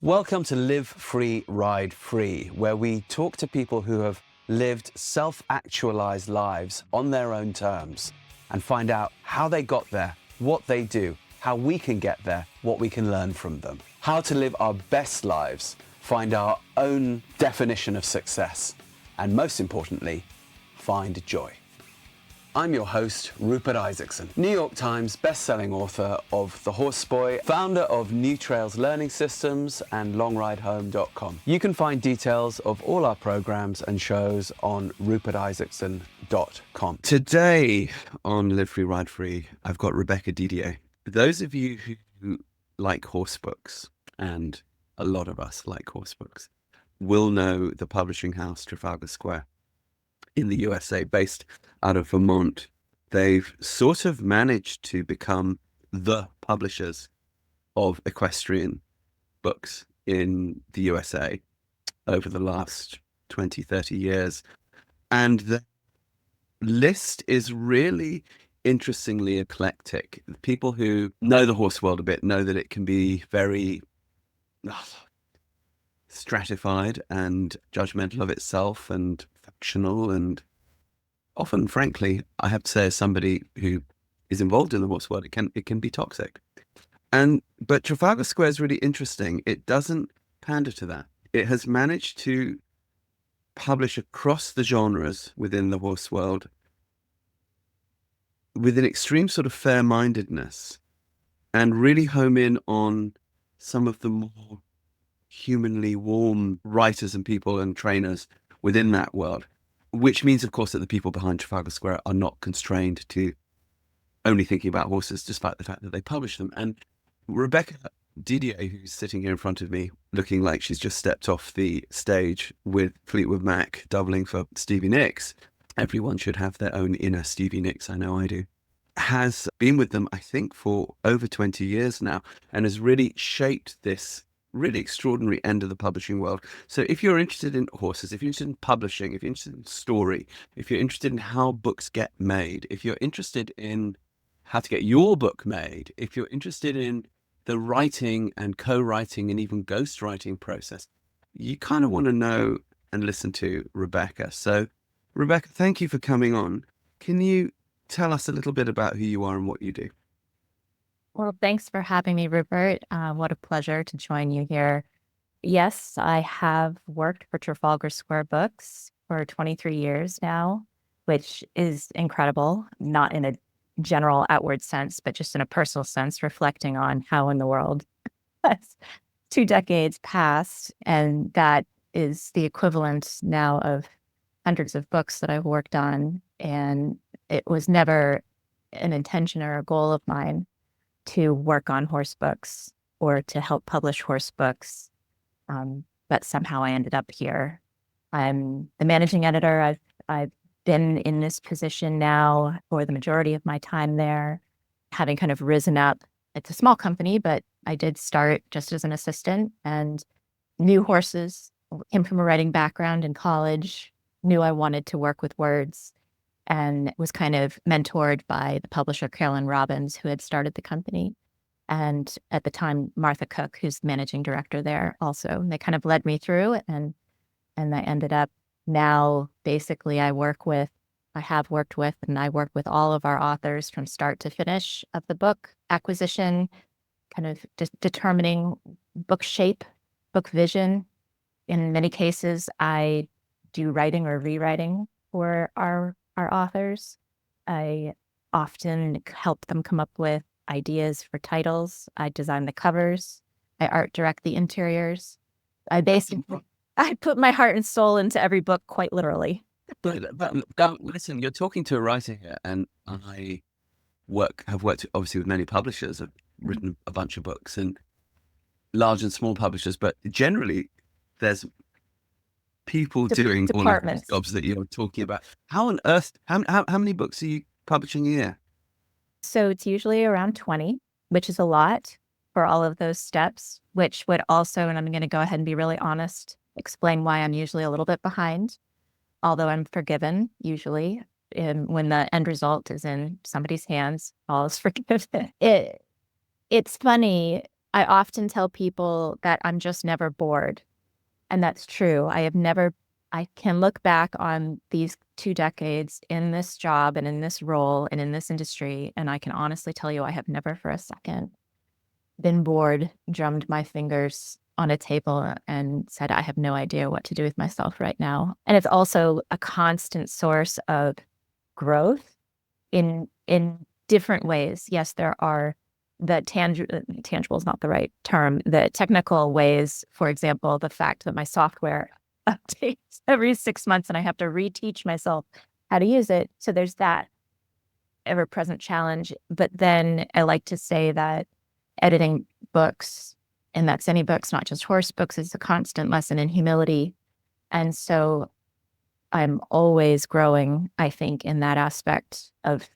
Welcome to Live Free, Ride Free, where we talk to people who have lived self-actualized lives on their own terms and find out how they got there, what they do, how we can get there, what we can learn from them, how to live our best lives, find our own definition of success, and most importantly, find joy. I'm your host, Rupert Isaacson, New York Times best-selling author of The Horse Boy, founder of New Trails Learning Systems and LongRideHome.com. You can find details of all our programs and shows on rupertisaacson.com. Today on Live Free, Ride Free, I've got Rebecca Didier. Those of you who like horse books, and a lot of us like horse books, will know the publishing house Trafalgar Square in the USA, based out of Vermont. They've sort of managed to become the publishers of equestrian books in the USA over the last 20, 30 years. And the list is really interestingly eclectic. People who know the horse world a bit know that it can be very stratified and judgmental of itself and factional, and often, frankly, I have to say, as somebody who is involved in the horse world, it can be toxic. But Trafalgar Square is really interesting. It doesn't pander to that. It has managed to publish across the genres within the horse world with an extreme sort of fair-mindedness, and really home in on some of the more humanly warm writers and people and trainers within that world, which means, of course, that the people behind Trafalgar Square are not constrained to only thinking about horses, despite the fact that they publish them. And Rebecca Didier, who's sitting here in front of me, looking like she's just stepped off the stage with Fleetwood Mac doubling for Stevie Nicks — everyone should have their own inner Stevie Nicks, I know I do — has been with them, I think, for over 20 years now, and has really shaped this really extraordinary end of the publishing world. So if you're interested in horses, if you're interested in publishing, if you're interested in story, if you're interested in how books get made, if you're interested in how to get your book made, if you're interested in the writing and co-writing and even ghostwriting process, you kind of want to know and listen to Rebecca. So Rebecca, thank you for coming on. Can you tell us a little bit about who you are and what you do? Well, thanks for having me, Rupert. What a pleasure to join you here. Yes, I have worked for Trafalgar Square Books for 23 years now, which is incredible, not in a general outward sense, but just in a personal sense, reflecting on how in the world 2 decades passed. And that is the equivalent now of hundreds of books that I've worked on. And it was never an intention or a goal of mine to work on horse books or to help publish horse books. But somehow I ended up here. I'm the managing editor. I've been in this position now for the majority of my time there, having kind of risen up. It's a small company, but I did start just as an assistant and knew horses, came from a writing background in college, knew I wanted to work with words, and was kind of mentored by the publisher Carolyn Robbins, who had started the company. And at the time, Martha Cook, who's the managing director there also. And they kind of led me through, and I ended up now, basically, I work with all of our authors from start to finish of the book acquisition, kind of determining book shape, book vision. In many cases, I do writing or rewriting for our authors. I often help them come up with ideas for titles. I design the covers. I art direct the interiors. I put my heart and soul into every book, quite literally. But listen, you're talking to a writer here, and I have worked obviously with many publishers. I've written a bunch of books, and large and small publishers, but generally there's people doing all of these jobs that you're talking about. How on earth, how many books are you publishing a year? So it's usually around 20, which is a lot for all of those steps, which would also, and I'm going to go ahead and be really honest, explain why I'm usually a little bit behind, although I'm forgiven usually. When the end result is in somebody's hands, all is forgiven. It's funny. I often tell people that I'm just never bored. And that's true. I can look back on these 2 decades in this job and in this role and in this industry, and I can honestly tell you I have never for a second been bored, drummed my fingers on a table and said, I have no idea what to do with myself right now. And it's also a constant source of growth in different ways. Yes, there are the tangible is not the right term, the technical ways, for example, the fact that my software updates every 6 months and I have to reteach myself how to use it. So there's that ever-present challenge. But then I like to say that editing books, and that's any books, not just horse books, is a constant lesson in humility. And so I'm always growing, I think, in that aspect of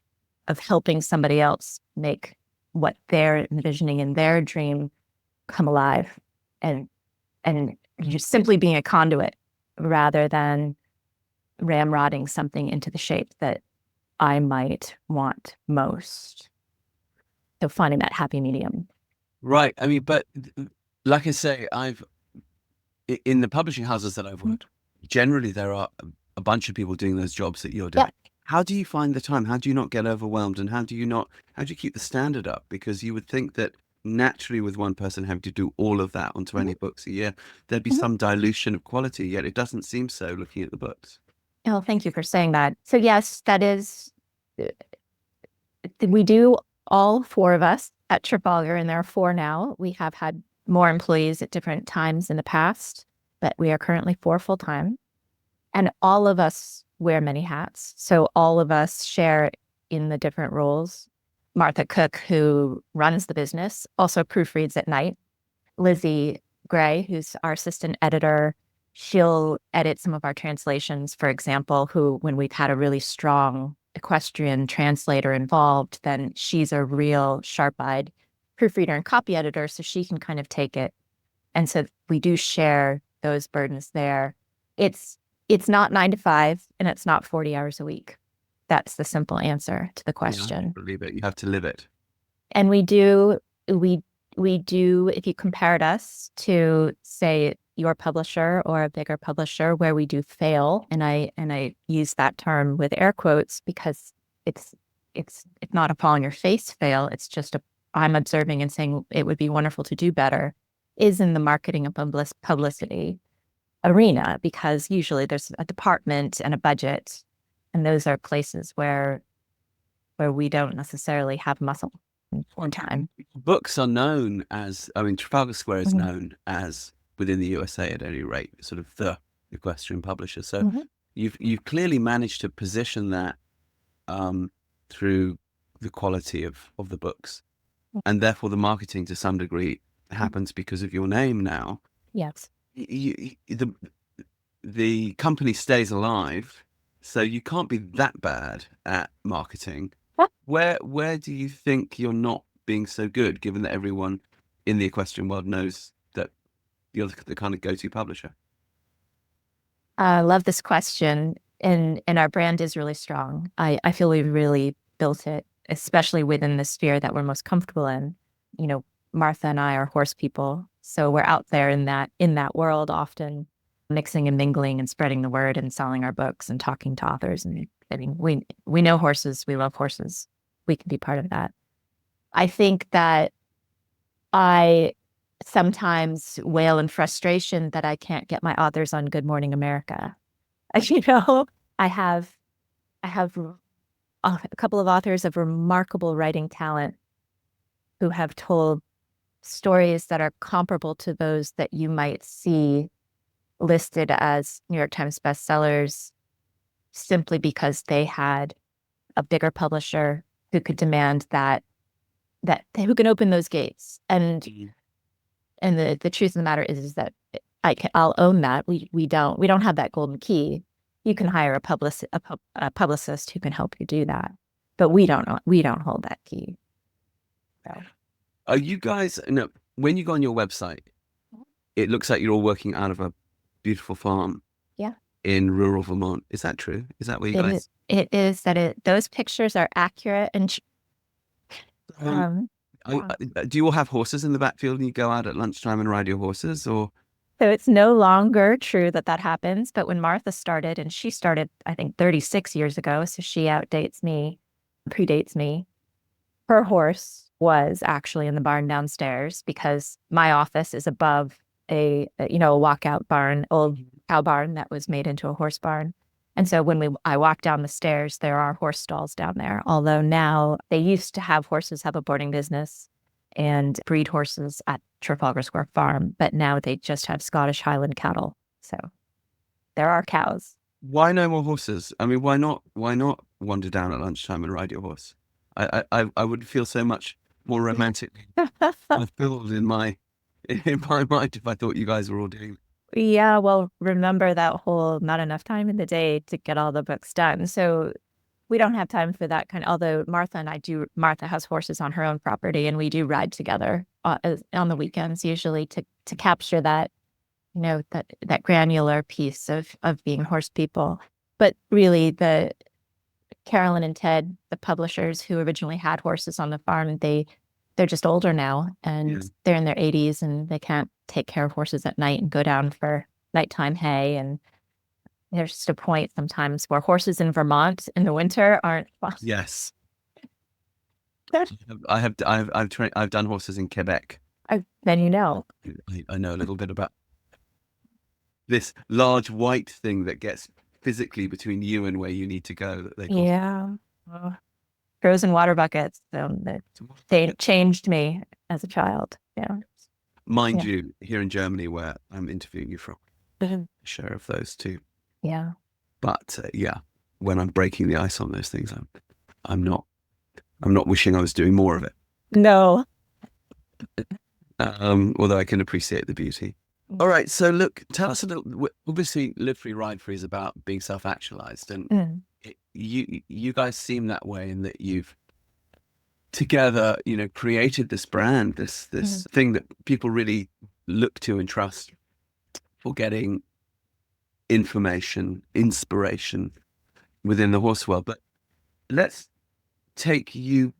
helping somebody else make what they're envisioning in their dream come alive, and just simply being a conduit rather than ramrodding something into the shape that I might want most. So finding that happy medium. Right. I mean, but like I say, in the publishing houses that I've worked, generally there are a bunch of people doing those jobs that you're doing. Yeah. How do you find the time? How do you not get overwhelmed? And how do you keep the standard up? Because you would think that naturally with one person having to do all of that on 20 books a year, there'd be some dilution of quality, yet it doesn't seem so looking at the books. Oh, thank you for saying that. So yes, that is, we do, all 4 of us at Trafalgar, and there are 4 now. We have had more employees at different times in the past, but we are currently 4 full-time. And all of us wear many hats. So all of us share in the different roles. Martha Cook, who runs the business, also proofreads at night. Lizzie Gray, who's our assistant editor, she'll edit some of our translations, for example, who, when we've had a really strong equestrian translator involved, then she's a real sharp-eyed proofreader and copy editor, so she can kind of take it. And so we do share those burdens there. It's not 9 to 5, and it's not 40 hours a week. That's the simple answer to the question. Yeah, I believe it. You have to live it. And we do, if you compared us to, say, your publisher or a bigger publisher, where we do fail, and I use that term with air quotes because it's not a fall on your face fail. It's just I'm observing and saying it would be wonderful to do better, is in the marketing and publicity arena, because usually there's a department and a budget, and those are places where we don't necessarily have muscle or time. Books are known as, I mean, Trafalgar Square is known as, within the USA at any rate, sort of the equestrian publisher. So you've clearly managed to position that through the quality of the books, and therefore the marketing to some degree happens because of your name now. Yes. The company stays alive, so you can't be that bad at marketing. Where do you think you're not being so good, given that everyone in the equestrian world knows that you're the kind of go-to publisher? I love this question, and our brand is really strong. I feel we've really built it, especially within the sphere that we're most comfortable in. You know, Martha and I are horse people, so we're out there in that world, often mixing and mingling and spreading the word and selling our books and talking to authors. And I mean, we know horses, we love horses. We can be part of that. I think that I sometimes wail in frustration that I can't get my authors on Good Morning America. You know, I have a couple of authors of remarkable writing talent who have told stories that are comparable to those that you might see listed as New York Times bestsellers, simply because they had a bigger publisher who could demand that who can open those gates. And the truth of the matter is that I'll own that. We don't have that golden key. You can hire a publicist who can help you do that, but we don't hold that key. So. Are you guys, when you go on your website, it looks like you're all working out of a beautiful farm in rural Vermont. Is that true? Is that where you guys? It is that those pictures are accurate, and Do you all have horses in the backfield and you go out at lunchtime and ride your horses, or? So it's no longer true that that happens. But when Martha started, and she started, I think, 36 years ago, so she predates me, her horse was actually in the barn downstairs because my office is above a walkout barn, old cow barn that was made into a horse barn. And so when I walk down the stairs, there are horse stalls down there. Although now they used to have horses have a boarding business and breed horses at Trafalgar Square Farm, but now they just have Scottish Highland cattle. So there are cows. Why no more horses? I mean, why not? Why not wander down at lunchtime and ride your horse? I would feel so much more romantically fulfilled in my mind if I thought you guys were all doing. Yeah, well, remember that whole not enough time in the day to get all the books done. So we don't have time for that although Martha and I do, Martha has horses on her own property and we do ride together on the weekends, usually to capture that, that granular piece of being horse people. But really Carolyn and Ted, the publishers who originally had horses on the farm, they're just older now and they're in their 80s and they can't take care of horses at night and go down for nighttime hay. And there's just a point sometimes where horses in Vermont in the winter aren't fun. Yes. I've done horses in Quebec. Then you know. I know a little bit about this large white thing that gets physically between you and where you need to go. That they Frozen water buckets. They changed me as a child. Yeah. Mind you, here in Germany, where I'm interviewing you from, share of those too. Yeah. But when I'm breaking the ice on those things, I'm not wishing I was doing more of it. No. Although I can appreciate the beauty. All right, so look, tell us a little. Obviously, Live Free, Ride Free is about being self-actualized, and you guys seem that way in that you've together, created this brand, this thing that people really look to and trust for getting information, inspiration within the horse world. But let's take you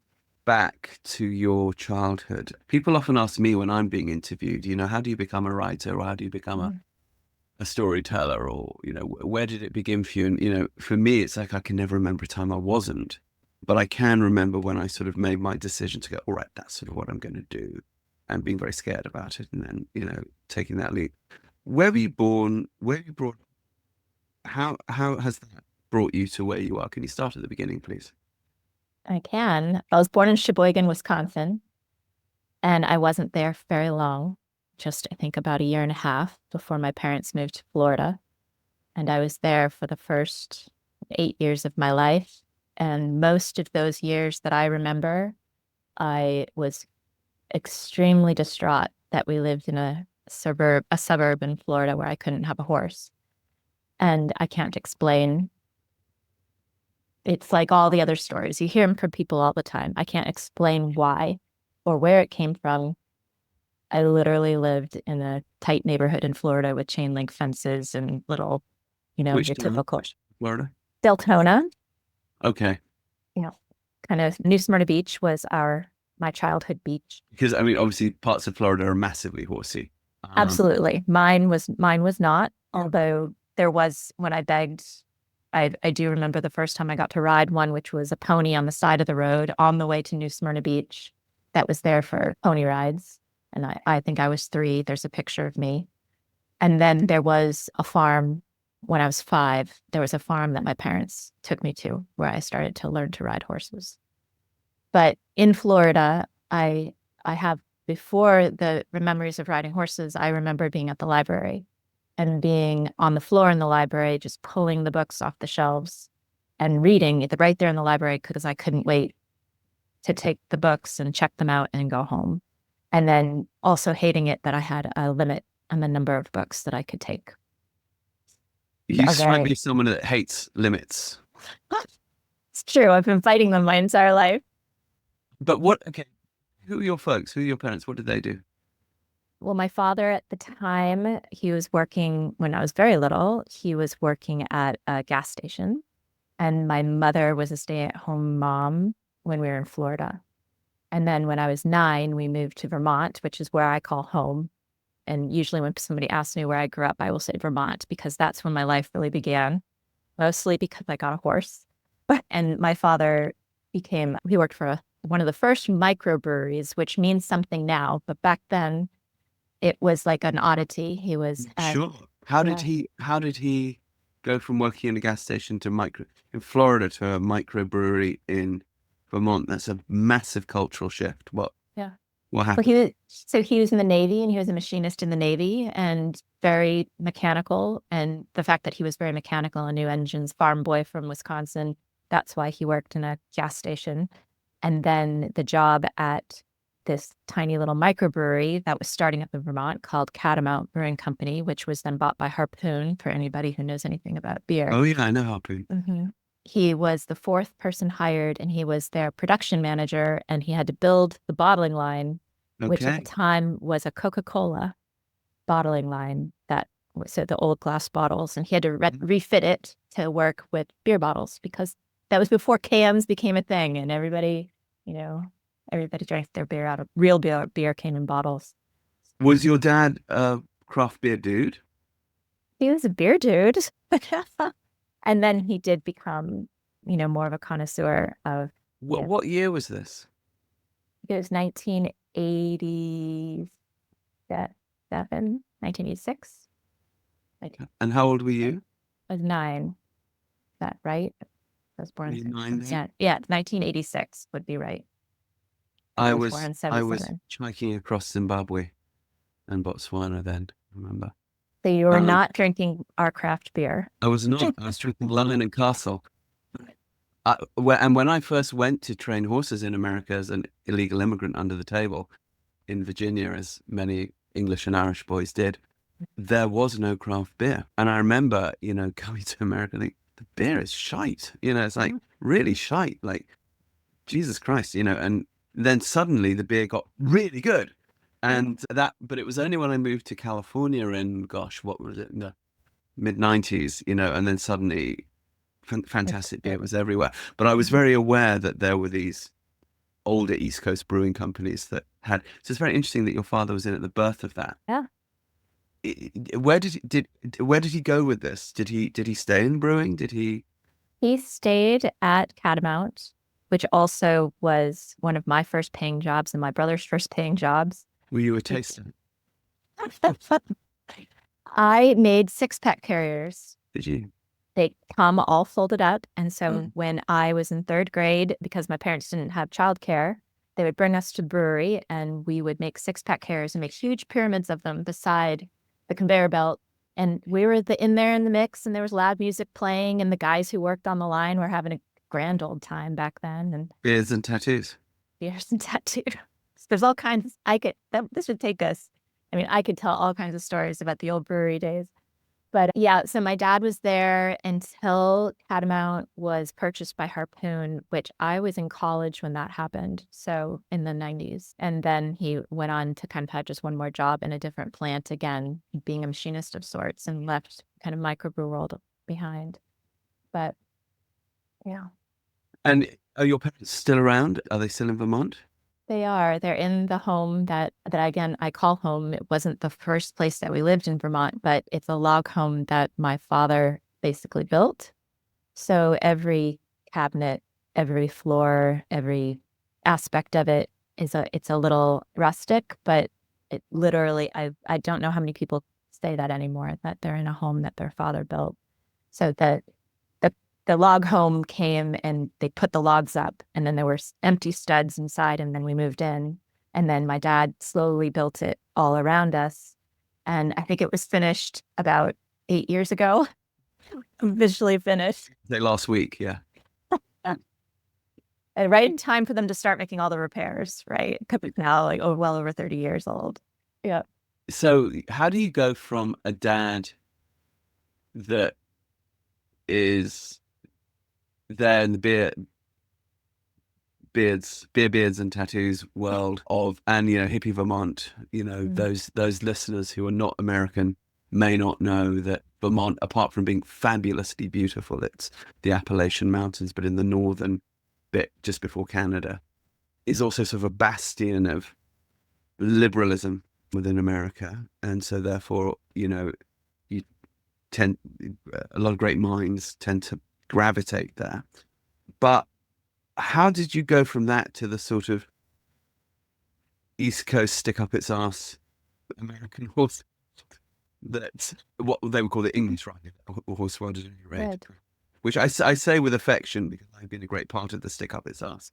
back to your childhood. People often ask me when I'm being interviewed, how do you become a writer, or how do you become a storyteller, or, where did it begin for you? And, for me, it's like I can never remember a time I wasn't, but I can remember when I sort of made my decision to go, all right, that's sort of what I'm going to do, and being very scared about it. And then, taking that leap. Where were you born? Where were you brought? How has that brought you to where you are? Can you start at the beginning, please? I can. I was born in Sheboygan, Wisconsin, and I wasn't there for very long, just I think about a year and a half before my parents moved to Florida. And I was there for the first 8 years of my life. And most of those years that I remember, I was extremely distraught that we lived in a suburb in Florida where I couldn't have a horse. And I can't explain. It's like all the other stories. You hear them from people all the time. I can't explain why or where it came from. I literally lived in a tight neighborhood in Florida with chain link fences and little, Which your typical Florida? Deltona. Okay. Kind of New Smyrna Beach was my childhood beach. Because obviously parts of Florida are massively horsey. Absolutely. Mine was not, although there was when I begged. I do remember the first time I got to ride one, which was a pony on the side of the road on the way to New Smyrna Beach that was there for pony rides. And I think I was 3. There's a picture of me. And then there was a farm when I was 5. There was a farm that my parents took me to where I started to learn to ride horses. But in Florida, I have, before the memories of riding horses, I remember being at the library and being on the floor in the library, just pulling the books off the shelves and reading it right there in the library because I couldn't wait to take the books and check them out and go home. And then also hating it that I had a limit on the number of books that I could take. You strike me as someone that hates limits. It's true. I've been fighting them my entire life. But who are your folks? Who are your parents? What did they do? Well, my father at the time, he was working, when I was very little, he was working at a gas station. And my mother was a stay-at-home mom when we were in Florida. And then when I was 9, we moved to Vermont, which is where I call home. And usually when somebody asks me where I grew up, I will say Vermont because that's when my life really began, mostly because I got a horse. And my father he worked for one of the first microbreweries, which means something now. But back then it was like an oddity. He was Sure. How did he go from working in a gas station in Florida to a microbrewery in Vermont? That's a massive cultural shift. What yeah. what Well, happened? he was in the Navy, and he was a machinist in the Navy and very mechanical. And the fact that he was very mechanical and knew engines, farm boy from Wisconsin, that's why he worked in a gas station. And then the job at this tiny little microbrewery that was starting up in Vermont called Catamount Brewing Company, which was then bought by Harpoon, for anybody who knows anything about beer. Oh yeah, I know Harpoon. Mm-hmm. He was the 4th person hired, and he was their production manager, and he had to build the bottling line, which at the Okay. time was a Coca-Cola bottling line so the old glass bottles, and he had to refit it to work with beer bottles because that was before cans became a thing, and everybody drank their beer out of real beer. Beer came in bottles. Was your dad a craft beer dude? He was a beer dude. And then he did become, more of a connoisseur of. What year was this? It was 1987, 1986. And how old were you? I was 9. Is that right? I was born Were you 9 then? Yeah, 1986 would be right. I Was born was in I was 77. hiking across Zimbabwe and Botswana then, remember. So you were not drinking our craft beer. I was not. I was drinking London and Castle. And when I first went to train horses in America as an illegal immigrant under the table in Virginia, as many English and Irish boys did, there was no craft beer. And I remember, coming to America, the beer is shite. It's like really shite. Like, Jesus Christ, and then suddenly the beer got really good. But it was only when I moved to California in, gosh, what was it, in the mid 90s, and then suddenly fantastic beer was everywhere. But I was very aware that there were these older East Coast brewing companies that had. So it's very interesting that your father was in at the birth of that. Yeah. Where did he go with this? Did he stay in brewing? Did he? He stayed at Catamount, which also was one of my first paying jobs and my brother's first paying jobs. Were you a taster? I made 6-pack carriers. Did you? They come all folded out. And so when I was in 3rd grade, because my parents didn't have childcare, they would bring us to the brewery and we would make 6-pack carriers and make huge pyramids of them beside the conveyor belt. And we were in there in the mix, and there was loud music playing, and the guys who worked on the line were having a grand old time back then. And beers and tattoos. Beers and tattoos. There's all kinds. This would take us. I mean, I could tell all kinds of stories about the old brewery days. But yeah, so my dad was there until Catamount was purchased by Harpoon, which I was in college when that happened. So in the 90s. And then he went on to kind of have just one more job in a different plant again, being a machinist of sorts, and left kind of microbrew world behind. But yeah. And are your parents still around? Are they still in Vermont? They are. They're in the home that again, I call home. It wasn't the first place that we lived in Vermont, but it's a log home that my father basically built. So every cabinet, every floor, every aspect of it it's a little rustic, but it literally, I don't know how many people say that anymore, that they're in a home that their father built. So the log home came and they put the logs up, and then there were empty studs inside, and then we moved in. And then my dad slowly built it all around us. And I think it was finished about 8 years ago, visually finished. Last week, yeah. And right in time for them to start making all the repairs, right? Now, well over 30 years old. Yeah. So how do you go from a dad that is there in the beards and tattoos world and hippie Vermont, those listeners who are not American may not know that Vermont, apart from being fabulously beautiful, it's the Appalachian Mountains, but in the northern bit just before Canada, is also sort of a bastion of liberalism within America, and so therefore, you tend a lot of great minds tend to gravitate there. But how did you go from that to the sort of East Coast stick up its ass American horse that's what they would call the English riding horse world at any rate, Good. which I say with affection because I've been a great part of the stick up its ass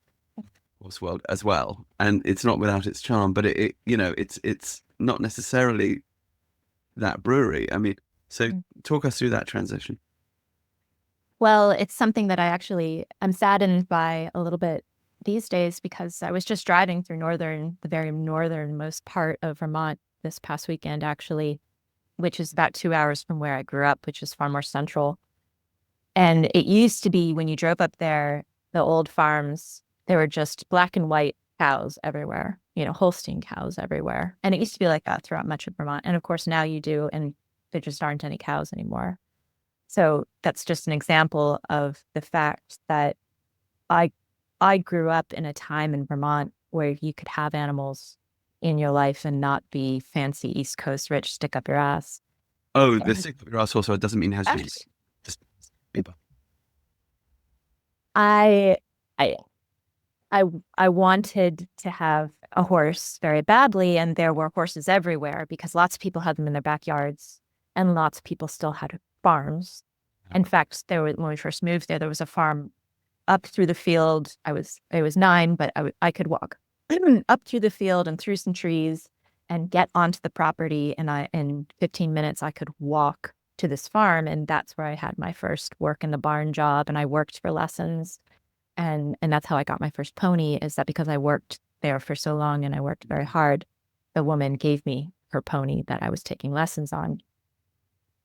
horse world as well, and it's not without its charm, but it's not necessarily that brewery. I mean, so talk us through that transition. Well, it's something that I'm saddened by a little bit these days because I was just driving through the very northernmost part of Vermont this past weekend, actually, which is about 2 hours from where I grew up, which is far more central. And it used to be when you drove up there, the old farms, there were just black and white cows everywhere, Holstein cows everywhere. And it used to be like that throughout much of Vermont. And of course, now you do, and there just aren't any cows anymore. So that's just an example of the fact that I grew up in a time in Vermont where you could have animals in your life and not be fancy East Coast rich, stick up your ass. Oh, the stick up your ass also doesn't mean it has to be just people. I wanted to have a horse very badly, and there were horses everywhere because lots of people had them in their backyards, and lots of people still had farms. In fact, when we first moved there was a farm up through the field. I was 9, but I could walk up through the field and through some trees and get onto the property. And in 15 minutes, I could walk to this farm. And that's where I had my first work in the barn job. And I worked for lessons. And that's how I got my first pony, is that because I worked there for so long and I worked very hard, the woman gave me her pony that I was taking lessons on.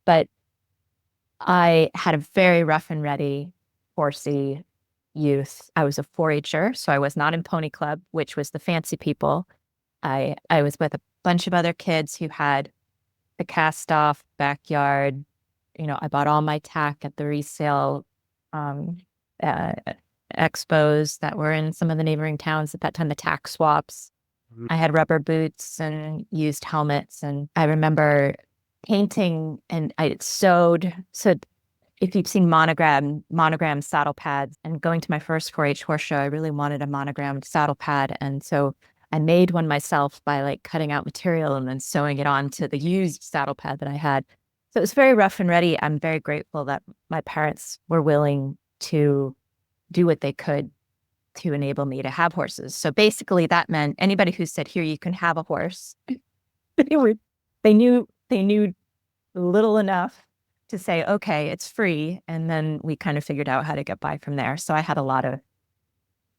But I had a very rough and ready, horsey youth. I was a 4-H'er, so I was not in pony club, which was the fancy people. I was with a bunch of other kids who had the cast off backyard. I bought all my tack at the resale expos that were in some of the neighboring towns at that time, the tack swaps. I had rubber boots and used helmets. And I remember painting, and I sewed. So if you've seen monogram saddle pads, and going to my first 4-H horse show, I really wanted a monogrammed saddle pad. And so I made one myself by cutting out material and then sewing it onto the used saddle pad that I had. So it was very rough and ready. I'm very grateful that my parents were willing to do what they could to enable me to have horses. So basically that meant anybody who said, here, you can have a horse, they knew little enough to say, okay, it's free. And then we kind of figured out how to get by from there. So I had a lot of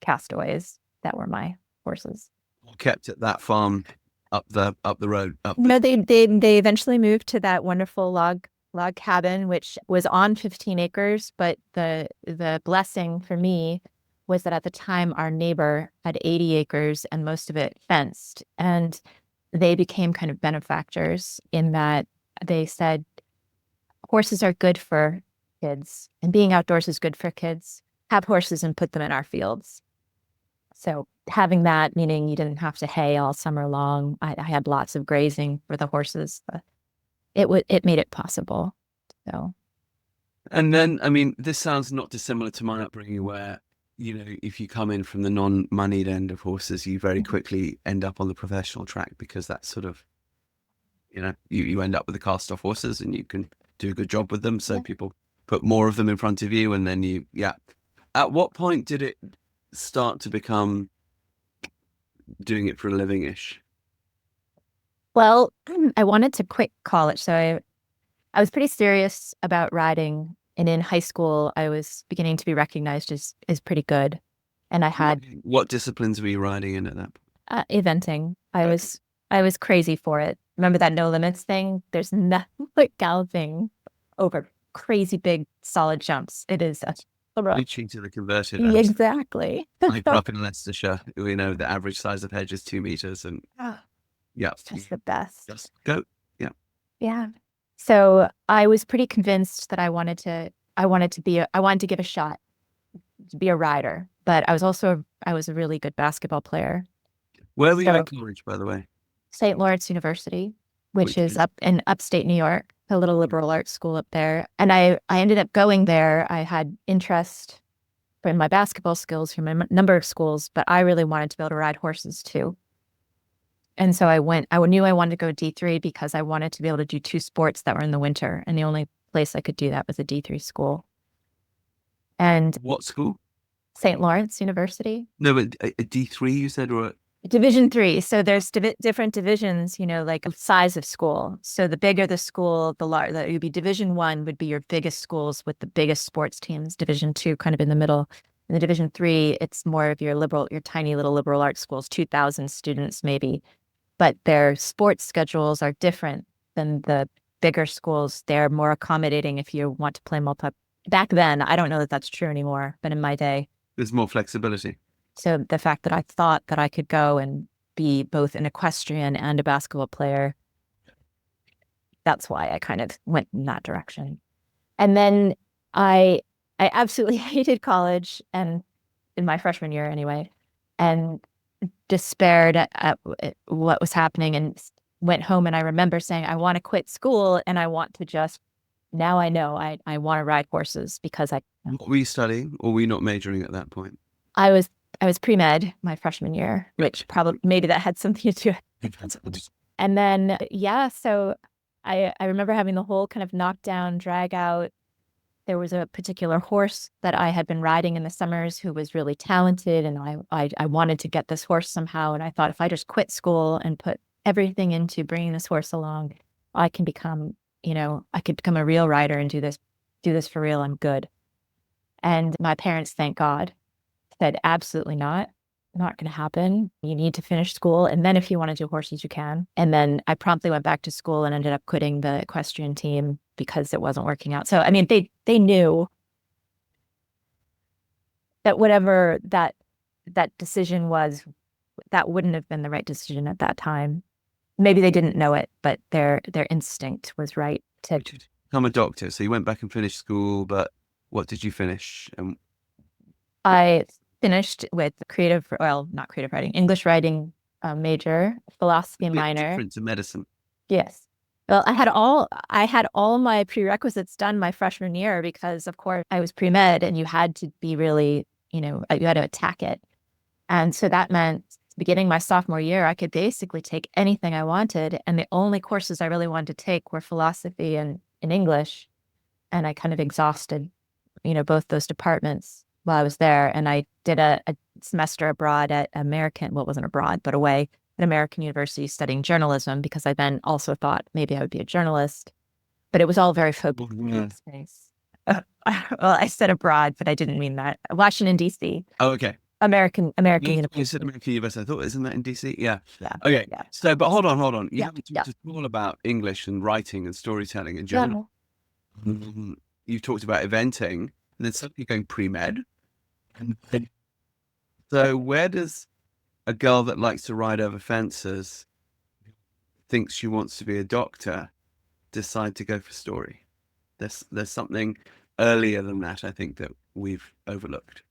castaways that were my horses. Kept at that farm up the road. No, they eventually moved to that wonderful log cabin, which was on 15 acres. But the blessing for me was that at the time our neighbor had 80 acres and most of it fenced. And they became kind of benefactors in that they said, horses are good for kids and being outdoors is good for kids. Have horses and put them in our fields. So having that, meaning you didn't have to hay all summer long. I had lots of grazing for the horses. It made it possible. So. And then, I mean, this sounds not dissimilar to my upbringing where, if you come in from the non-moneyed end of horses, you very quickly end up on the professional track because that's sort of, you end up with the cast-off horses and you can do a good job with them. So people put more of them in front of you and then At what point did it start to become doing it for a living-ish? Well, I wanted to quit college. So I was pretty serious about riding. And in high school, I was beginning to be recognized as pretty good. And I had... What disciplines were you riding in at that point? Eventing. I was crazy for it. Remember that no limits thing? There's nothing like galloping over crazy big solid jumps. It is Reaching to the converted. Exactly. I grew up in Leicestershire. The average size of hedge is 2 meters, and it's just the best. Just go. Yeah. So I was pretty convinced that I wanted to give a shot to be a rider. But I was a really good basketball player. Where were you So at college, by the way? St. Lawrence University, which Which is is up in upstate New York, a little liberal arts school up there. And I ended up going there. I had interest in my basketball skills from a number of schools, but I really wanted to be able to ride horses too. And so I knew I wanted to go D3 because I wanted to be able to do two sports that were in the winter. And the only place I could do that was a D3 school. And what school? St. Lawrence University, No, but a D3 you said, or Division 3. So there's different divisions, like size of school. So the bigger the school, the larger that would be. Division 1 would be your biggest schools with the biggest sports teams. Division 2 kind of in the middle. In the Division 3, it's more of your tiny little liberal arts schools, 2,000 students maybe. But their sports schedules are different than the bigger schools. They're more accommodating if you want to play multi. Back then, I don't know that that's true anymore, but in my day, there's more flexibility. so the fact that I thought that I could go and be both an equestrian and a basketball player, that's why I kind of went in that direction. And then I absolutely hated college, and in my freshman year anyway, and despaired at what was happening, and went home. And I remember saying, I want to quit school, and I want to just, now I know I want to ride horses because What were you studying, or were you not majoring at that point? I was pre-med my freshman year, which probably maybe that had something to do it. And then, yeah, so I remember having the whole kind of knockdown, drag out. There was a particular horse that I had been riding in the summers who was really talented, and I wanted to get this horse somehow. And I thought, if I just quit school and put everything into bringing this horse along, I can become, I could become a real rider and do this for real. I'm good. And my parents, thank God, said, absolutely not going to happen. You need to finish school. And then if you want to do horses, you can. And then I promptly went back to school and ended up quitting the equestrian team because it wasn't working out. So, I mean, they knew that whatever that decision was, that wouldn't have been the right decision at that time. Maybe they didn't know it, but their instinct was right to become a doctor. So you went back and finished school, but what did you finish? I finished with not creative writing, English writing major, philosophy minor. Different to medicine. Yes. Well, I had all my prerequisites done my freshman year because, of course, I was pre-med, and you had to be really, you had to attack it. And so that meant beginning my sophomore year, I could basically take anything I wanted. And the only courses I really wanted to take were philosophy and English. And I kind of exhausted, both those departments while I was there. And I did a semester abroad at away at American University studying journalism, because I then also thought maybe I would be a journalist. But it was all very focused in space. Well, I said abroad, but I didn't mean that. Washington, D.C. Oh, okay. American University. You said American University. I thought, isn't that in DC? Yeah. Yeah. Okay. Yeah. So, but hold on. You Yeah. haven't talked at all about English and writing and storytelling in general. You've talked about eventing, and then suddenly going pre-med. So where does a girl that likes to ride over fences, thinks she wants to be a doctor, decide to go for story? There's something earlier than that, I think, that we've overlooked.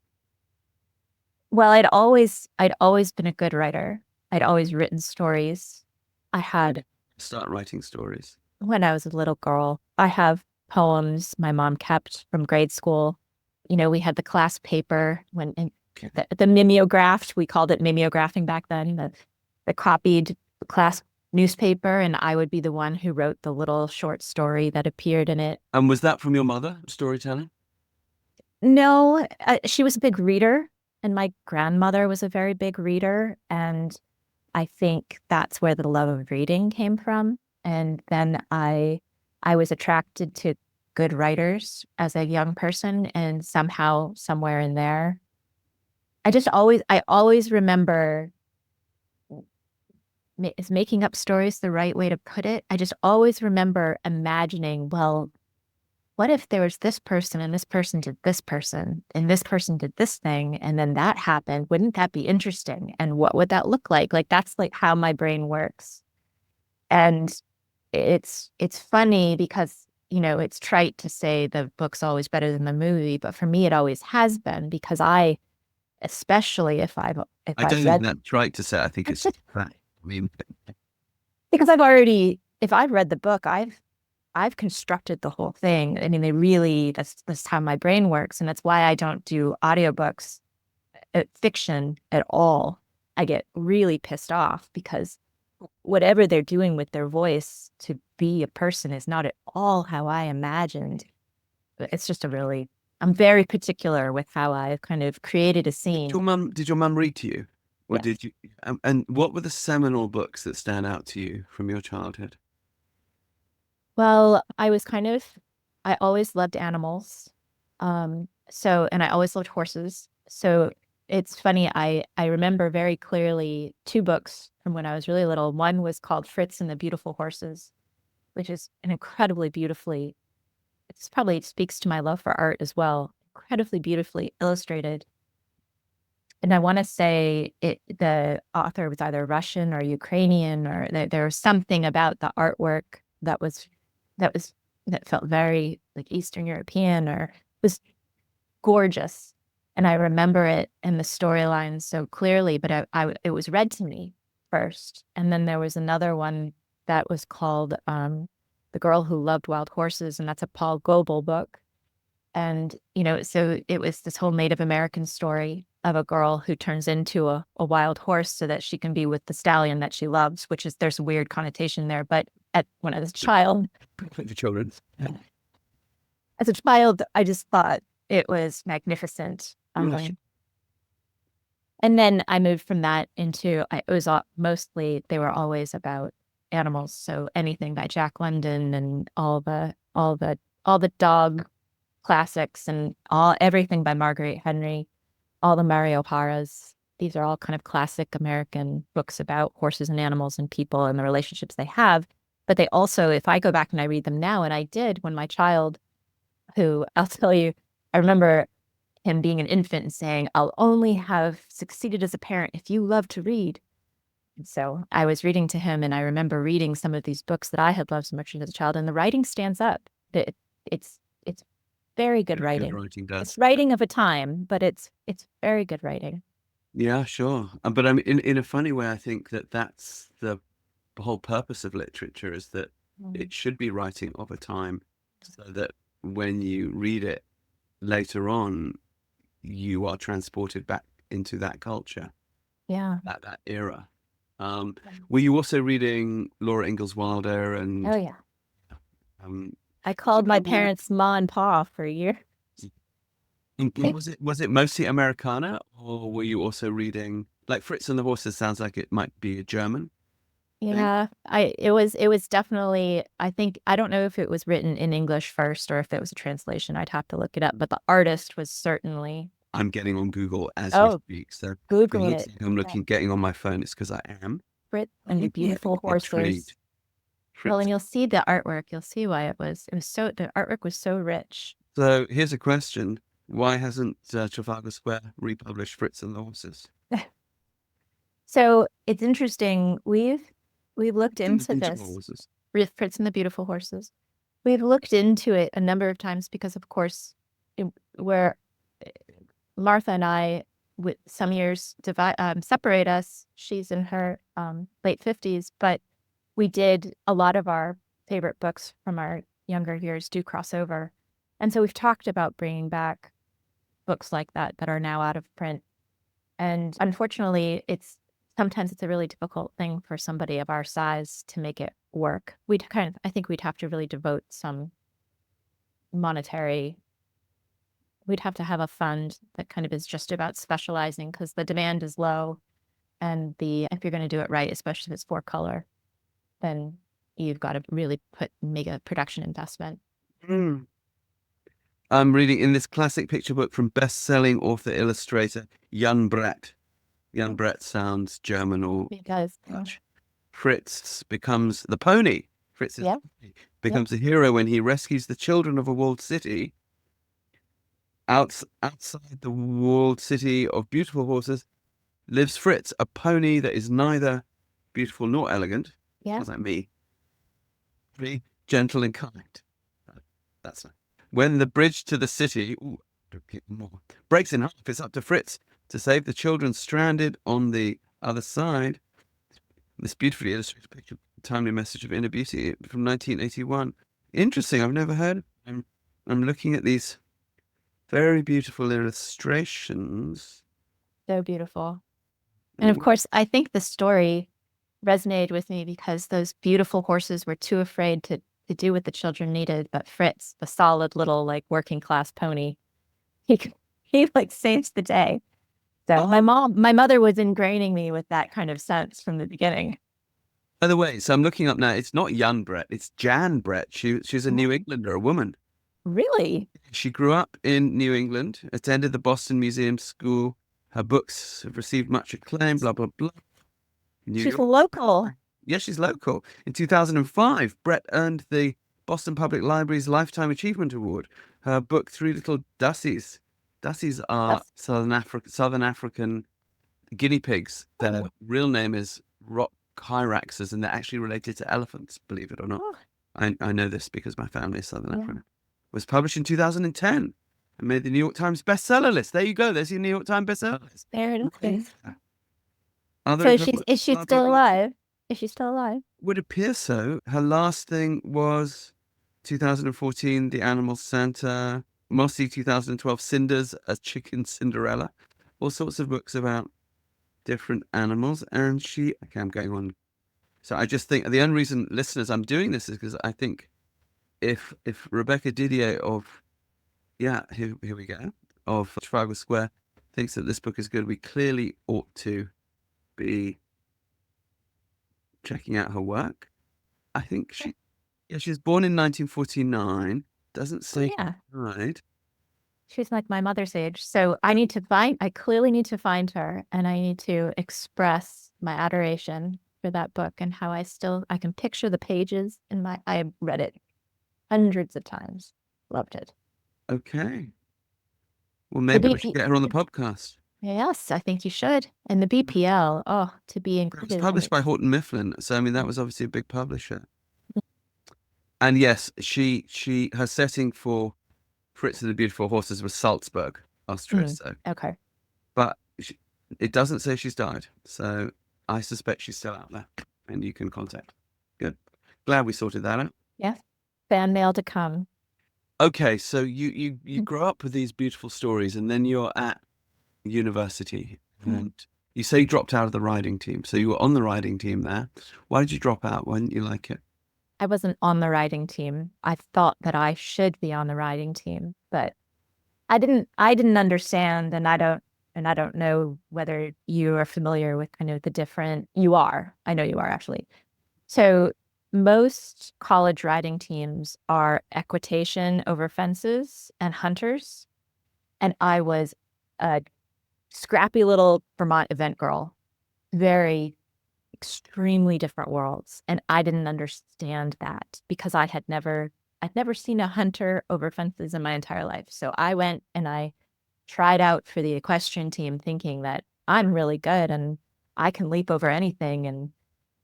Well, I'd always been a good writer. I'd always written stories. I had Start writing stories. When I was a little girl. I have poems my mom kept from grade school. We had the class paper the mimeographed. We called it mimeographing back then. The copied class newspaper, and I would be the one who wrote the little short story that appeared in it. And was that from your mother, storytelling? No, she was a big reader. And my grandmother was a very big reader. And I think that's where the love of reading came from. And then I was attracted to good writers as a young person. And somehow, somewhere in there, I always remember, is making up stories the right way to put it? I just always remember imagining, well, what if there was this person and this person did this person and this person did this thing and then that happened? Wouldn't that be interesting? And what would that look like? Like, that's like how my brain works. And it's funny because, it's trite to say the book's always better than the movie, but for me, it always has been, because I especially if I I've don't think read, that's right to say. I think it's fact. I mean, because if I've read the book, I've constructed the whole thing. I mean, that's how my brain works. And that's why I don't do audiobooks, fiction at all. I get really pissed off because whatever they're doing with their voice to be a person is not at all how I imagined. It's just I'm very particular with how I've kind of created a scene. did your mum read to you? Or Yes. did you? And what were the seminal books that stand out to you from your childhood? Well, I always loved animals. And I always loved horses. So it's funny, I remember very clearly two books from when I was really little. One was called Fritz and the Beautiful Horses, which is an incredibly beautifully, it's probably speaks to my love for art as well, incredibly beautifully illustrated. And I want to say the author was either Russian or Ukrainian, or there was something about the artwork that was that felt very like Eastern European, or was gorgeous. And I remember it and the storyline so clearly, but it was read to me first. And then there was another one that was called The Girl Who Loved Wild Horses, and that's a Paul Goebel book. And, so it was this whole Native American story of a girl who turns into a wild horse so that she can be with the stallion that she loves, there's a weird connotation there. But when I was a child, For children. I just thought it was magnificent. Yes. And then I moved from that into, it was mostly, they were always about animals. So anything by Jack London and all the dog classics, and everything by Marguerite Henry, all the Mario Paras. These are all kind of classic American books about horses and animals and people and the relationships they have. But they also, if I go back and I read them now, and I did when my child, who I'll tell you, I remember him being an infant and saying, "I'll only have succeeded as a parent if you love to read." And so I was reading to him, and I remember reading some of these books that I had loved so much as a child, and the writing stands up. It's very good writing. Good writing does. It's writing of a time, but it's very good writing. Yeah, sure. But I mean, in a funny way, I think that's the whole purpose of literature, is that it should be writing of a time, so that when you read it later on, you are transported back into that culture, Yeah. that era. Were you also reading Laura Ingalls Wilder and? Oh yeah. Um, I called my parents Ma and Pa for a year. was it mostly Americana, or were you also reading like Fritz and the Horses? Sounds like it might be a German. Yeah, it was definitely, I think, I don't know if it was written in English first or if it was a translation. I'd have to look it up, but the artist was certainly. I'm getting on Google as Oh, we speak, so Google it looks it. like I'm getting on my phone. It's because I am. Fritz and the Beautiful Horses. Intrigued. Well, and you'll see the artwork. You'll see why the artwork was so rich. So here's a question: why hasn't Trafalgar Square republished Fritz and the Horses? So it's interesting. We've looked into this. Horses. Fritz and the Beautiful Horses. We've looked into it a number of times because, of course, where Martha and I, with some years separate us. She's in her late 50s, but we did a lot of our favorite books from our younger years do cross over. And so we've talked about bringing back books like that are now out of print. And unfortunately, sometimes it's a really difficult thing for somebody of our size to make it work. I think we'd have to really devote some monetary. We'd have to have a fund that kind of is just about specializing, because the demand is low, and if you're going to do it right, especially if it's 4-color, then you've got to really make a production investment. I'm reading in this classic picture book from best-selling author illustrator Jan Brett. Jan Brett sounds German or It does. Dutch. Fritz becomes the pony. Becomes a hero when he rescues the children of a walled city. Outside the walled city of beautiful horses lives Fritz, a pony that is neither beautiful nor elegant. Yeah. Sounds like me. Very gentle and kind. That's nice. When the bridge to the city breaks in half, it's up to Fritz to save the children stranded on the other side. This beautifully illustrated picture, timely message of inner beauty from 1981. Interesting. I've never heard. I'm looking at these very beautiful illustrations. So beautiful. And of course, I think the story resonated with me because those beautiful horses were too afraid to do what the children needed. But Fritz, the solid little like working class pony, he like saves the day. So my mother was ingraining me with that kind of sense from the beginning. By the way, so I'm looking up now. It's not Jan Brett. It's Jan Brett. She's a New Englander, a woman. Really? She grew up in New England, attended the Boston Museum School. Her books have received much acclaim, blah, blah, blah. She's local. Yeah, she's local. In 2005, Brett earned the Boston Public Library's Lifetime Achievement Award. Her book, Three Little Dussies. Dussies are Southern African guinea pigs. Their real name is rock hyraxes, and they're actually related to elephants, believe it or not. I know this because my family is Southern African. Was published in 2010 and made the New York Times bestseller list. There you go. There's your New York Times bestseller list. There it is. So is she still alive? Is she still alive? Would appear so. Her last thing was 2014, The Animal Santa. Mossy 2012, Cinders, A Chicken Cinderella. All sorts of books about different animals. And okay, I'm going on. So I just think the only reason, listeners, I'm doing this is because I think if Rebecca Didier here we go, of Trafalgar Square thinks that this book is good, we clearly ought to be checking out her work. I think she was born in 1949. Doesn't say died. She's like my mother's age. So I clearly need to find her, and I need to express my adoration for that book and how I can picture the pages I read it hundreds of times. Loved it. Okay. Well, maybe we should get her on the podcast. Yes, I think you should. And the BPL, to be included. It was published by Houghton Mifflin. So, I mean, that was obviously a big publisher. And yes, her setting for Fritz and the Beautiful Horses was Salzburg, Austria. So. Okay. But it doesn't say she's died. So I suspect she's still out there and you can contact. Good. Glad we sorted that out. Yeah. Fan mail to come. Okay. So you grow up with these beautiful stories and then you're at university and you say you dropped out of the riding team. So you were on the riding team there. Why did you drop out? Why didn't you like it? I wasn't on the riding team. I thought that I should be on the riding team, but I didn't understand, and I don't know whether you are familiar with kind of the different. You are. I know you are actually. So most college riding teams are equitation over fences and hunters, and I was a scrappy little Vermont event girl, very extremely different worlds. And I didn't understand that because I'd never seen a hunter over fences in my entire life. So I went and I tried out for the equestrian team thinking that I'm really good and I can leap over anything.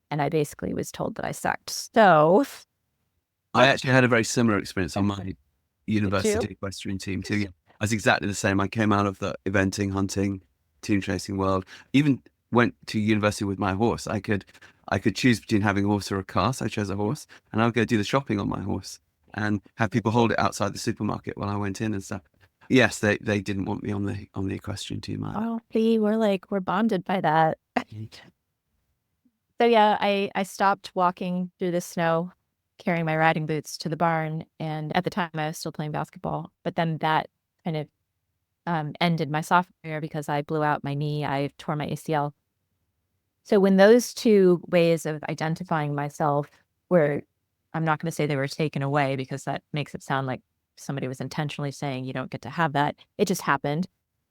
And I basically was told that I sucked. So I actually had a very similar experience on my university equestrian team too. I was exactly the same. I came out of the eventing, hunting, team chasing world. Even went to university with my horse. I could choose between having a horse or a car. So I chose a horse, and I would go do the shopping on my horse and have people hold it outside the supermarket while I went in and stuff. Yes, they didn't want me on the equestrian team either. Oh, see, we're bonded by that. So yeah, I stopped walking through the snow, carrying my riding boots to the barn, and at the time I was still playing basketball. But then that kind of ended my sophomore year because I blew out my knee. I tore my ACL. So when those two ways of identifying myself were, I'm not going to say they were taken away because that makes it sound like somebody was intentionally saying you don't get to have that. It just happened.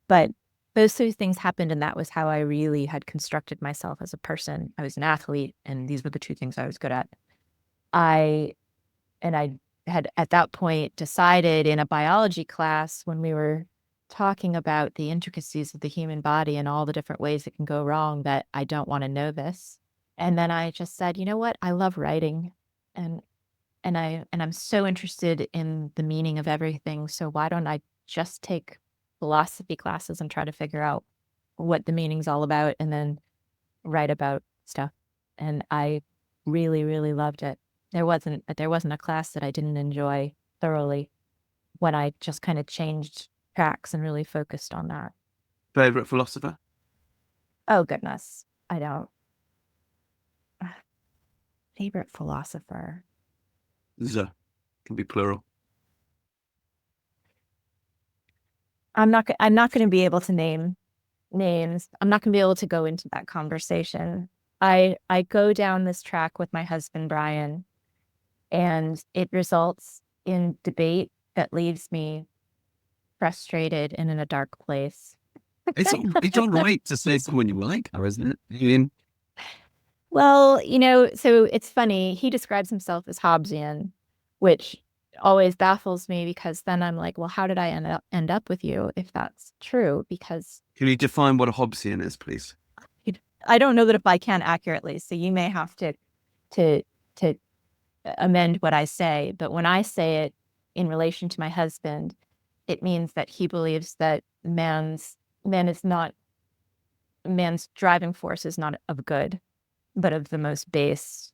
But those two things happened, and that was how I really had constructed myself as a person. I was an athlete, and these were the two things I was good at. I had at that point decided in a biology class when we were talking about the intricacies of the human body and all the different ways it can go wrong that I don't want to know this. And then I just said, you know what? I love writing and I'm so interested in the meaning of everything. So why don't I just take philosophy classes and try to figure out what the meaning's all about and then write about stuff. And I really, really loved it. There wasn't a class that I didn't enjoy thoroughly when I just kind of changed tracks and really focused on that. Favorite philosopher? Oh, goodness. I don't. Favorite philosopher? Z. Can be plural. I'm not going to be able to name names. I'm not going to be able to go into that conversation. I go down this track with my husband, Brian, and it results in debate that leaves me frustrated and in a dark place. It's all right to say someone you like, isn't it? I mean, Well, so it's funny. He describes himself as Hobbesian, which always baffles me because then I'm like, well, how did I end up with you if that's true? Because can you define what a Hobbesian is, please? I don't know that if I can accurately. So you may have to amend what I say. But when I say it in relation to my husband, it means that he believes that man's driving force is not of good, but of the most base,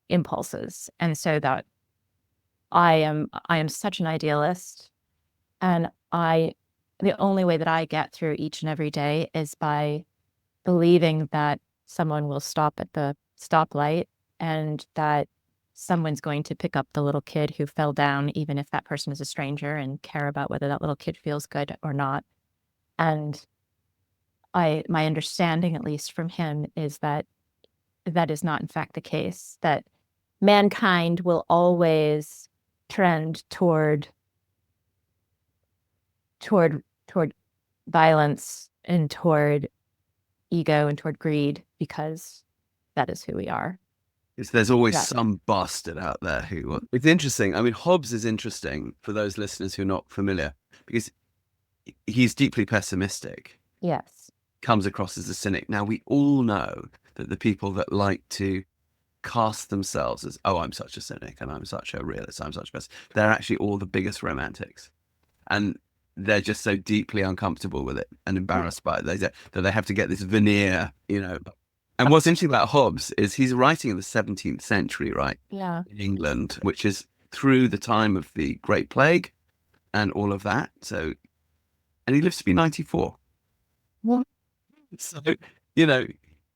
impulses. And so that I am such an idealist, and the only way that I get through each and every day is by believing that someone will stop at the stoplight and that someone's going to pick up the little kid who fell down, even if that person is a stranger, and care about whether that little kid feels good or not. And my understanding, at least from him, is that is not in fact the case, that mankind will always trend toward violence and toward ego and toward greed because that is who we are. There's always some bastard out there who... It's interesting. I mean, Hobbes is interesting for those listeners who are not familiar because he's deeply pessimistic. Yes. Comes across as a cynic. Now, we all know that the people that like to cast themselves as, oh, I'm such a cynic and I'm such a realist, I'm such a pessimist, they're actually all the biggest romantics. And they're just so deeply uncomfortable with it and embarrassed by it that they have to get this veneer, And what's interesting about Hobbes is he's writing in the 17th century, right? Yeah. In England, which is through the time of the Great Plague and all of that. So, and he lives to be 94. What? So,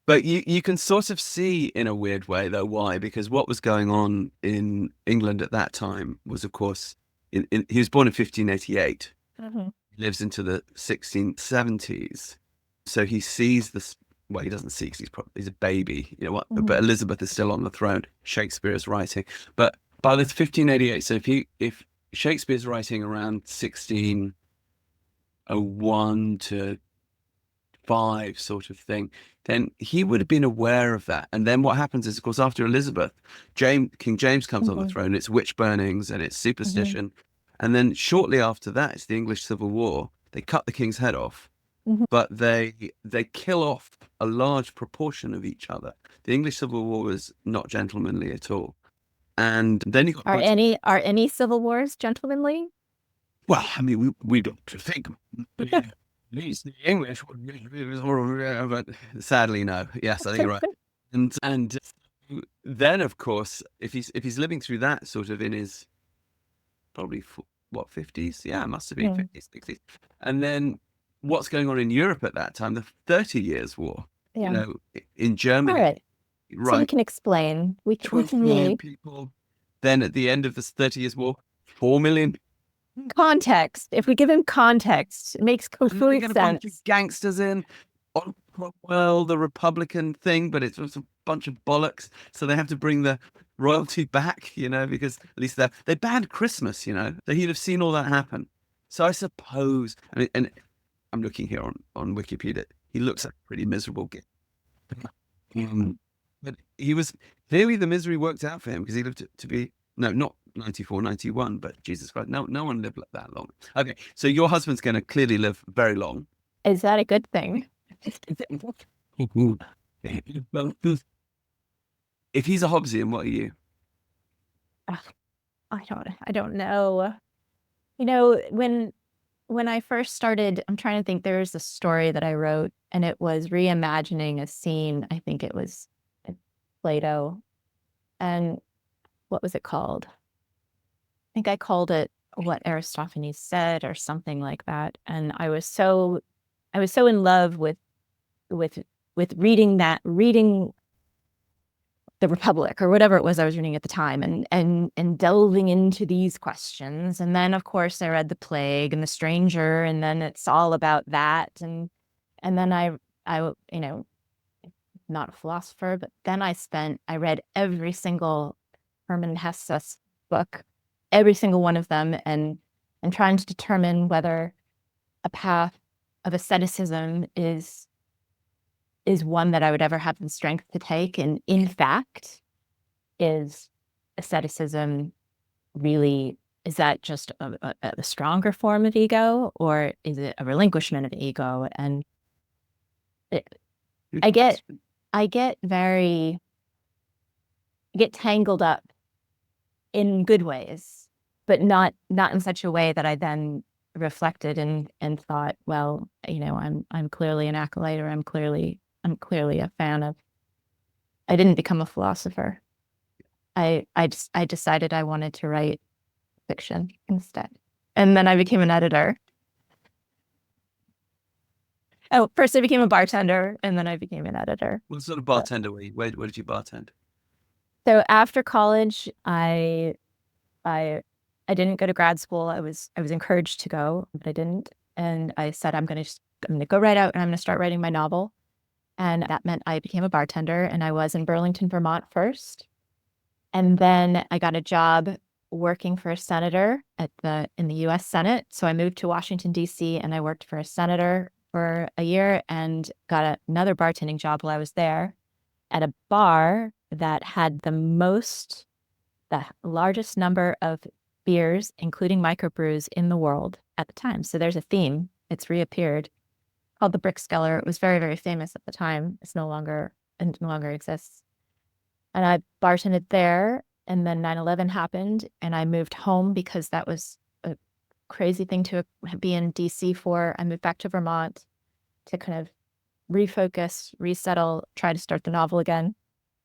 but you can sort of see in a weird way, though, why? Because what was going on in England at that time was, of course, he was born in 1588. Mm-hmm. He lives into the 1670s. So he sees this. Well, he doesn't see because he's a baby, Mm-hmm. But Elizabeth is still on the throne. Shakespeare is writing. But by the 1588, so if Shakespeare's writing around 1601 to 5 sort of thing, then he would have been aware of that. And then what happens is, of course, after Elizabeth, King James comes on the throne. It's witch burnings and it's superstition. Mm-hmm. And then shortly after that, it's the English Civil War. They cut the king's head off, but they kill off a large proportion of each other. The English Civil War was not gentlemanly at all. And then you got are any civil wars gentlemanly? Well, I mean, we don't think. At least the English would be, but sadly, no. Yes, I think you're right. And then, of course, if he's living through that sort of in his probably 50s, yeah, it must have been 50s, 60s, and then what's going on in Europe at that time? The 30 Years' War. Yeah. In Germany. All right. So we can explain. We can 12 million people. Then at the end of the 30 Years' War, 4 million. Context. If we give him context, it makes complete sense. A bunch of gangsters in. Well, the Republican thing, but it's a bunch of bollocks. So they have to bring the royalty back, because at least they banned Christmas, so he'd have seen all that happen. So I suppose, and I'm looking here on Wikipedia, he looks like a pretty miserable guy. But he was, clearly the misery worked out for him because he lived to be, no, not 94, 91, but Jesus Christ, no one lived that long. Okay, so your husband's going to clearly live very long. Is that a good thing? If he's a Hobbesian, what are you? I don't know. When when I first started, I'm trying to think, there was a story that I wrote, and it was reimagining a scene. I think it was Plato. And what was it called? I think I called it What Aristophanes Said or something like that. And I was so in love with with reading the Republic or whatever it was I was reading at the time, and delving into these questions. And then of course I read The Plague and The Stranger, and then it's all about that. And then I not a philosopher, but then I read every single Hermann Hesse's book, every single one of them, and trying to determine whether a path of asceticism is one that I would ever have the strength to take. And in fact, is asceticism really, is that just a stronger form of ego, or is it a relinquishment of ego? And it, I get tangled up in good ways, but not in such a way that I then reflected and thought, well, I'm clearly an acolyte, or I'm clearly a fan of. I didn't become a philosopher. I decided I wanted to write fiction instead, and then I became an editor. Oh, first I became a bartender, and then I became an editor. What sort of bartender were you? Where did you bartend? So after college, I didn't go to grad school. I was encouraged to go, but I didn't. And I said, I'm going to go right out and I'm going to start writing my novel. And that meant I became a bartender, and I was in Burlington, Vermont first. And then I got a job working for a senator in the US Senate. So I moved to Washington, D.C., and I worked for a senator for a year and got another bartending job while I was there at a bar that had the largest number of beers, including microbrews, in the world at the time. So there's a theme. It's reappeared, called the Brickskeller. It was very, very famous at the time. It no longer exists. And I bartended there, and then 9/11 happened, and I moved home because that was a crazy thing to be in DC for. I moved back to Vermont to kind of refocus, resettle, try to start the novel again.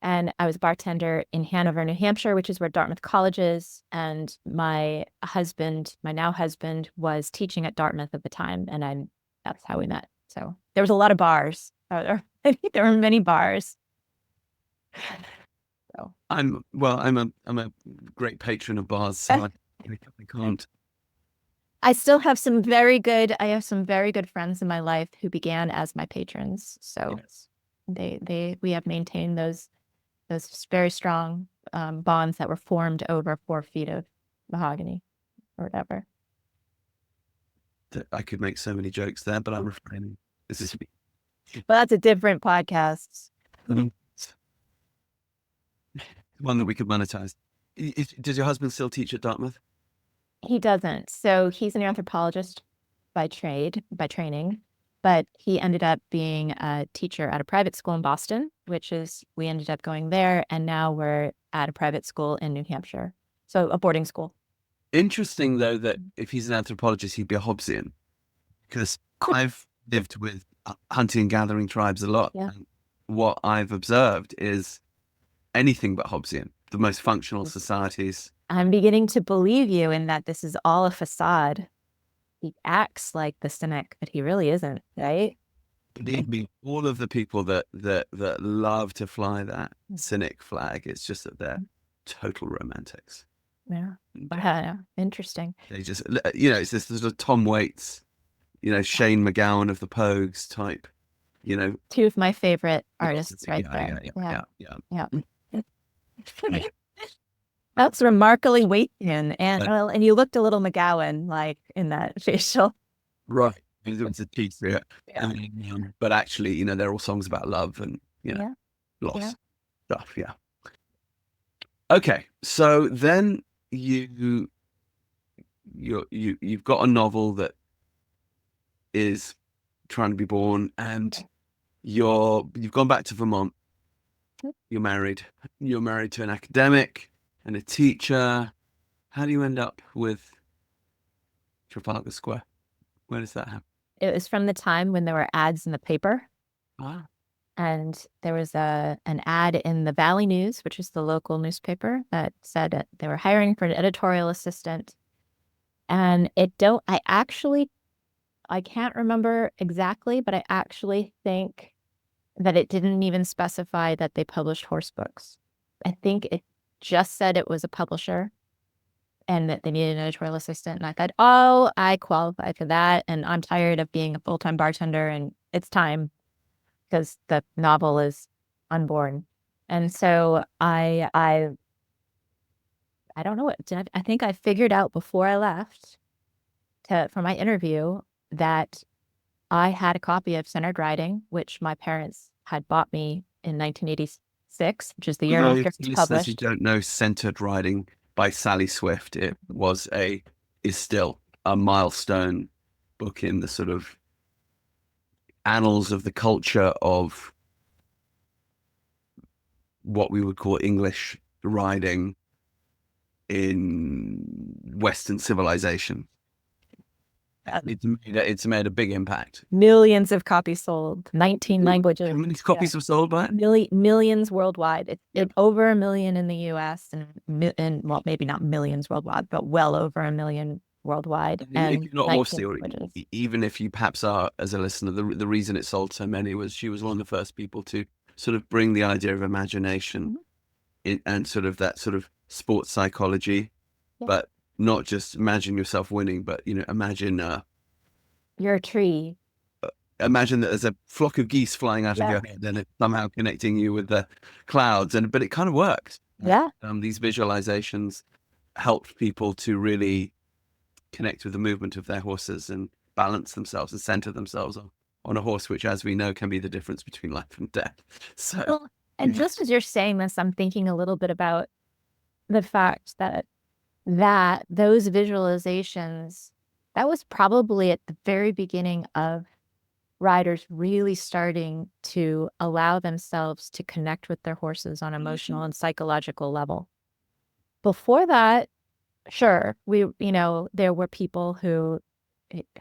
And I was a bartender in Hanover, New Hampshire, which is where Dartmouth College is. And my now husband, was teaching at Dartmouth at the time, and that's how we met. So there was a lot of bars. There were many bars. So I'm a great patron of bars, so I can't. I have some very good friends in my life who began as my patrons. So Yes. we have maintained those very strong bonds that were formed over 4 feet of mahogany or whatever. I could make so many jokes there, but I'm refraining. This is Well, that's a different podcast. one that we could monetize. Does your husband still teach at Dartmouth? He doesn't. So he's an anthropologist by training, but he ended up being a teacher at a private school in Boston, we ended up going there, and now we're at a private school in New Hampshire. So a boarding school. Interesting, though, that if he's an anthropologist, he'd be a Hobbesian, because I've lived with hunting and gathering tribes a lot. Yeah. And what I've observed is anything but Hobbesian, the most functional societies. I'm beginning to believe you in that this is all a facade. He acts like the cynic, but he really isn't, right? Believe me, all of the people that love to fly that cynic flag, it's just that they're total romantics. Yeah. Interesting. They just, it's this sort of Tom Waits, Shane McGowan of the Pogues type, 2 of my favorite artists right there. Yeah. That's remarkably Waitian, and you looked a little McGowan, like, in that facial. Right. It was a tease, yeah. But actually, they're all songs about love and, loss stuff. Yeah. Okay. So then you've got a novel that is trying to be born, and you've gone back to Vermont. You're married to an academic and a teacher. How do you end up with Trafalgar Square? Where does that happen? It was from the time when there were ads in the paper. Ah. And there was an ad in the Valley News, which is the local newspaper, that said that they were hiring for an editorial assistant. And I can't remember exactly, but I actually think that it didn't even specify that they published horse books. I think it just said it was a publisher and that they needed an editorial assistant. And I thought, oh, I qualify for that. And I'm tired of being a full-time bartender and it's time because the novel is unborn. And so I don't know I think I figured out before I left for my interview that I had a copy of Centered Riding, which my parents had bought me in 1986, which is the year after it was Listeners who published. don't know Centered Riding by Sally Swift, it is still a milestone book in the sort of annals of the culture of what we would call English riding in Western civilization. It's made a big impact. Millions of copies sold, 19 languages. How many copies were sold by it? Millions worldwide. It's over 1 million in the US and well, maybe not millions worldwide, but well over 1 million worldwide. And if you're not 19 horse languages. even if you perhaps are as a listener, the reason it sold so many was she was one of the first people to sort of bring the idea of imagination and sort of that sort of sports psychology, but not just imagine yourself winning, but imagine you're a tree. Imagine that there's a flock of geese flying out of your head and it's somehow connecting you with the clouds, but it kind of works. Yeah. These visualizations helped people to really connect with the movement of their horses and balance themselves and center themselves on a horse, which, as we know, can be the difference between life and death. So, well, and just as you're saying this, I'm thinking a little bit about the fact that those visualizations, that was probably at the very beginning of riders really starting to allow themselves to connect with their horses on emotional and psychological level. Before that, sure, there were people who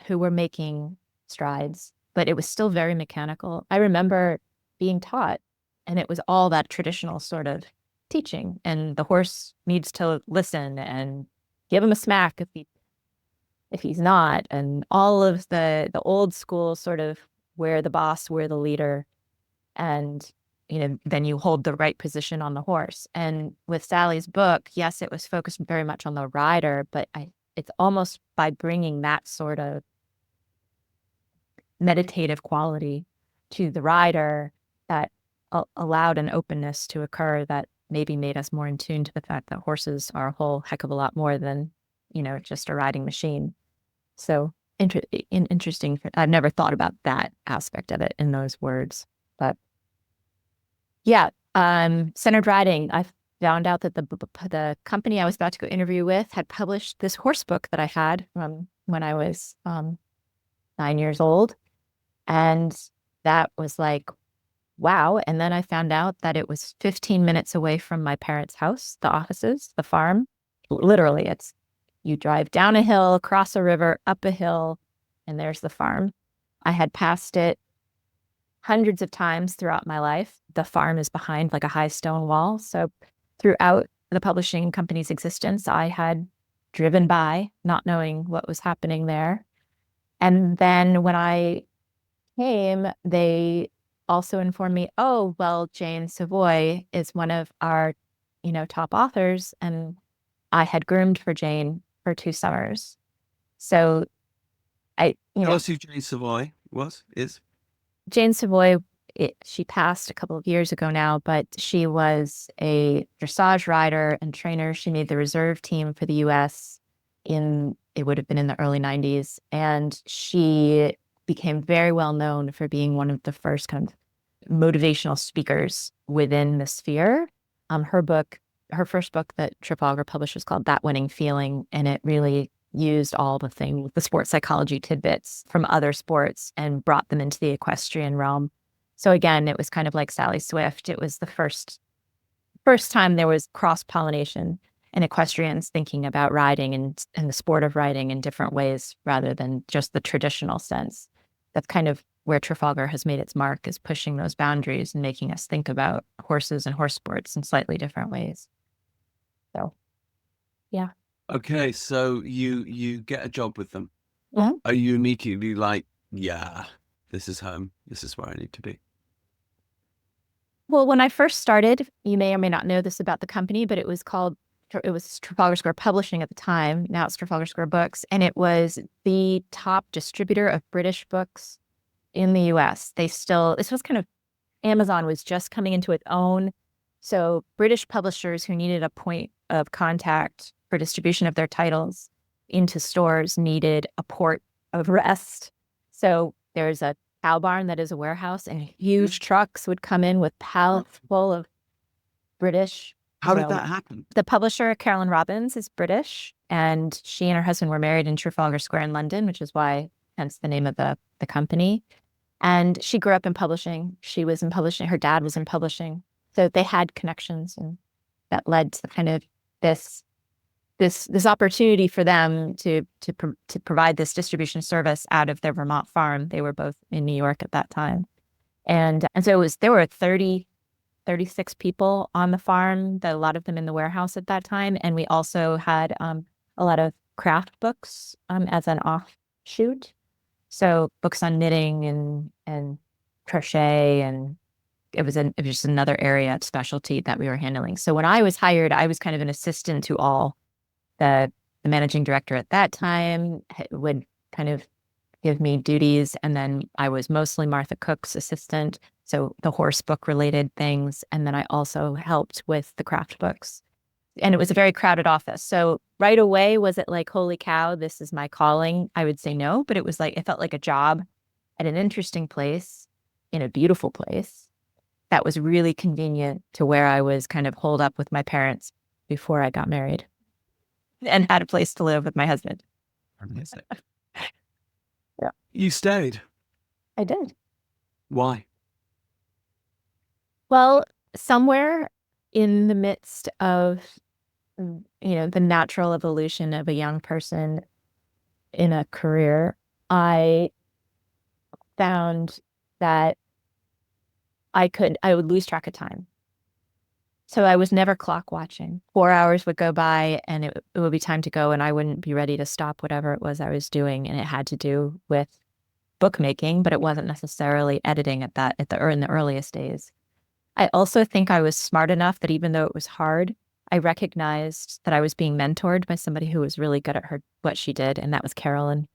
were making strides, but it was still very mechanical. I remember being taught, and it was all that traditional sort of teaching, and the horse needs to listen and give him a smack if he's not, and all of the old school sort of we're the boss, we're the leader, and then you hold the right position on the horse. And with Sally's book, yes, it was focused very much on the rider, but it's almost by bringing that sort of meditative quality to the rider that allowed an openness to occur that maybe made us more in tune to the fact that horses are a whole heck of a lot more than, just a riding machine. So interesting. I've never thought about that aspect of it in those words, but yeah, Centered Riding. I found out that the company I was about to go interview with had published this horse book that I had from when I was 9 years old, and that was like, wow. And then I found out that it was 15 minutes away from my parents' house, the offices, the farm. Literally, you drive down a hill, across a river, up a hill, and there's the farm. I had passed it hundreds of times throughout my life. The farm is behind like a high stone wall. So throughout the publishing company's existence, I had driven by, not knowing what was happening there. And then when I came, they also informed me, oh, well, Jane Savoy is one of our, top authors. And I had groomed for Jane for 2 summers. So tell us who Jane Savoy is. Jane Savoy, she passed a couple of years ago now, but she was a dressage rider and trainer. She made the reserve team for the U.S. it would have been in the early 90s. And she became very well known for being one of the first kind of motivational speakers within the sphere. Her first book that Trafalgar published was called That Winning Feeling, and it really used all the sports psychology tidbits from other sports and brought them into the equestrian realm. So again, it was kind of like Sally Swift. It was the first time there was cross-pollination. and equestrians thinking about riding and the sport of riding in different ways rather than just the traditional sense. That's kind of where Trafalgar has made its mark, is pushing those boundaries and making us think about horses and horse sports in slightly different ways. So, yeah. Okay, so you get a job with them. Mhm. Are you immediately like, yeah, this is home. This is where I need to be? Well, when I first started, you may or may not know this about the company, but it was Trafalgar Square Publishing at the time. Now it's Trafalgar Square Books, and it was the top distributor of British books in the US. This was kind of, Amazon was just coming into its own. So British publishers who needed a point of contact for distribution of their titles into stores needed a port of rest. So there's a cow barn that is a warehouse, and huge trucks would come in with pallets full of British. How did that happen? The publisher, Carolyn Robbins, is British, and she and her husband were married in Trafalgar Square in London, which is why, hence the name of the company. And she grew up in publishing. She was in publishing. Her dad was in publishing. So they had connections, and that led to kind of this opportunity for them to provide this distribution service out of their Vermont farm. They were both in New York at that time. And so there were 36 people on the farm, a lot of them in the warehouse at that time. And we also had a lot of craft books as an offshoot. So books on knitting and crochet, and it was just another area of specialty that we were handling. So when I was hired, I was kind of an assistant to all. The managing director at that time would kind of give me duties, and then I was mostly Martha Cook's assistant, so the horse book related things, and then I also helped with the craft books. And it was a very crowded office. So right away, was it like, holy cow, this is my calling? I would say no, but it was like, it felt like a job at an interesting place, in a beautiful place, that was really convenient to where I was kind of holed up with my parents before I got married and had a place to live with my husband. Yeah. You stayed? I did. Why? Well, somewhere in the midst of, the natural evolution of a young person in a career, I found that I would lose track of time. So I was never clock watching. 4 hours would go by and it would be time to go, and I wouldn't be ready to stop whatever it was I was doing. And it had to do with bookmaking, but it wasn't necessarily editing in the earliest days. I also think I was smart enough that even though it was hard, I recognized that I was being mentored by somebody who was really good at what she did, and that was Carolyn.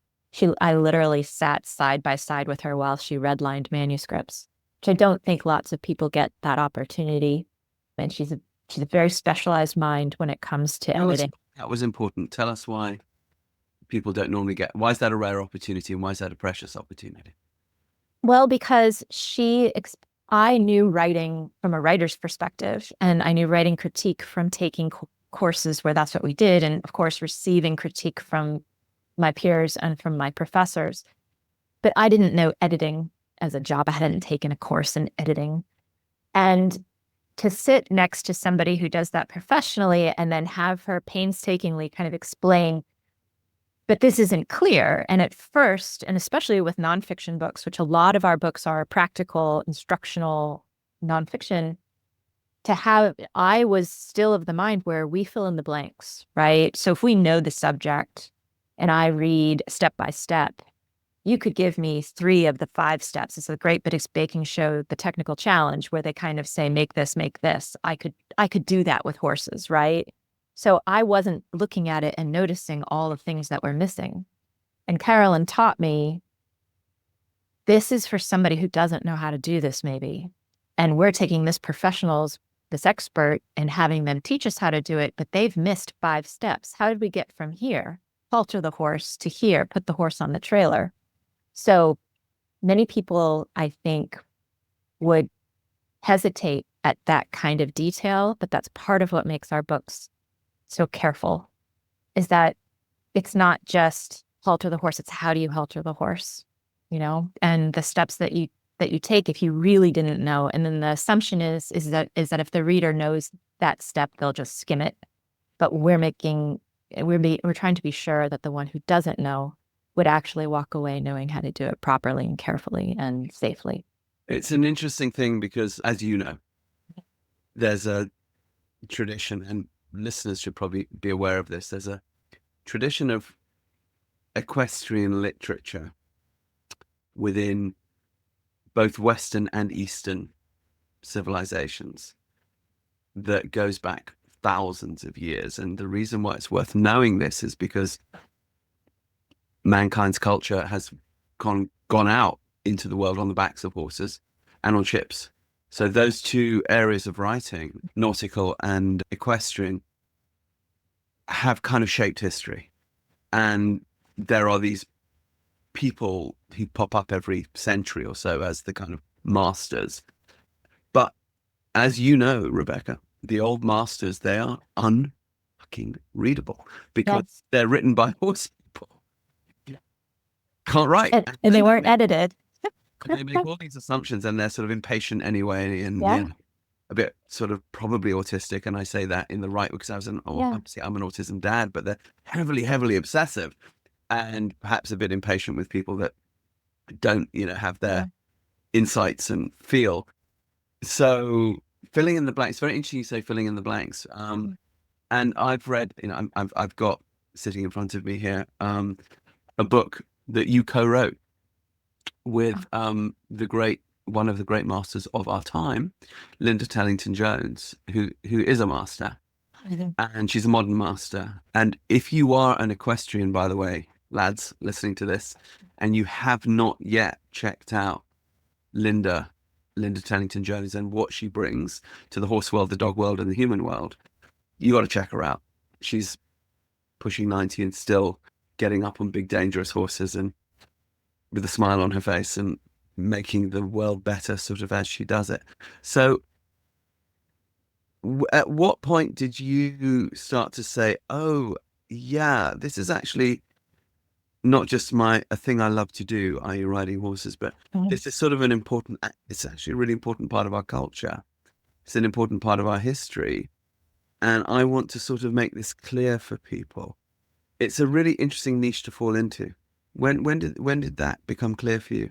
I literally sat side by side with her while she redlined manuscripts, which I don't think lots of people get that opportunity. And she's a very specialized mind when it comes to editing. That was important. Tell us why people don't normally get. Why is that a rare opportunity, and why is that a precious opportunity? Well, because I knew writing from a writer's perspective, and I knew writing critique from taking courses where that's what we did, and of course receiving critique from my peers and from my professors. But I didn't know editing as a job. I hadn't taken a course in editing. And to sit next to somebody who does that professionally and then have her painstakingly kind of explain, but this isn't clear. And at first, and especially with nonfiction books, which a lot of our books are practical, instructional nonfiction, I was still of the mind where we fill in the blanks, right? So if we know the subject and I read step by step, you could give me 3 of the 5 steps. It's a Great British Baking Show, the technical challenge, where they kind of say, make this, make this. I could do that with horses, right? So I wasn't looking at it and noticing all the things that were missing. And Carolyn taught me, this is for somebody who doesn't know how to do this, maybe. And we're taking this expert, and having them teach us how to do it, but they've missed 5 steps. How did we get from here, halter the horse, to here, put the horse on the trailer? So many people, I think, would hesitate at that kind of detail, but that's part of what makes our books so careful, is that it's not just halter the horse, it's how do you halter the horse, and the steps that you take if you really didn't know. And then the assumption is that if the reader knows that step, they'll just skim it. but we're trying to be sure that the one who doesn't know would actually walk away knowing how to do it properly and carefully and safely. It's an interesting thing because, as you know, there's a tradition, and listeners should probably be aware of this. There's a tradition of equestrian literature within both Western and Eastern civilizations that goes back thousands of years. And the reason why it's worth knowing this is because mankind's culture has gone out into the world on the backs of horses and on ships. So those two areas of writing, nautical and equestrian, have kind of shaped history. And there are these people who pop up every century or so as the kind of masters. But as you know, Rebecca, the old masters, they are unfucking readable because they're written by horse people. Can't write. And they weren't edited. They make all these assumptions, and they're sort of impatient anyway, and you know, a bit sort of probably autistic. And I say that in the right way because I'm an autism dad, but they're heavily obsessive, and perhaps a bit impatient with people that don't, you know, have their insights and feel. So filling in the blanks. Very interesting you say filling in the blanks. And I've read, you know, I've got sitting in front of me here a book that you co-wrote with one of the great masters of our time, Linda Tellington-Jones, who is a master, and she's a modern master. And if you are an equestrian, by the way, lads listening to this, and you have not yet checked out Linda Tellington-Jones and what she brings to the horse world, the dog world, and the human world, you got to check her out. She's pushing 90 and still getting up on big, dangerous horses and with a smile on her face and making the world better sort of as she does it. So at what point did you start to say, oh, yeah, this is actually not just a thing I love to do, i.e. riding horses, but this is sort of it's actually a really important part of our culture. It's an important part of our history. And I want to sort of make this clear for people. It's a really interesting niche to fall into. When did that become clear for you?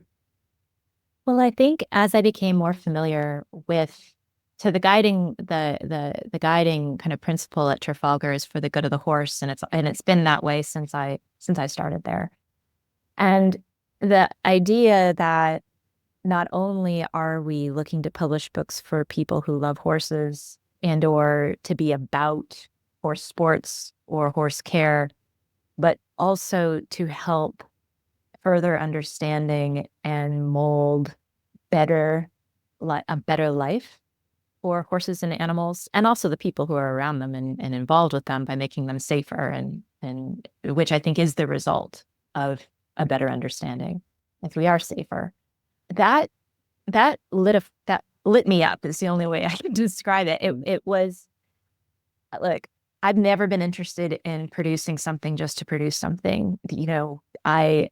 Well, I think as I became more familiar with, so the guiding kind of principle at Trafalgar is for the good of the horse, and it's been that way since I started there. And the idea that not only are we looking to publish books for people who love horses and or to be about horse sports or horse care, but also to help further understanding and mold a better life for horses and animals, and also the people who are around them and involved with them by making them safer, and which I think is the result of a better understanding. If we are safer, that lit me up is the only way I can describe it. It was like, I've never been interested in producing something just to produce something. You know, I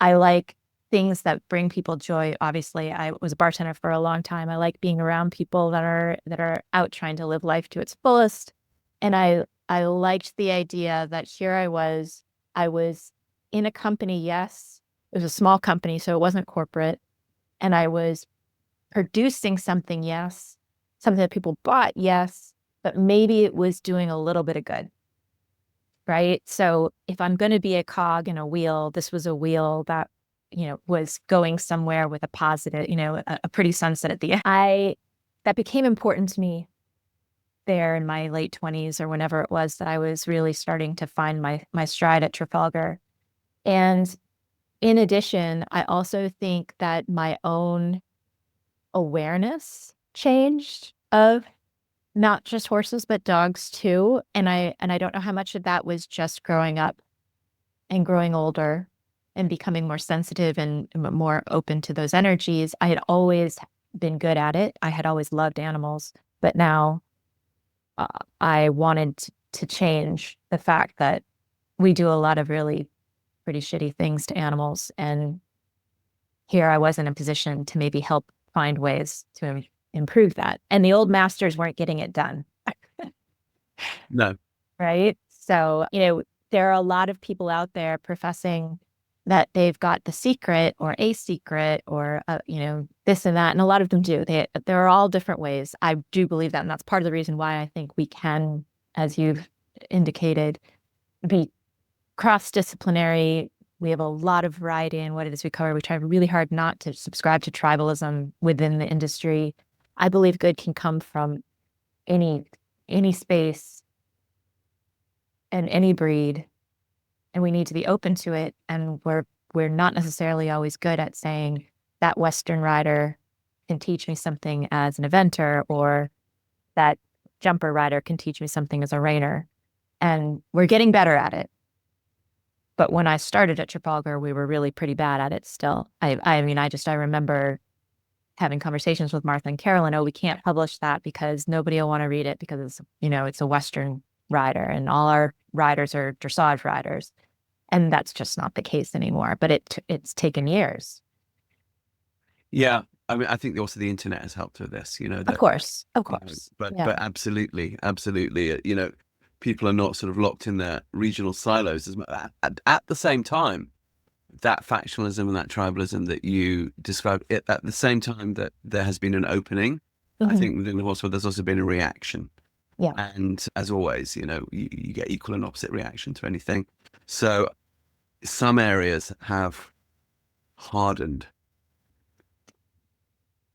like things that bring people joy. Obviously, I was a bartender for a long time. I like being around people that are out trying to live life to its fullest. And I liked the idea that here I was in a company. Yes, it was a small company, so it wasn't corporate. And I was producing something, yes, something that people bought, yes, but maybe it was doing a little bit of good, right? So if I'm going to be a cog in a wheel, this was a wheel that, you know, was going somewhere with a positive, you know, a pretty sunset at the end. That became important to me there in my late 20s or whenever it was that I was really starting to find my stride at Trafalgar. And in addition, I also think that my own awareness changed of not just horses, but dogs too. And I don't know how much of that was just growing up and growing older and becoming more sensitive and more open to those energies. I had always been good at it. I had always loved animals, but now I wanted to change the fact that we do a lot of really pretty shitty things to animals. And here I was in a position to maybe help find ways to improve that. And the old masters weren't getting it done. No. right? So, there are a lot of people out there professing that they've got the secret or a secret or, this and that. And a lot of them do. There are all different ways. I do believe that. And that's part of the reason why I think we can, as you've indicated, be cross-disciplinary. We have a lot of variety in what it is we cover. We try really hard not to subscribe to tribalism within the industry. I believe good can come from any space and any breed, and we need to be open to it. And we're not necessarily always good at saying that Western rider can teach me something as an eventer, or that jumper rider can teach me something as a reiner. And we're getting better at it. But when I started at Trafalgar, we were really pretty bad at it still. I mean, I remember having conversations with Martha and Carolyn. Oh, we can't publish that because nobody will want to read it because it's a Western rider and all our riders are dressage riders. And that's just not the case anymore. But it's taken years. Yeah. I mean, I think also the internet has helped with this, Of course. but Yeah. absolutely, people are not sort of locked in their regional silos as much. At the same time, that factionalism and that tribalism that you described, at the same time that there has been an opening, I think within the horse world, there's also been a reaction. Yeah. And as always, you get equal and opposite reaction to anything. So some areas have hardened.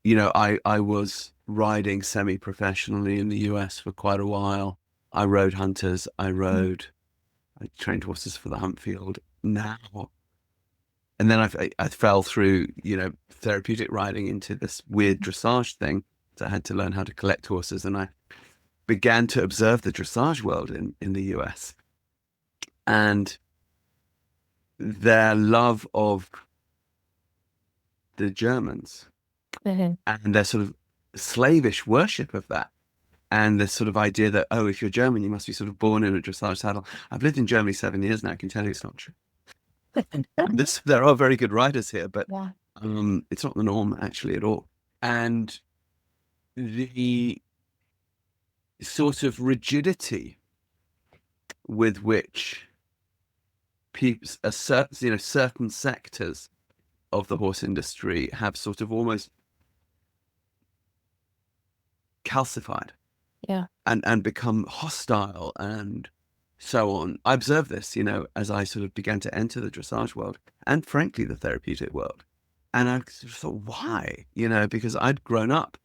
I was riding semi-professionally in the US for quite a while. I rode hunters. I trained horses for the hunt field now. And then I fell through, therapeutic riding into this weird dressage thing. So I had to learn how to collect horses. And I began to observe the dressage world in the US. And their love of the Germans and their sort of slavish worship of that. And this sort of idea that, oh, if you're German, you must be sort of born in a dressage saddle. I've lived in Germany 7 years now. I can tell you it's not true. There are very good riders here, but Yeah. it's not the norm actually at all. And the sort of rigidity with which certain sectors of the horse industry have sort of almost calcified, and become hostile and so on. I observed this, as I sort of began to enter the dressage world and frankly the therapeutic world. And I sort of thought, why? Because I'd grown up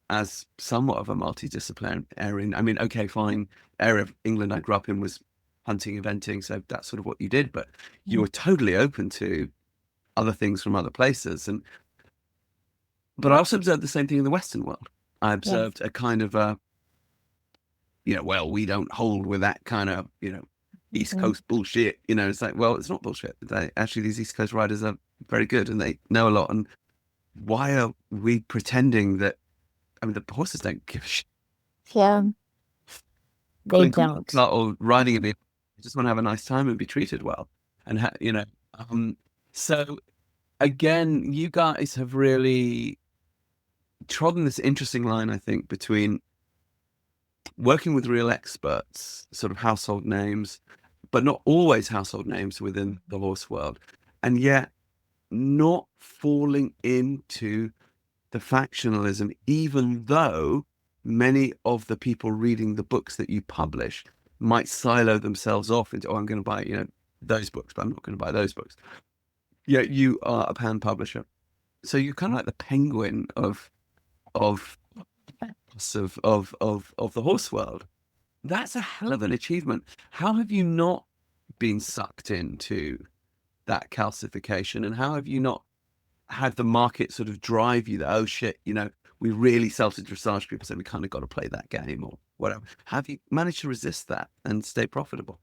as somewhat of a multidisciplinary area. I mean, okay, fine, area of England I grew up in was hunting, eventing, so that's sort of what you did, but you were totally open to other things from other places. But I also observed the same thing in the Western world. I observed a kind of well, we don't hold with that kind of, East Coast bullshit. It's like, well, it's not bullshit. Actually, these East Coast riders are very good and they know a lot. And why are we pretending that, I mean, the horses don't give a shit. Yeah. They don't. Or riding a bit, just want to have a nice time and be treated well. And, so again, you guys have really trodden this interesting line, I think, between working with real experts, sort of household names, but not always household names within the horse world, and yet not falling into the factionalism, even though many of the people reading the books that you publish might silo themselves off into, oh, I'm going to buy, those books, but I'm not going to buy those books. Yeah, you are a pan publisher. So you're kind of like the penguin of the horse world. That's a hell of an achievement. How have you not been sucked into that calcification, and how have you not had the market sort of drive you that, oh shit, we really sell to dressage people, so we kind of got to play that game or whatever? Have you managed to resist that and stay profitable?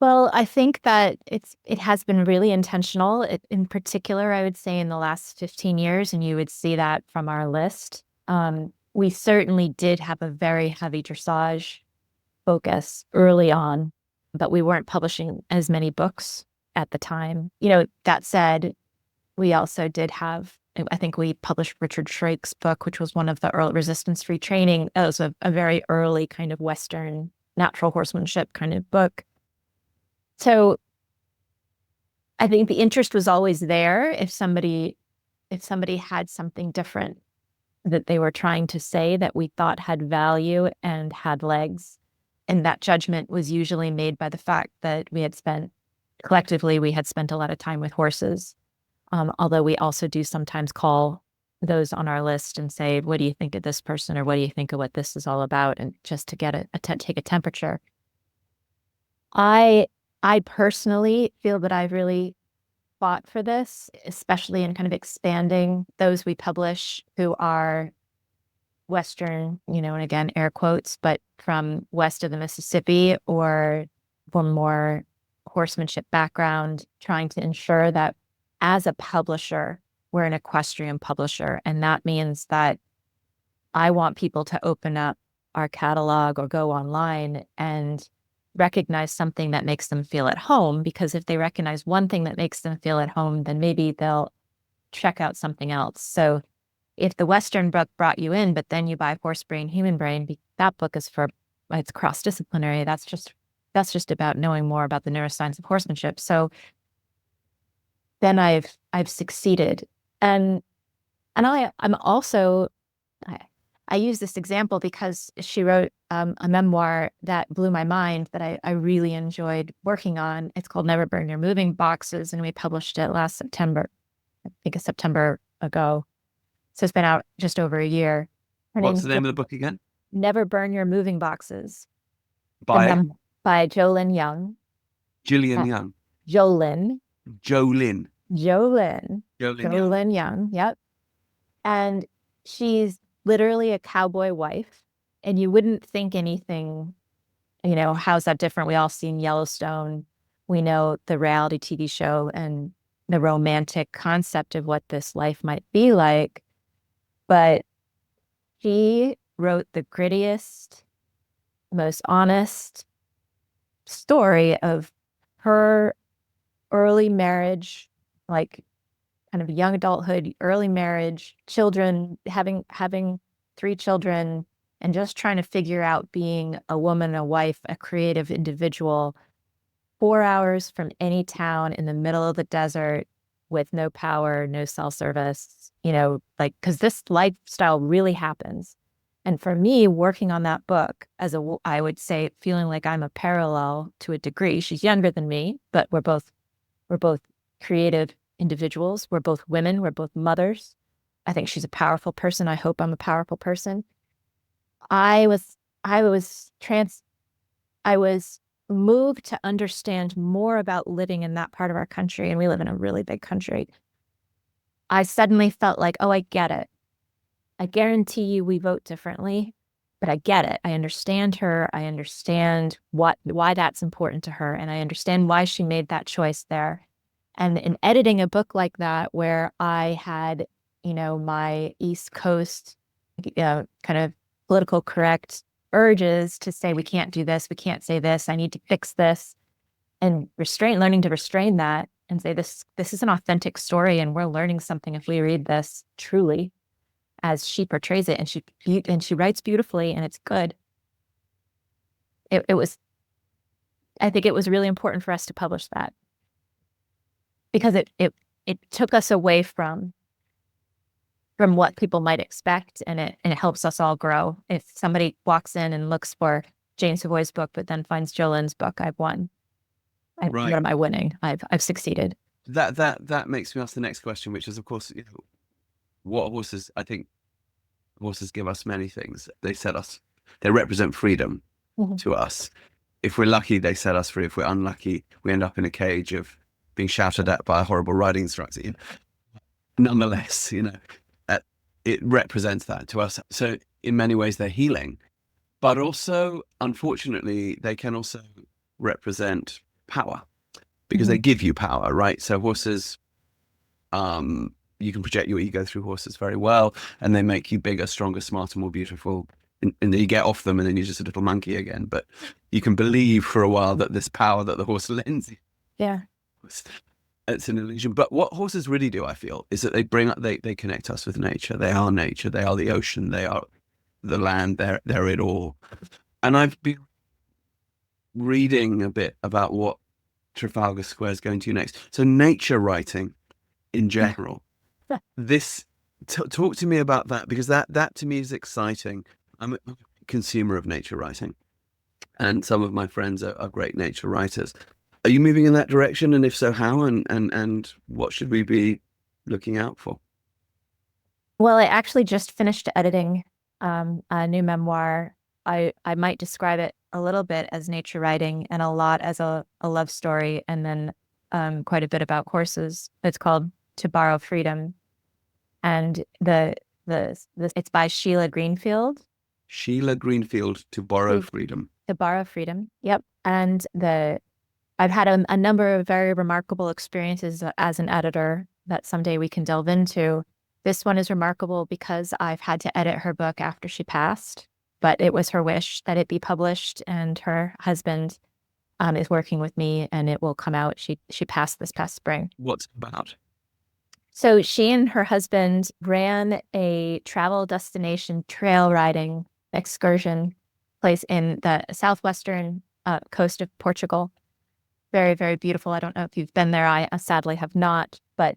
Well, I think that it has been really intentional. In particular, I would say in the last 15 years, and you would see that from our list. We certainly did have a very heavy dressage focus early on, but we weren't publishing as many books at the time. That said, we also did have, I think we published Richard Schrake's book, which was one of the early resistance-free training. It was a very early kind of Western natural horsemanship kind of book. So I think the interest was always there if somebody had something different that they were trying to say that we thought had value and had legs. And that judgment was usually made by the fact that we had spent a lot of time with horses. Although we also do sometimes call those on our list and say, what do you think of this person? Or what do you think of what this is all about? And just to get take a temperature. I personally feel that I've really fought for this, especially in kind of expanding those we publish who are Western, and again, air quotes, but from west of the Mississippi or from more horsemanship background, trying to ensure that as a publisher, we're an equestrian publisher. And that means that I want people to open up our catalog or go online and recognize something that makes them feel at home, because if they recognize one thing that makes them feel at home, then maybe they'll check out something else. So if the Western book brought you in, but then you buy Horse Brain, Human Brain, that book is it's cross-disciplinary. That's just about knowing more about the neuroscience of horsemanship. So then I've succeeded. And I'm also, I use this example because she wrote a memoir that blew my mind that I really enjoyed working on. It's called Never Burn Your Moving Boxes, and we published it last September. I think a September ago. So it's been out just over a year. What's the name of the book again? Never Burn Your Moving Boxes. By Jolyn Young. Gillian Young. Jolyn Young. Yep. And she's literally a cowboy wife. And you wouldn't think anything, how's that different? We all seen Yellowstone. We know the reality TV show and the romantic concept of what this life might be like. But she wrote the grittiest, most honest story of her early marriage, like kind of young adulthood, early marriage, children, having 3 children, and just trying to figure out being a woman, a wife, a creative individual, 4 hours from any town in the middle of the desert with no power, no cell service, because this lifestyle really happens. And for me, working on that book I would say, feeling like I'm a parallel to a degree. She's younger than me, but we're both creative individuals. We're both women. We're both mothers. I think she's a powerful person. I hope I'm a powerful person. I was moved to understand more about living in that part of our country, and we live in a really big country. I suddenly felt like, oh, I get it. I guarantee you we vote differently, but I get it. I understand her. I understand why that's important to her, and I understand why she made that choice there. And in editing a book like that, where I had, my East Coast kind of political correct urges to say, we can't do this, we can't say this, I need to fix this, and learning to restrain that and say, this is an authentic story, and we're learning something if we read this truly as she portrays it, and she writes beautifully, and it's good. I think it was really important for us to publish that, because it took us away from what people might expect, and it helps us all grow. If somebody walks in and looks for Jane Savoy's book, but then finds Jolyn's book, I've won. Right. What am I winning? I've succeeded. That makes me ask the next question, which is, of course, what horses? I think horses give us many things. They represent freedom to us. If we're lucky, they set us free. If we're unlucky, we end up in a cage of being shouted at by a horrible riding instructor. Nonetheless, it represents that to us. So in many ways, they're healing, but also, unfortunately, they can also represent power, because they give you power, right? So horses, you can project your ego through horses very well, and they make you bigger, stronger, smarter, more beautiful. And then you get off them, and then you're just a little monkey again. But you can believe for a while that this power that the horse lends you, it's an illusion. But what horses really do, I feel, is that they connect us with nature. They are nature. They are the ocean. They are the land. They're it all. And I've been reading a bit about what Trafalgar Square is going to next. So nature writing in general. Talk to me about that, because that to me is exciting. I'm a consumer of nature writing, and some of my friends are great nature writers. Are you moving in that direction? And if so, how? And what should we be looking out for? Well, I actually just finished editing a new memoir. I might describe it a little bit as nature writing and a lot as a love story, and then quite a bit about horses. It's called To Borrow Freedom, and it's by Sheila Greenfield. Sheila Greenfield, To Borrow Freedom. To Borrow Freedom. Yep. And I've had a number of very remarkable experiences as an editor that someday we can delve into. This one is remarkable because I've had to edit her book after she passed, but it was her wish that it be published, and her husband is working with me, and it will come out. She passed this past spring. What's it about? So she and her husband ran a travel destination trail riding excursion place in the southwestern coast of Portugal. Very, very beautiful. I don't know if you've been there. I sadly have not, but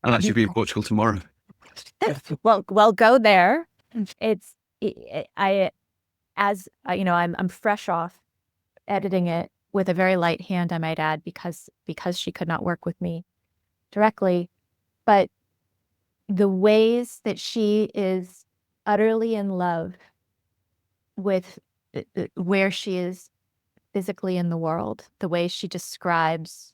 I'll actually be in Portugal tomorrow. well, go there. It's I'm fresh off editing it with a very light hand, I might add, because she could not work with me directly, but the ways that she is utterly in love with where she is physically in the world, the way she describes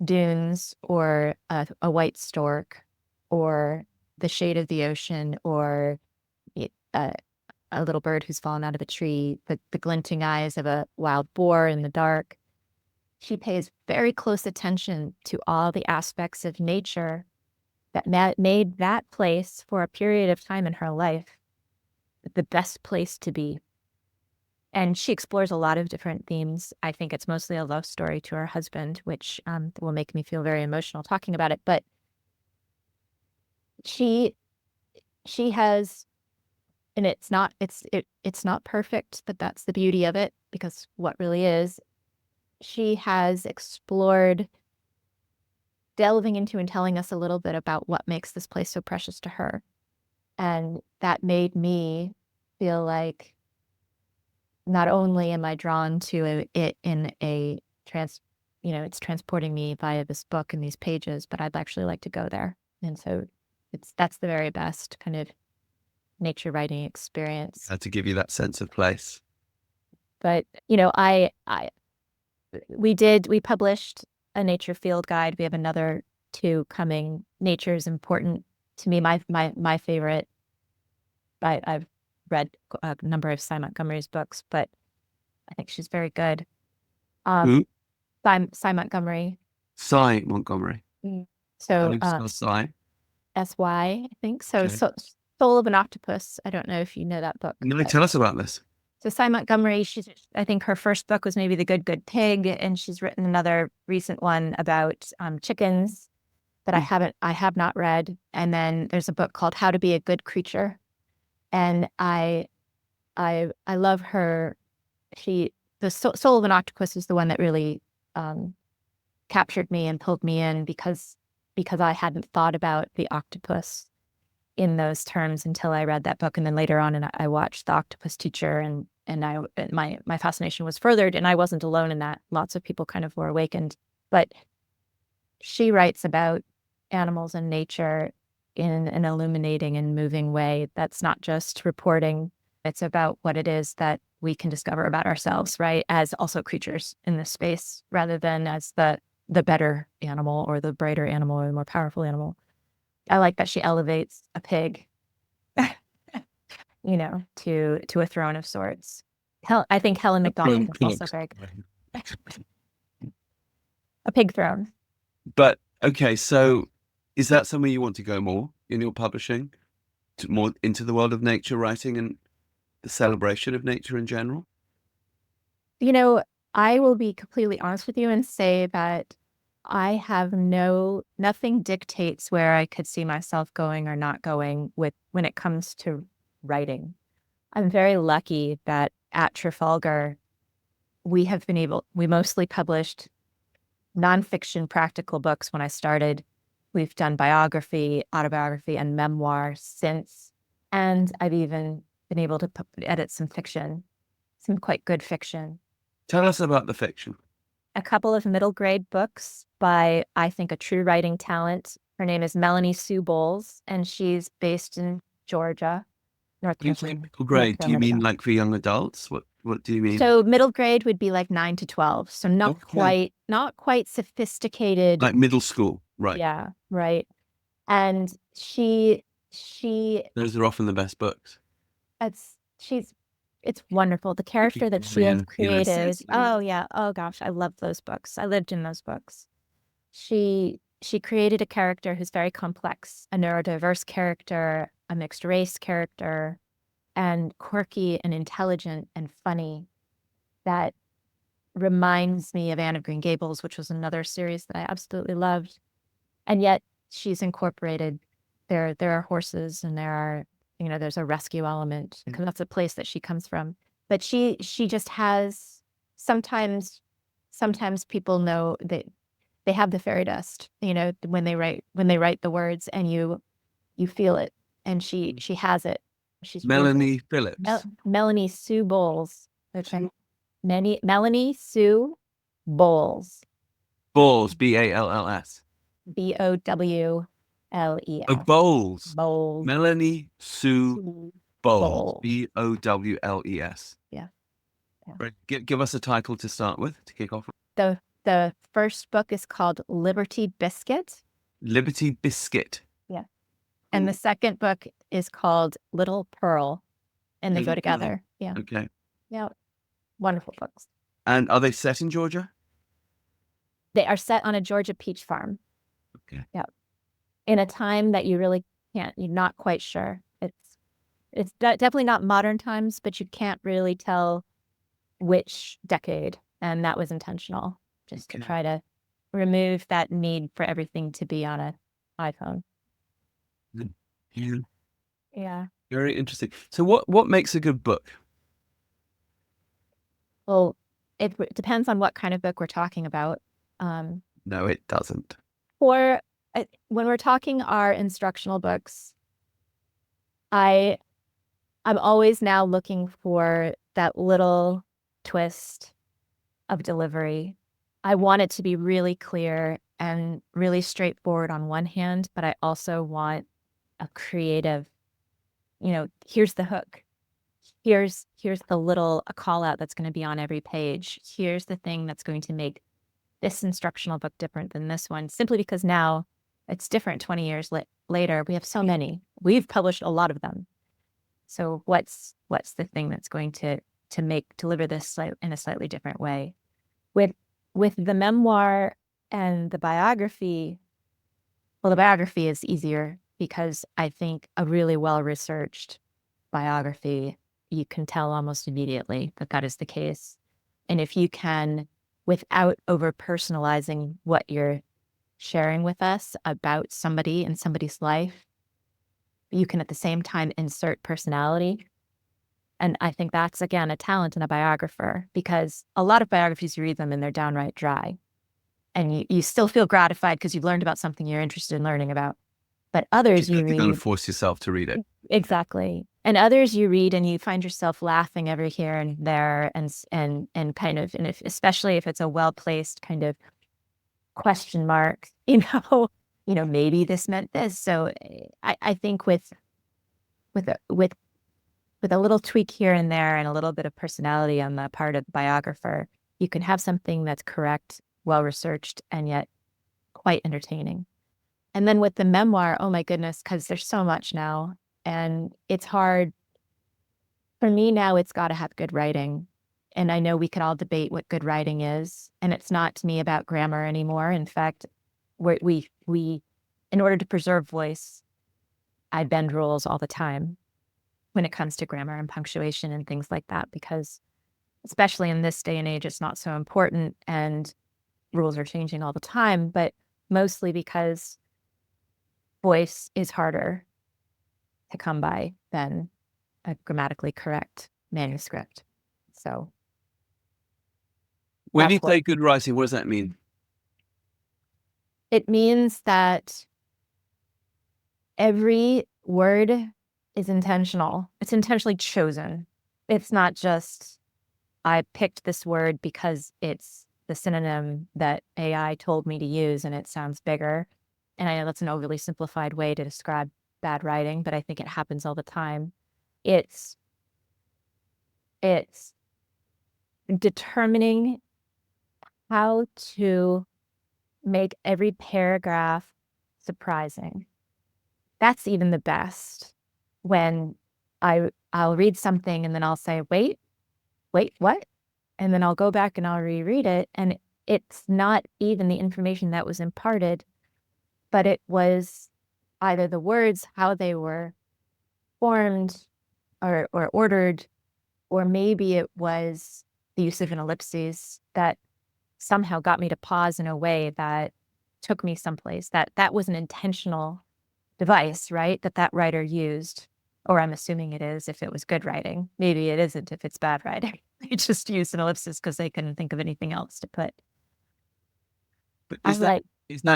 dunes or a white stork or the shade of the ocean or a little bird who's fallen out of a tree, the glinting eyes of a wild boar in the dark. She pays very close attention to all the aspects of nature that made that place for a period of time in her life the best place to be. And she explores a lot of different themes. I think it's mostly a love story to her husband, which will make me feel very emotional talking about it. But she has, and it's not perfect, but that's the beauty of it, because what really is, she has explored delving into and telling us a little bit about what makes this place so precious to her. And that made me feel like not only am I drawn to it in a it's transporting me via this book and these pages, but I'd actually like to go there. And so that's the very best kind of nature writing experience. To give you that sense of place. But, we published a nature field guide. We have another 2 coming. Nature is important to me. My favorite, I've read a number of Cy Montgomery's books, but I think she's very good. Cy Montgomery. Cy Montgomery. So Cy. S-Y, I think. So, Okay. Soul of an Octopus. I don't know if you know that book. No, tell us about this. So Cy Montgomery, I think her first book was maybe The Good, Good Pig, and she's written another recent one about chickens that I have not read. And then there's a book called How to Be a Good Creature. And I love her. The Soul of an Octopus is the one that really captured me and pulled me in, because I hadn't thought about the octopus in those terms until I read that book. And then later on, and I watched The Octopus Teacher, and my fascination was furthered, and I wasn't alone in that. Lots of people kind of were awakened. But she writes about animals and nature in an illuminating and moving way that's not just reporting. It's about what it is that we can discover about ourselves, right? As also creatures in this space, rather than as the better animal or the brighter animal or the more powerful animal. I like that she elevates a pig, to a throne of sorts. I think Helen McDonald is also very good. A pig throne. But okay, so is that somewhere you want to go more in your publishing, more into the world of nature writing and the celebration of nature in general? I will be completely honest with you and say that I have nothing dictates where I could see myself going or not going when it comes to writing. I'm very lucky that at Trafalgar, we mostly published nonfiction practical books when I started. We've done biography, autobiography, and memoir since. And I've even been able to edit some fiction, some quite good fiction. Tell us about the fiction. A couple of middle grade books by, I think, a true writing talent. Her name is Melanie Sue Bowles, and she's based in Georgia, North You say Carolina. middle grade. Do you mean like for young adults? What do you mean? So middle grade would be like 9 to 12. So not Okay. quite sophisticated. Like middle school, right? Yeah, right. And she Those are often the best books. it's wonderful. The character that she has created. Oh Oh, yeah. Oh gosh, I love those books. I lived in those books. She created a character who's very complex, a neurodiverse character, a mixed race character, and quirky and intelligent and funny, that reminds me of Anne of Green Gables, which was another series that I absolutely loved. And yet she's incorporated, there are horses and there's a rescue element, because that's a place that she comes from. But she just has, sometimes people know that they have the fairy dust, when they write the words, and you feel it. And she has it. She's Melanie Phillips. Melanie Sue Bowles. Okay. Melanie Sue Bowles. Bowles, Balls. Bowles. Oh, Bowles. Bowles. Melanie Sue Bowles. Bowles. Bowles. Yeah. Right. Give us a title to start with, to kick off with. The first book is called Liberty Biscuit. Liberty Biscuit. Yeah. And the second book is called Little Pearl, and they go together. Yeah. Okay. Yeah. Wonderful books. And are they set in Georgia? They are set on a Georgia peach farm. Okay. Yeah. In a time that you really can't, you're not quite sure. It's definitely not modern times, but you can't really tell which decade. And that was intentional, just to try to remove that need for everything to be on an iPhone. Yeah. Yeah. Very interesting. So what makes a good book? Well, it depends on what kind of book we're talking about. No, it doesn't. When we're talking our instructional books, I'm always now looking for that little twist of delivery. I want it to be really clear and really straightforward on one hand, but I also want a creative, here's the hook. Here's a call out that's going to be on every page. Here's the thing that's going to make this instructional book different than this one, simply because now it's different 20 years later. We have so many. We've published a lot of them. So what's the thing that's going to deliver this in a slightly different way? With the memoir and the biography, well, the biography is easier because I think a really well-researched biography, you can tell almost immediately that is the case. And if you can, without over-personalizing what you're sharing with us about somebody and somebody's life, you can at the same time insert personality. And I think that's, again, a talent in a biographer, because a lot of biographies, you read them and they're downright dry. And you still feel gratified because you've learned about something you're interested in learning about. But others you read... You're going to force yourself to read it. Exactly. And others you read and you find yourself laughing every here and there, and kind of, and especially if it's a well-placed kind of question mark, maybe this meant this. So I think with a little tweak here and there and a little bit of personality on the part of the biographer, you can have something that's correct, well-researched, and yet quite entertaining. And then with the memoir, oh my goodness, because there's so much now, and it's hard. For me now, it's got to have good writing. And I know we could all debate what good writing is, and it's not to me about grammar anymore. In fact, we in order to preserve voice, I bend rules all the time when it comes to grammar and punctuation and things like that, because especially in this day and age, it's not so important, and rules are changing all the time, but mostly because voice is harder to come by than a grammatically correct manuscript. So When you say good writing, what does that mean? It means that every word is intentional. It's intentionally chosen. It's not just, I picked this word because it's the synonym that AI told me to use and it sounds bigger. And I know that's an overly simplified way to describe bad writing, but I think it happens all the time. It's determining how to make every paragraph surprising. That's even the best. When I'll read something and then I'll say, wait, what? And then I'll go back and I'll reread it. And it's not even the information that was imparted, but it was either the words, how they were formed or ordered, or maybe it was the use of an ellipses that somehow got me to pause in a way that took me someplace. That was an intentional device, right? That writer used, or I'm assuming it is if it was good writing. Maybe it isn't if it's bad writing. They just used an ellipsis because they couldn't think of anything else to put. But is that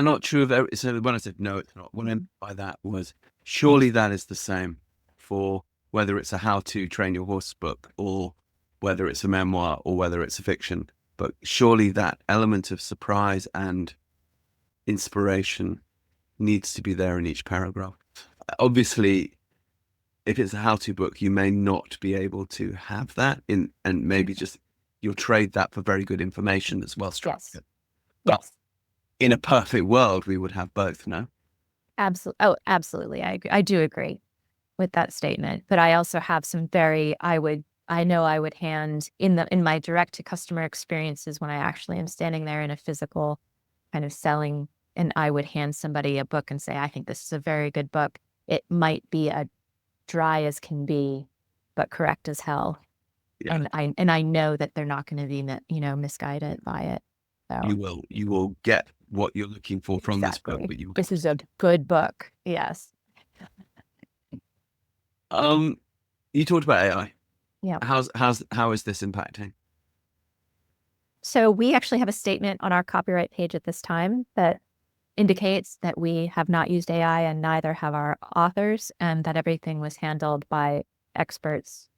not true of every, so when I said no, it's not, what I meant by that was surely that is the same for whether it's a how to train your horse book or whether it's a memoir or whether it's a fiction. But surely that element of surprise and inspiration needs to be there in each paragraph. Obviously, if it's a how-to book, you may not be able to have that in, and maybe just you'll trade that for very good information that's well structured. But in a perfect world, we would have both, no? Absolutely. Oh, absolutely. I do agree with that statement. But I also have some I know I would hand in my direct to customer experiences when I actually am standing there in a physical kind of selling, and I would hand somebody a book and say, I think this is a very good book. It might be a dry as can be, but correct as hell. Yeah. And I know that they're not going to be, misguided by it. So you will get what you're looking for from this book, but this is a good book. Yes. You talked about AI. Yeah. How is this impacting? So we actually have a statement on our copyright page at this time that indicates that we have not used AI and neither have our authors, and that everything was handled by experts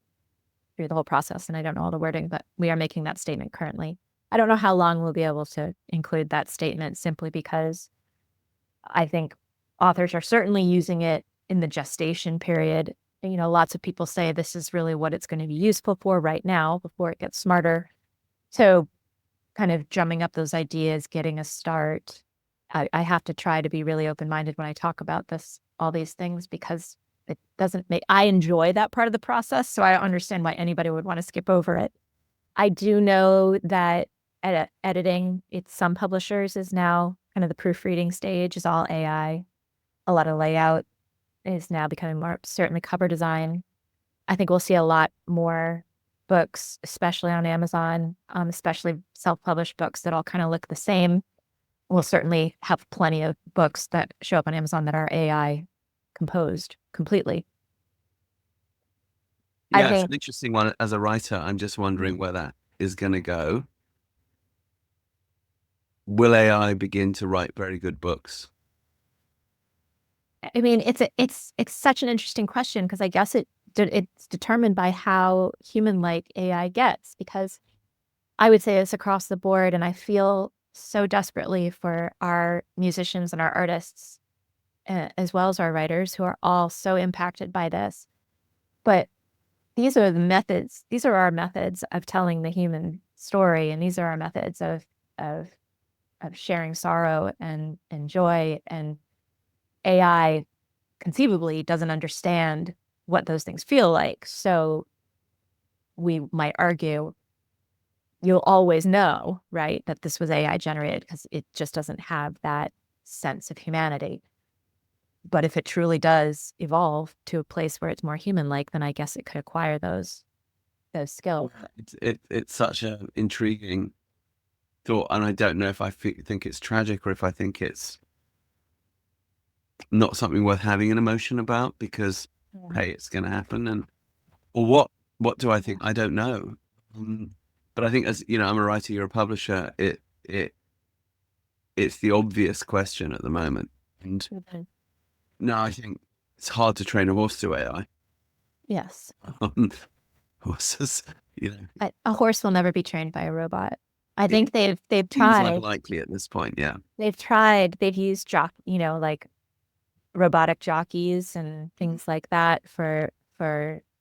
through the whole process. And I don't know all the wording, but we are making that statement currently. I don't know how long we'll be able to include that statement, simply because I think authors are certainly using it in the gestation period. Lots of people say this is really what it's going to be useful for right now before it gets smarter. So kind of drumming up those ideas, getting a start. I have to try to be really open-minded when I talk about all these things, because it doesn't I enjoy that part of the process. So I understand why anybody would want to skip over it. I do know that editing, some publishers is now kind of the proofreading stage is all AI. A lot of layout is now becoming more, certainly cover design. I think we'll see a lot more books, especially on Amazon, especially self-published books that all kind of look the same. We'll certainly have plenty of books that show up on Amazon that are AI composed completely. Yeah, it's an interesting one. As a writer, I'm just wondering where that is going to go. Will AI begin to write very good books? I mean, it's such an interesting question, because I guess it's determined by how human-like AI gets, because I would say it's across the board, and I feel so desperately for our musicians and our artists, as well as our writers, who are all so impacted by this. But these are our methods of telling the human story, and these are our methods of sharing sorrow and joy, and AI conceivably doesn't understand what those things feel like. So we might argue you'll always know, right, that this was AI generated, because it just doesn't have that sense of humanity. But if it truly does evolve to a place where it's more human-like, then I guess it could acquire those skills. It's such an intriguing thought, and I don't know if I think it's tragic or if I think it's not something worth having an emotion about, because hey, it's going to happen. Or what do I think? I don't know. But I think, as you know, I'm a writer, you're a publisher. It's the obvious question at the moment. And Mhm. no, I think it's hard to train a horse to AI. Yes. Horses, you know, A horse will never be trained by a robot. I it think they've seems tried. unlikely at this point. Yeah. They've tried. They've used like robotic jockeys and things like that for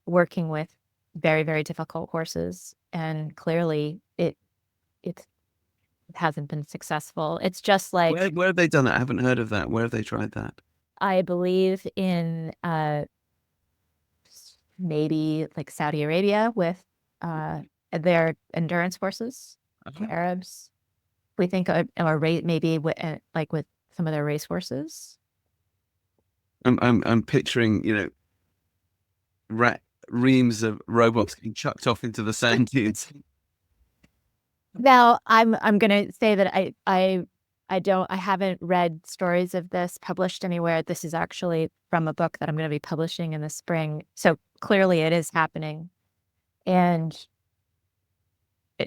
working with very, very difficult horses. And clearly it hasn't been successful. It's just like Where have they done that? I haven't heard of that. Where have they tried that? I believe in maybe like Saudi Arabia with their endurance horses, Uh-huh. Arabs. We think or maybe with, like with some of their race horses. I'm picturing, you know, reams of robots getting chucked off into the sand dunes. Now, I'm gonna say that I haven't read stories of this published anywhere. This is actually from a book that I'm gonna be publishing in the spring. So clearly it is happening. And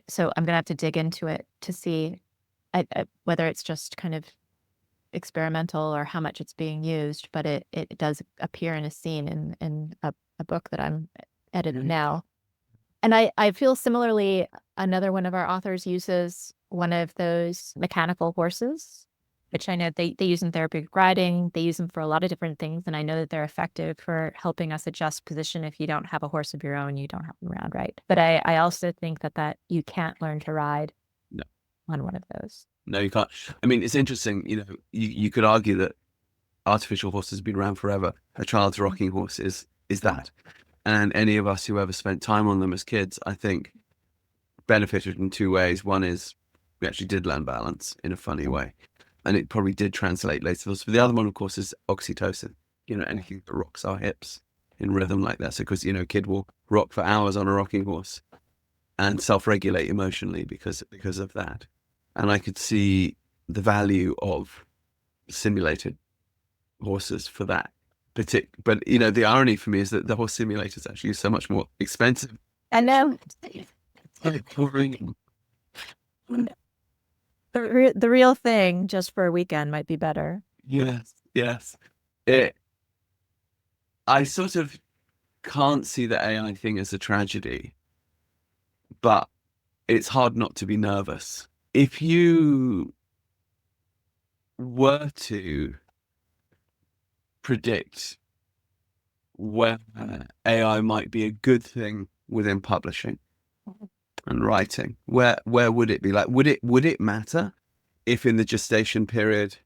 so I'm gonna have to dig into it to see whether it's just kind of experimental or how much it's being used, but it does appear in a scene in a book that I'm editing now. And I feel similarly, another one of our authors uses one of those mechanical horses, which I know they use in therapeutic riding. They use them for a lot of different things, and I know that they're effective for helping us adjust position if you don't have a horse of your own, you don't have them around, right? But I also think that you can't learn to ride No, on one of those. no, you can't. I mean, it's interesting. You know, you could argue that artificial horses have been around forever. A child's rocking horse is that, and any of us who ever spent time on them as kids, I think, benefited in two ways. One is we actually did learn balance in a funny way, and it probably did translate later. But the other one, of course, is oxytocin. You know, anything that rocks our hips in rhythm like that. So, because you know, a kid will rock for hours on a rocking horse and self-regulate emotionally because of that. And I could see the value of simulated horses for that. But you know, the irony for me is that the horse simulator is actually so much more expensive. I know Boring. the real thing just for a weekend might be better. Yes, yes. It. I sort of can't see the AI thing as a tragedy, but it's hard not to be nervous. If you were to predict where AI might be a good thing within publishing and writing, where would it be? Like, would it matter if in the gestation period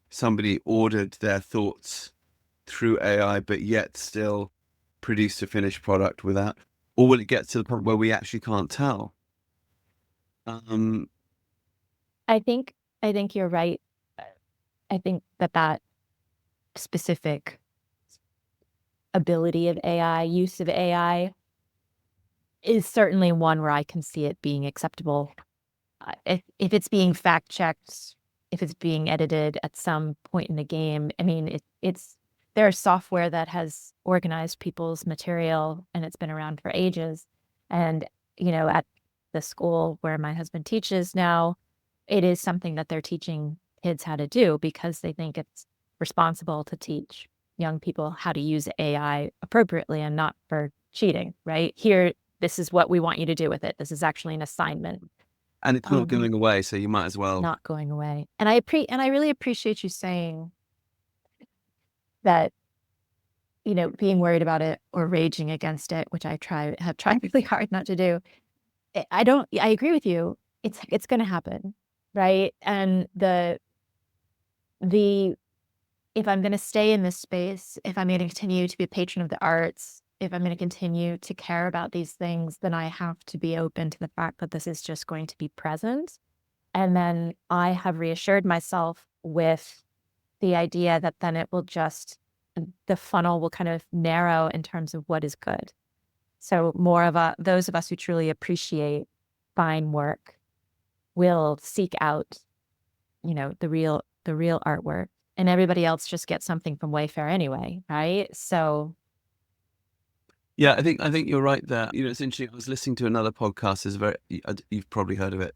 somebody ordered their thoughts through AI, but yet still produced a finished product without, or will it get to the point where we actually can't tell? Um, I think you're right. I think that specific ability of AI, use of AI, is certainly one where I can see it being acceptable. If it's being fact checked, if it's being edited at some point in the game, I mean, there's software that has organized people's material and it's been around for ages. And, at the school where my husband teaches now, it is something that they're teaching kids how to do because they think it's responsible to teach young people how to use AI appropriately and not for cheating, right? Here, this is what we want you to do with it. This is actually an assignment. and it's not going away, so you might as well. Not going away. And I really appreciate you saying that, being worried about it or raging against it, which have tried really hard not to do. I agree with you. It's going to happen, right? And the if I'm going to stay in this space, if I'm going to continue to be a patron of the arts, if I'm going to continue to care about these things, then I have to be open to the fact that this is just going to be present. And then I have reassured myself with the idea that then the funnel will kind of narrow in terms of what is good. So more of those of us who truly appreciate fine work will seek out, the real artwork, and everybody else just gets something from Wayfair anyway, right? So Yeah, I think you're right there. It's interesting. I was listening to another podcast. You've probably heard of it.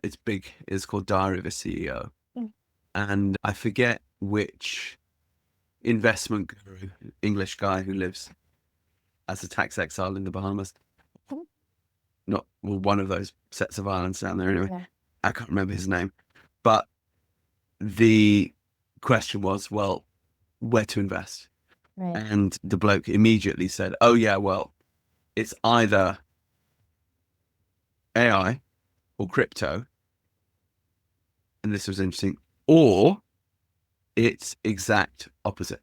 It's big. It's called Diary of a CEO, Mm. and I forget which investment guru, English guy who lives as a tax exile in the Bahamas. Mhm. Not well, one of those sets of islands down there. Anyway, Yeah, I can't remember his name, but the question was, well, where to invest? right, And the bloke immediately said, oh yeah, well, it's either AI or crypto, and this was interesting, or it's exact opposite.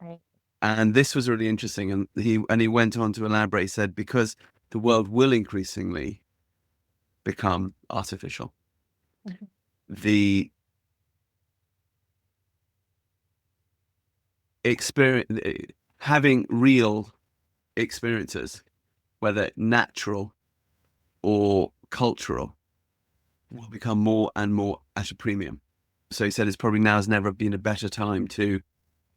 right. And this was really interesting. And he went on to elaborate. He said, because the world will increasingly become artificial, Mhm. the experience, having real experiences, whether natural or cultural, will become more and more at a premium. So he said it's probably now has never been a better time to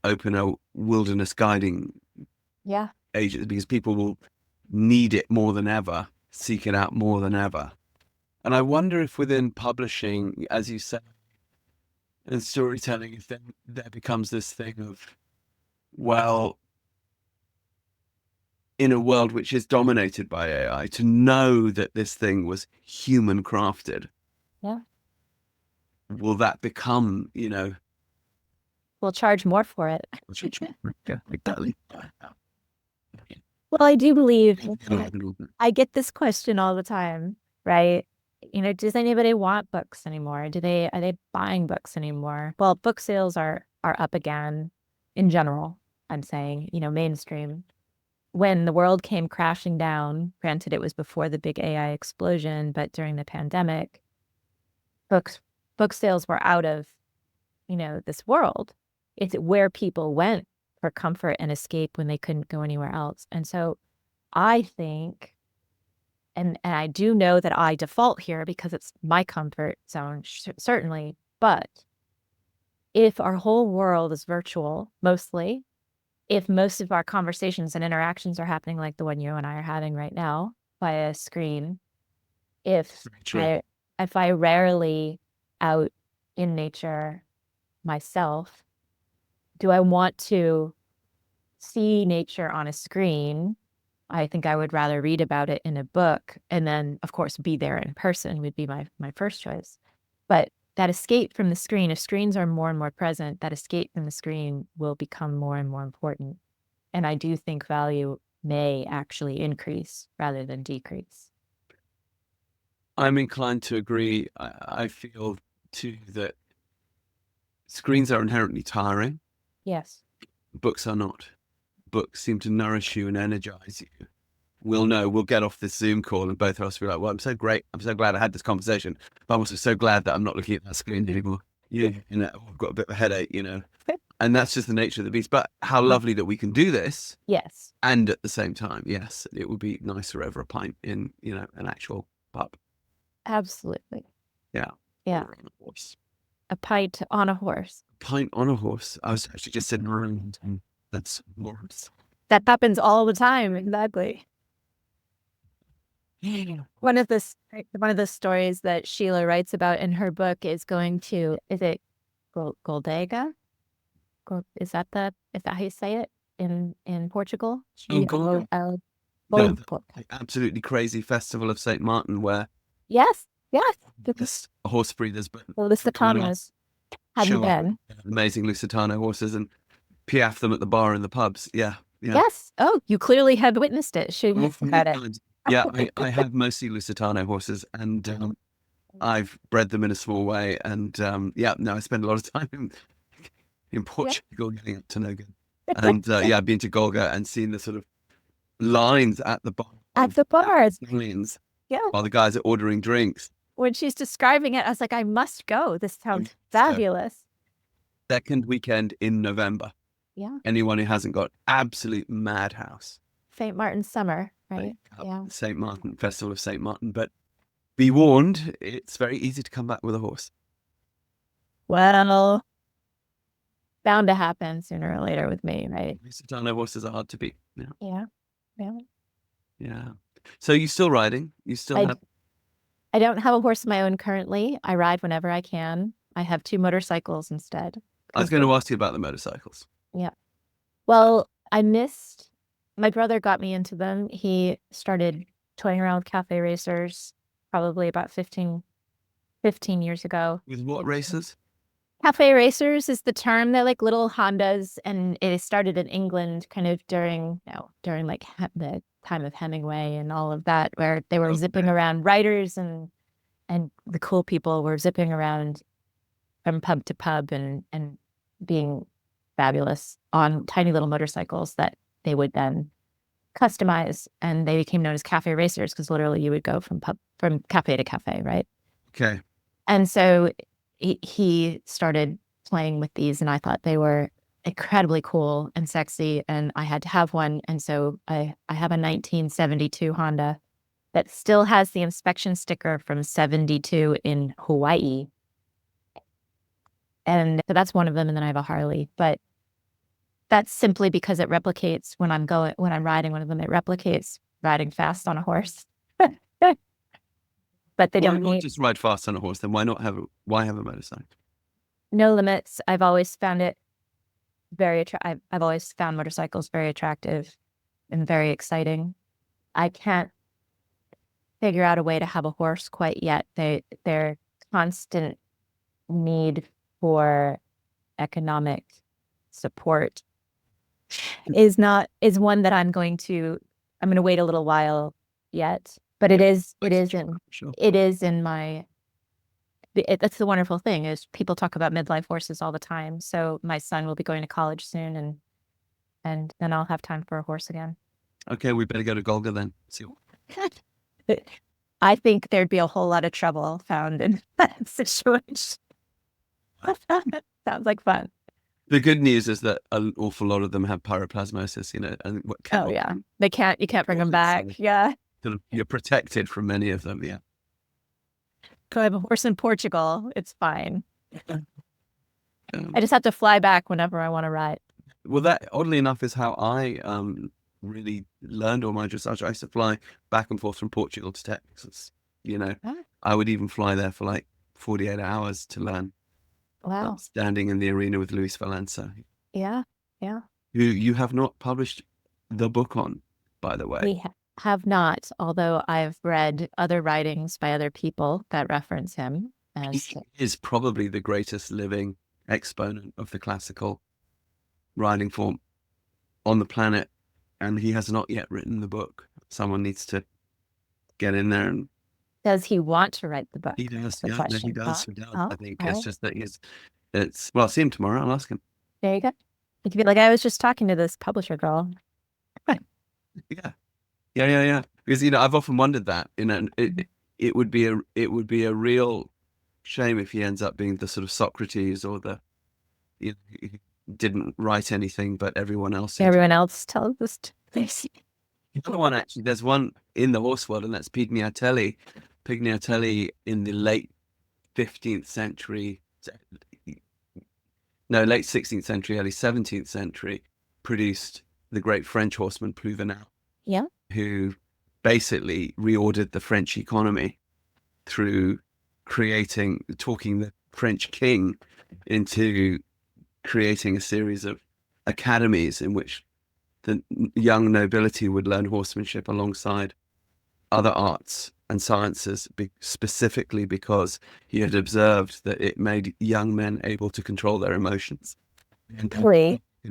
open a wilderness guiding Yeah, agency, because people will need it more than ever, seek it out more than ever. And I wonder if within publishing, as you said, and storytelling, if then there becomes this thing of, well, in a world which is dominated by AI, to know that this thing was human crafted, yeah. will that become, We'll charge more for it. yeah, exactly. Well, I do believe I get this question all the time, right? Does anybody want books anymore? Are they buying books anymore? Well, book sales are up again in general, I'm saying, mainstream. When the world came crashing down, granted it was before the big AI explosion, but during the pandemic, books book sales were out of, this world. It's where people went for comfort and escape when they couldn't go anywhere else. And so I think, and I do know that I default here because it's my comfort zone, certainly. But if our whole world is virtual, mostly, if most of our conversations and interactions are happening like the one you and I are having right now via a screen, if True. I if I rarely out in nature myself, do I want to see nature on a screen? I think I would rather read about it in a book, and then, of course, be there in person would be my first choice. But that escape from the screen, if screens are more and more present, that escape from the screen will become more and more important. And I do think value may actually increase rather than decrease. I'm inclined to agree. I feel too that screens are inherently tiring. Yes. Books are not. Books seem to nourish you and energize you. We'll know. We'll get off this Zoom call and both of us will be like, well, I'm so great. I'm so glad I had this conversation. But I'm also so glad that I'm not looking at that screen anymore. Yeah. I've got a bit of a headache. And that's just the nature of the beast. But how lovely that we can do this. Yes. And at the same time, yes, it would be nicer over a pint in, an actual pub. Absolutely. Yeah. Yeah. Or on a horse. A pint on a horse. Pint on a horse. I was actually just sitting around. That's horse. That happens all the time. Exactly. One of the stories that Sheila writes about in her book is going to, is it Goldega? Is that how you say it in Portugal? Golga? G-O-L. No, the absolutely crazy festival of St. Martin, where Yes, yes. this horse breeders, but The Lusitanos have show up been. amazing Lusitano horses and piaffe them at the bar in the pubs. Yeah, yeah. Yes. Oh, you clearly have witnessed it. Should we about it? Yeah, I have mostly Lusitano horses, and I've bred them in a small way. And I spend a lot of time in Portugal getting up to no good. And I've been to Golga and seen the sort of lines at the bar. At the bars. Lines. Yeah. While the guys are ordering drinks. When she's describing it, I was like, I must go. This sounds fabulous. Second weekend in November. Yeah. Anyone who hasn't got absolute madhouse. St. Martin's summer, right? Yeah. St. Martin, Festival of St. Martin. But be warned, it's very easy to come back with a horse. Well, bound to happen sooner or later with me, right? Lusitano horses are hard to beat. Yeah. Yeah. Yeah. Yeah. So you still riding? You still I have? I don't have a horse of my own currently. I ride whenever I can. I have 2 motorcycles instead. I was going to ask you about the motorcycles. Yeah. Well, I missed, my brother got me into them. He started toying around with cafe racers probably about 15 years ago. With what races? Cafe racers is the term. They're like little Hondas, and it started in England kind of during like the time of Hemingway and all of that, where they were zipping around, writers and the cool people were zipping around from pub to pub and being fabulous on tiny little motorcycles that they would then customize, and they became known as cafe racers because literally you would go from cafe to cafe, right? Okay. And so he started playing with these, and I thought they were incredibly cool and sexy, and I had to have one. And so I have a 1972 Honda that still has the inspection sticker from 72 in Hawaii. And so that's one of them. And then I have a Harley, but that's simply because it replicates when I'm riding one of them, it replicates riding fast on a horse. But they don't not just ride fast on a horse, then why have a motorcycle? No limits. I've always found it very attractive. I've always found motorcycles very attractive and very exciting. I can't figure out a way to have a horse quite yet. Their constant need for economic support is one that I'm going to wait a little while yet. But it is in my, that's the wonderful thing is people talk about midlife horses all the time. So my son will be going to college soon, and then I'll have time for a horse again. Okay, we better go to Golga then. See. I think there'd be a whole lot of trouble found in that situation. Sounds like fun. The good news is that an awful lot of them have pyroplasmosis, and you can't bring them back. Yeah. You're protected from many of them. Yeah. Go have a horse in Portugal. It's fine. I just have to fly back whenever I want to ride. Well, that oddly enough is how I really learned all my dressage. I used to fly back and forth from Portugal to Texas. I would even fly there for like 48 hours to learn. Wow. Standing in the arena with Luis Valenza. Yeah. Yeah. Who you have not published the book on, by the way. We have not, although I've read other writings by other people that reference him. He is probably the greatest living exponent of the classical riding form on the planet, and he has not yet written the book. Someone needs to get in there and. Does he want to write the book? He does. Yeah, no, he does. Oh, I think it's just that I'll see him tomorrow. I'll ask him. There you go. You can be like, I was just talking to this publisher girl. Yeah. Because I've often wondered that. It would be a real shame if he ends up being the sort of Socrates or he didn't write anything, but everyone else. Everyone else tells this. Another one, actually, there's one in the horse world, and that's Pignatelli. Pignatelli in the late 16th century, early 17th century, produced the great French horseman Pluvinel. Yeah. Who basically reordered the French economy through talking the French king into creating a series of academies in which the young nobility would learn horsemanship alongside other arts and sciences, specifically because he had observed that it made young men able to control their emotions. And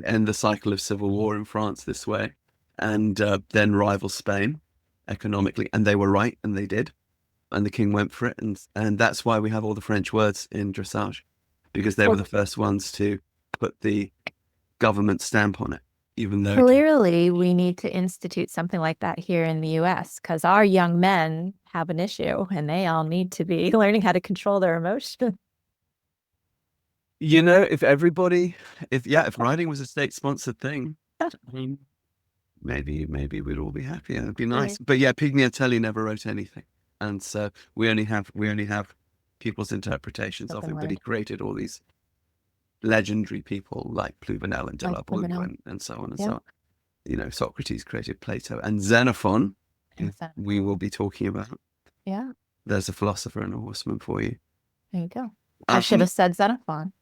end the cycle of civil war in France this way, and then rival Spain economically. And they were right, and they did. And the king went for it. And that's why we have all the French words in dressage, because they were the first ones to put the government stamp on it. Even though clearly we need to institute something like that here in the US, because our young men have an issue and they all need to be learning how to control their emotions. If riding was a state-sponsored thing, I mean, maybe we'd all be happier. It'd be nice. But yeah, Pignatelli never wrote anything, and so we only have people's interpretations of him. But he created all these legendary people like Pluvinel and De Like La Pluvinel. and so on and Yeah. so on. You know, Socrates created Plato and Xenophon, who we will be talking about. Yeah. There's a philosopher and a horseman for you. There you go. I should have said Xenophon.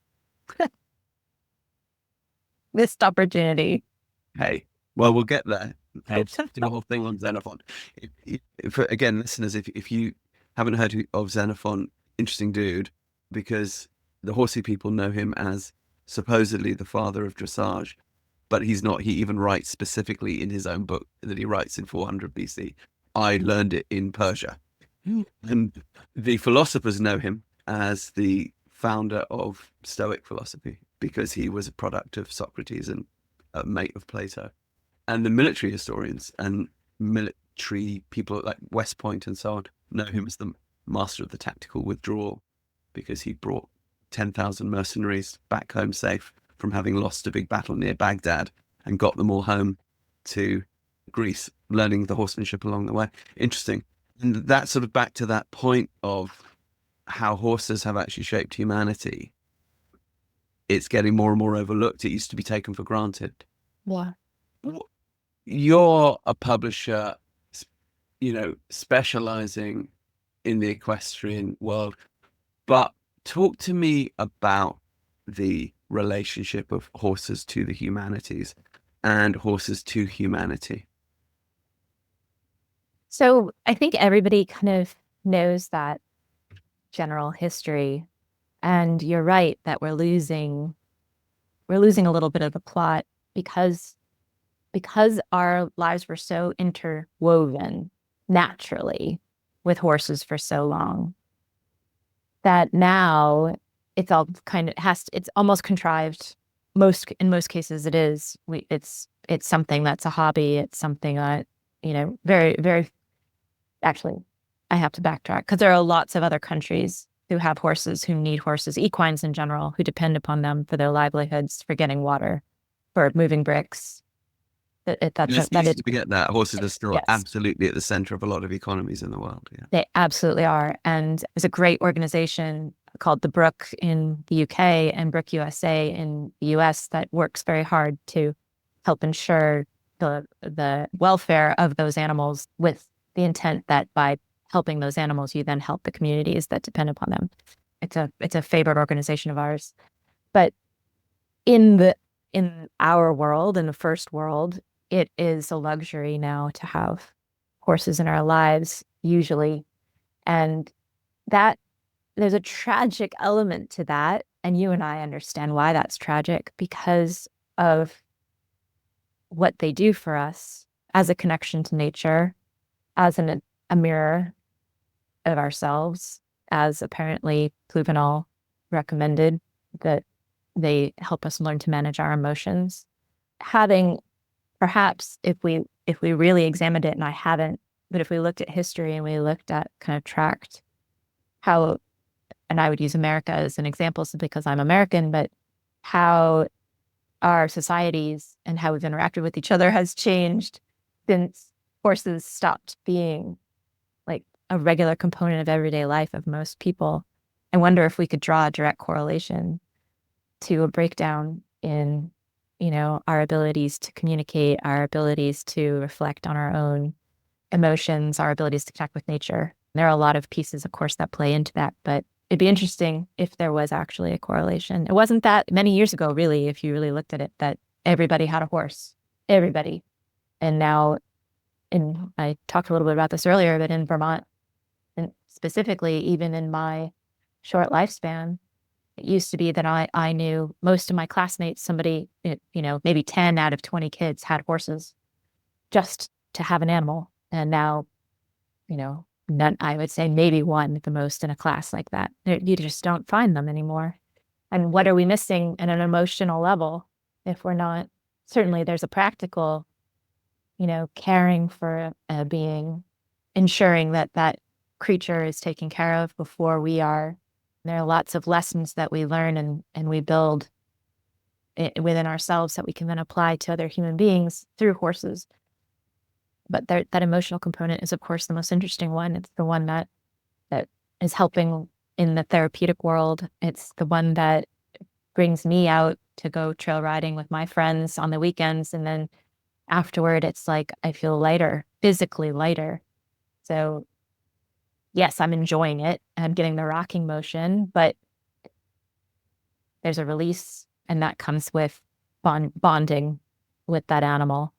Missed opportunity. Hey, well, we'll get there. I'll do a whole thing on Xenophon. Again, listeners, if you haven't heard of Xenophon, interesting dude, because the horsey people know him as supposedly the father of dressage, but he's not. He even writes specifically in his own book that he writes in 400 BC. I learned it in Persia. And the philosophers know him as the founder of Stoic philosophy because he was a product of Socrates and a mate of Plato. And the military historians and military people like West Point and so on know him as the master of the tactical withdrawal because he brought 10,000 mercenaries back home safe from having lost a big battle near Baghdad and got them all home to Greece, learning the horsemanship along the way. Interesting. And that's sort of back to that point of how horses have actually shaped humanity. It's getting more and more overlooked. It used to be taken for granted. Yeah. You're a publisher, you know, specializing in the equestrian world, but talk to me about the relationship of horses to the humanities and horses to humanity. So I think everybody kind of knows that general history. And you're right that we're losing a little bit of the plot because our lives were so interwoven naturally with horses for so long that now it's all kind of it's almost contrived. In most cases it is. It's something that's a hobby. It's something that, you know, very, very, actually, I have to backtrack because there are lots of other countries who have horses, who need horses, equines in general, who depend upon them for their livelihoods, for getting water, for moving bricks. It's easy to forget that horses are still yes, absolutely at the center of a lot of economies in the world. Yeah. they absolutely are. And there's a great organization called the Brook in the UK and Brook USA in the US that works very hard to help ensure the welfare of those animals, with the intent that by helping those animals, you then help the communities that depend upon them. It's a favorite organization of ours. But in our world, in the first world, it is a luxury now to have horses in our lives, usually. And that there's a tragic element to that. And you and I understand why that's tragic, because of what they do for us as a connection to nature, as a mirror of ourselves, as apparently Pluvinel recommended, that they help us learn to manage our emotions. Having, perhaps if we really examined it, and I haven't, but if we looked at history and we looked at, kind of tracked how, and I would use America as an example simply because I'm American, but how our societies and how we've interacted with each other has changed since horses stopped being like a regular component of everyday life of most people. I wonder if we could draw a direct correlation to a breakdown in, you know, our abilities to communicate, our abilities to reflect on our own emotions, our abilities to connect with nature. There are a lot of pieces, of course, that play into that, but it'd be interesting if there was actually a correlation. It wasn't that many years ago, really, if you really looked at it, that everybody had a horse, everybody. And now, and I talked a little bit about this earlier, but in Vermont, and specifically, even in my short lifespan, it used to be that I knew most of my classmates, somebody, you know, maybe 10 out of 20 kids had horses just to have an animal. And now, you know, none, I would say maybe one at the most in a class like that. You just don't find them anymore. And what are we missing at an emotional level if we're not? Certainly there's a practical, you know, caring for a being, ensuring that that creature is taken care of before we are. There are lots of lessons that we learn and we build within ourselves that we can then apply to other human beings through horses. But that emotional component is, of course, the most interesting one. It's the one that is helping in the therapeutic world. It's the one that brings me out to go trail riding with my friends on the weekends. And then afterward, it's like I feel lighter, physically lighter. So yes, I'm enjoying it. I'm getting the rocking motion, but there's a release, and that comes with bonding with that animal.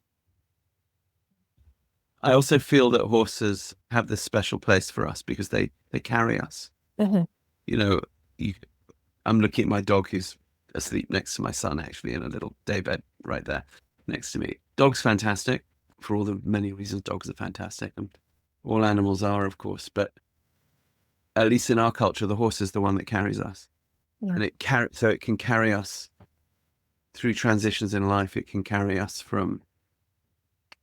I also feel that horses have this special place for us because they carry us. Mhm. You know, I'm looking at my dog who's asleep next to my son, actually, in a little daybed right there next to me. Dog's fantastic for all the many reasons dogs are fantastic, and all animals are, of course. But at least in our culture, the horse is the one that carries us, Yeah. and so it can carry us through transitions in life. It can carry us from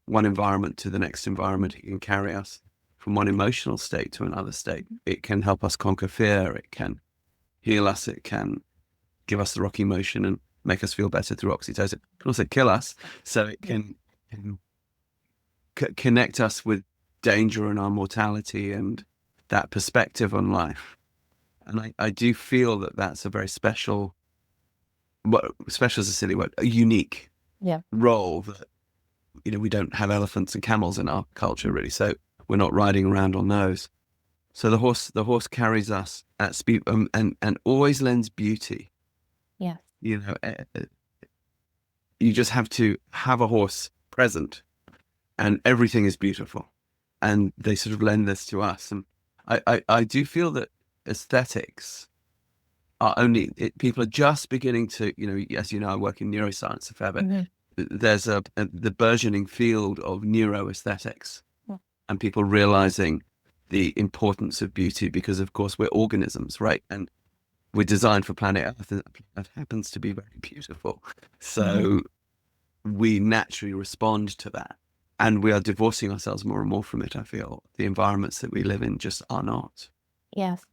one environment to the next environment. It can carry us from one emotional state to another state. It can help us conquer fear. It can heal us. It can give us the rocky motion and make us feel better through oxytocin. It can also kill us. So it can connect us with danger and our mortality and that perspective on life. And I do feel that that's a very special, well, special is a silly word, a unique role that, we don't have elephants and camels in our culture really. So we're not riding around on those. So the horse carries us at speed and always lends beauty. Yeah. You just have to have a horse present and everything is beautiful. And they sort of lend this to us. And I do feel that aesthetics are people are just beginning to, as you know, I work in neuroscience a fair bit. Mm-hmm. There's the burgeoning field of neuroaesthetics, and people realizing the importance of beauty because, of course, we're organisms, right? And we're designed for planet Earth, and that happens to be very beautiful. So we naturally respond to that. And we are divorcing ourselves more and more from it, I feel. The environments that we live in just are not. Yes.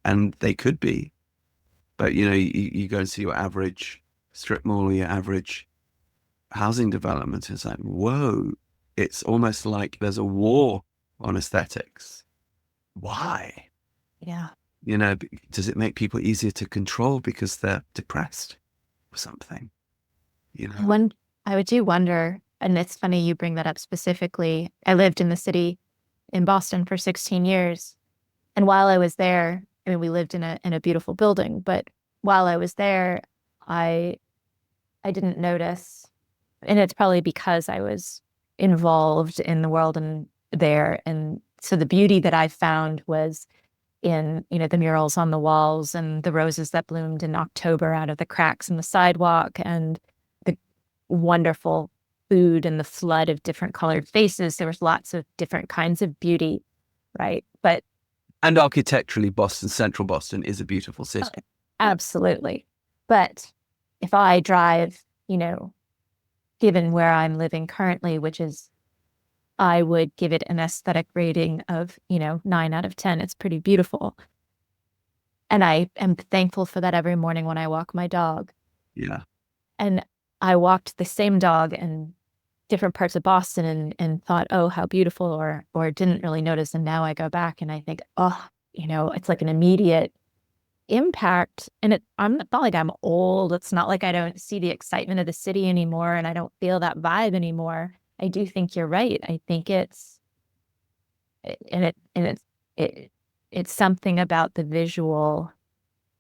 And they could be. But, you go and see your average strip mall or your average housing development. It's like, whoa, it's almost like there's a war on aesthetics. Why? Yeah. Does it make people easier to control because they're depressed or something? When I do wonder, and it's funny you bring that up specifically. I lived in the city in Boston for 16 years. And while I was there, I mean, we lived in a beautiful building, but while I was there, I didn't notice, and it's probably because I was involved in the world and there. And so the beauty that I found was in, the murals on the walls and the roses that bloomed in October out of the cracks in the sidewalk and the wonderful food and the flood of different colored faces. There was lots of different kinds of beauty, right? And architecturally, Central Boston is a beautiful city. Absolutely. But if I drive, given where I'm living currently, which is, I would give it an aesthetic rating of, 9 out of 10. It's pretty beautiful. And I am thankful for that every morning when I walk my dog. Yeah. And I walked the same dog in different parts of Boston and thought, oh, how beautiful, or didn't really notice. And now I go back and I think, oh, it's like an immediate impact. And I'm not like I'm old. It's not like I don't see the excitement of the city anymore and I don't feel that vibe anymore. I do think you're right. I think it's something about the visual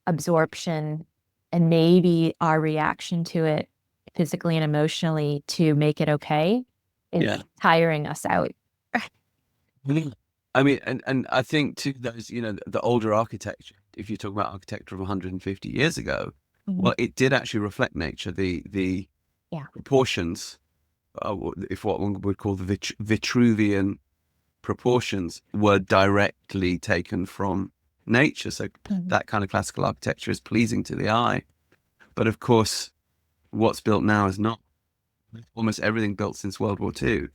absorption and maybe our reaction to it physically and emotionally to make it okay is tiring us out. I mean, and I think too, those, the older architecture, if you talk about architecture of 150 years ago, well, it did actually reflect nature. The proportions, if what one would call the Vitruvian proportions, were directly taken from nature. So that kind of classical architecture is pleasing to the eye. But of course, what's built now is not. Almost everything built since World War II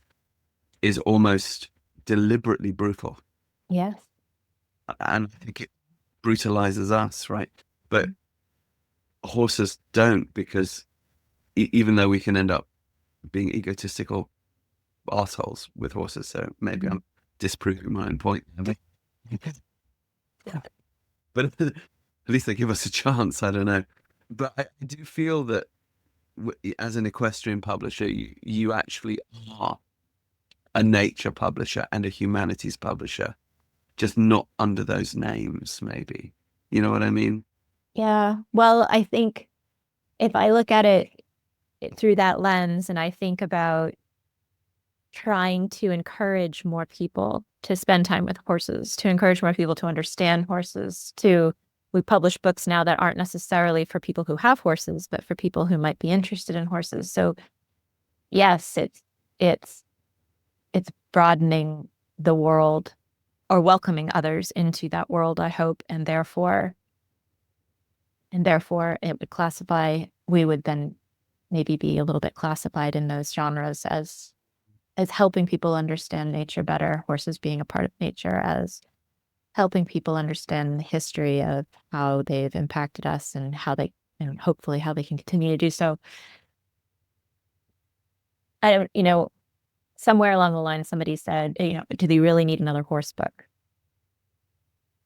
is almost deliberately brutal. Yes. And I think it brutalizes us, right? But horses don't, because even though we can end up being egotistical assholes with horses, so maybe I'm disproving my own point. But at least they give us a chance. I don't know. But I do feel that as an equestrian publisher, you actually are a nature publisher and a humanities publisher, just not under those names, maybe. You know what I mean? Yeah. Well, I think if I look at it through that lens and I think about trying to encourage more people to spend time with horses, to encourage more people to understand horses, we publish books now that aren't necessarily for people who have horses, but for people who might be interested in horses. So yes, it's broadening the world or welcoming others into that world, I hope, and therefore it would we would then maybe be a little bit classified in those genres as helping people understand nature better, horses being a part of nature, as helping people understand the history of how they've impacted us and hopefully how they can continue to do so. I don't, somewhere along the line, somebody said, do they really need another horse book?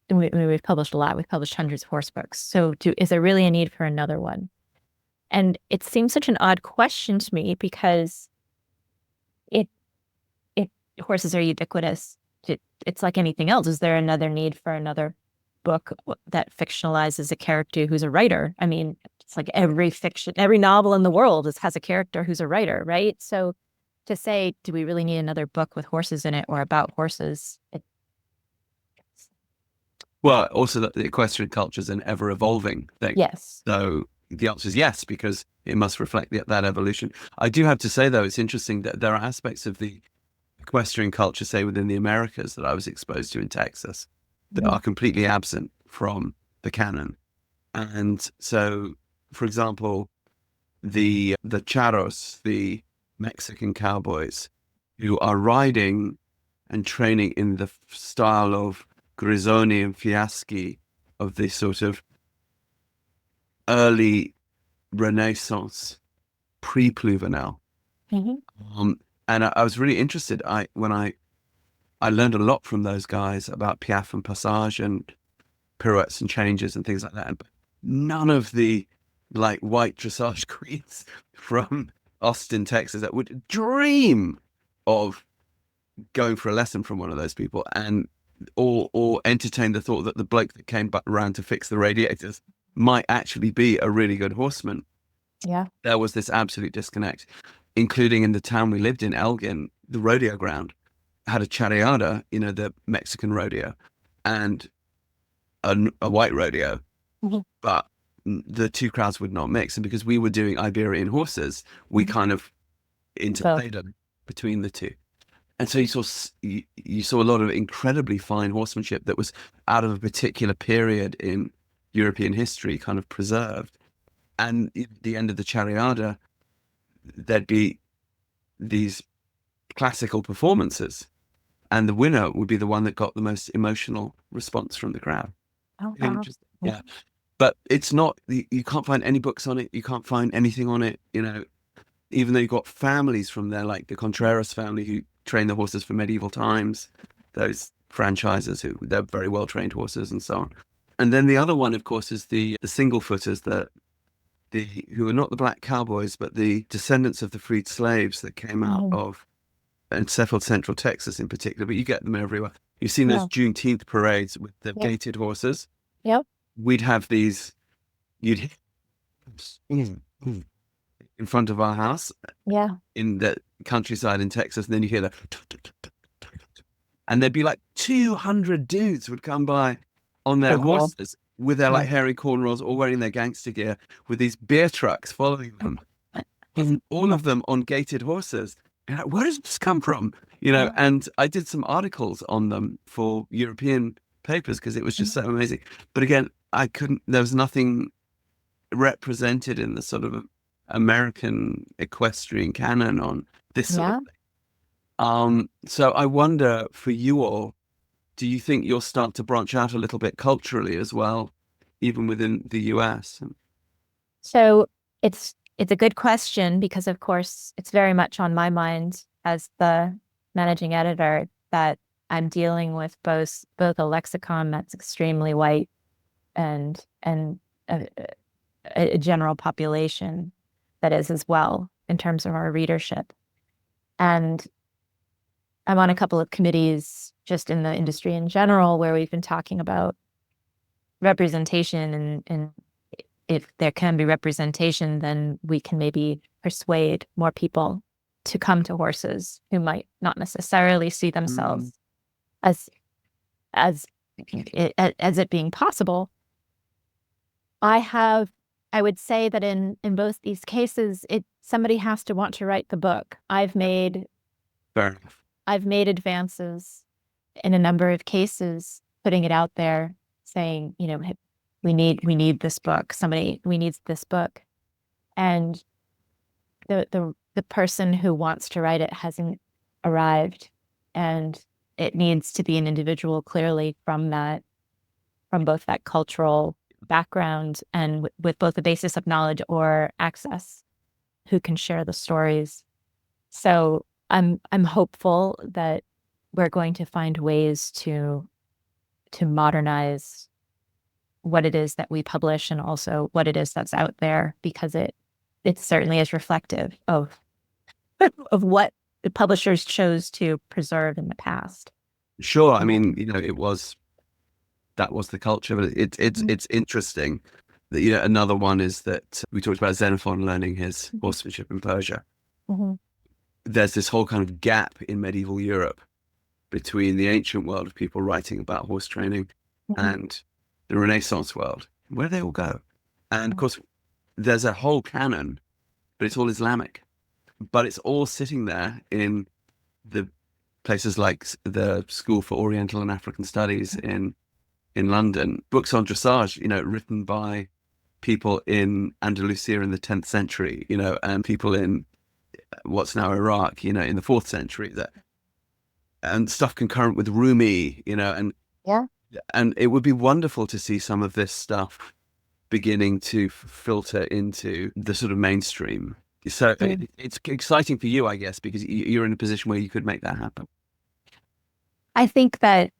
And we've published a lot. We've published hundreds of horse books. So is there really a need for another one? And it seems such an odd question to me because horses are ubiquitous. It's like anything else. Is there another need for another book that fictionalizes a character who's a writer? I mean, it's like every novel in the world has a character who's a writer, right? So to say, do we really need another book with horses in it or about horses? Well, also that the equestrian culture is an ever evolving thing. Yes. So the answer is yes, because it must reflect that evolution. I do have to say, though, it's interesting that there are aspects of the equestrian culture, say within the Americas, that I was exposed to in Texas that are completely absent from the canon. And so, for example, the charros, the Mexican cowboys, who are riding and training in the style of Grisoni and Fiaschi, of the sort of early Renaissance, pre-Pluvinel. And I was really interested. When I learned a lot from those guys about piaffe and passage and pirouettes and changes and things like that. But none of the like white dressage queens from Austin, Texas, that would dream of going for a lesson from one of those people, and or entertain the thought that the bloke that came back around to fix the radiators might actually be a really good horseman. Yeah. There was this absolute disconnect, including in the town we lived in, Elgin. The rodeo ground had a charreada, the Mexican rodeo, and a white rodeo, but the two crowds would not mix. And because we were doing Iberian horses, we kind of interplayed them between the two. And so you saw a lot of incredibly fine horsemanship that was out of a particular period in European history, kind of preserved. And at the end of the charreada, there'd be these classical performances, and the winner would be the one that got the most emotional response from the crowd. Oh, wow. Yeah. But it's not, you can't find any books on it. You can't find anything on it, even though you've got families from there, like the Contreras family who train the horses for medieval times, those franchisers they're very well trained horses and so on. And then the other one, of course, is the single footers, who are not the black cowboys, but the descendants of the freed slaves that came out of and settled central Texas in particular. But you get them everywhere. You've seen those Juneteenth parades with the gated horses. Yep. We'd have these, you'd in front of our house. Yeah. In the countryside in Texas, and then you hear the, and there'd be like 200 dudes would come by on their horses with their like hairy cornrows, all wearing their gangster gear, with these beer trucks following them, and all of them on gated horses. And like, where does this come from? And I did some articles on them for European papers because it was just so amazing. But again, there was nothing represented in the sort of American equestrian canon on this sort of thing. So I wonder, for you all, do you think you'll start to branch out a little bit culturally as well, even within the US? So it's a good question because, of course, it's very much on my mind as the managing editor that I'm dealing with both a lexicon that's extremely white and a a general population that is as well in terms of our readership. And I'm on a couple of committees just in the industry in general where we've been talking about representation, and if there can be representation, then we can maybe persuade more people to come to horses who might not necessarily see themselves as it being possible. I would say that in both these cases, somebody has to want to write the book. I've made advances in a number of cases, putting it out there, saying, we need this book. We need this book. And the person who wants to write it hasn't arrived. And it needs to be an individual clearly from both that cultural background and with both the basis of knowledge or access, who can share the stories. So I'm hopeful that we're going to find ways to modernize what it is that we publish and also what it is that's out there, because it certainly is reflective of what the publishers chose to preserve in the past. Sure. I mean, that was the culture, but it's interesting that, another one is that we talked about Xenophon learning his horsemanship in Persia. Mm-hmm. There's this whole kind of gap in medieval Europe between the ancient world of people writing about horse training and the Renaissance world. Where do they all go? And of course, there's a whole canon, but it's all Islamic. But it's all sitting there in the places like the School for Oriental and African Studies in London. Books on dressage, written by people in Andalusia in the 10th century, and people in what's now Iraq, in the 4th century, and stuff concurrent with Rumi, and it would be wonderful to see some of this stuff beginning to filter into the sort of mainstream. So it's exciting for you, I guess, because you're in a position where you could make that happen. I think that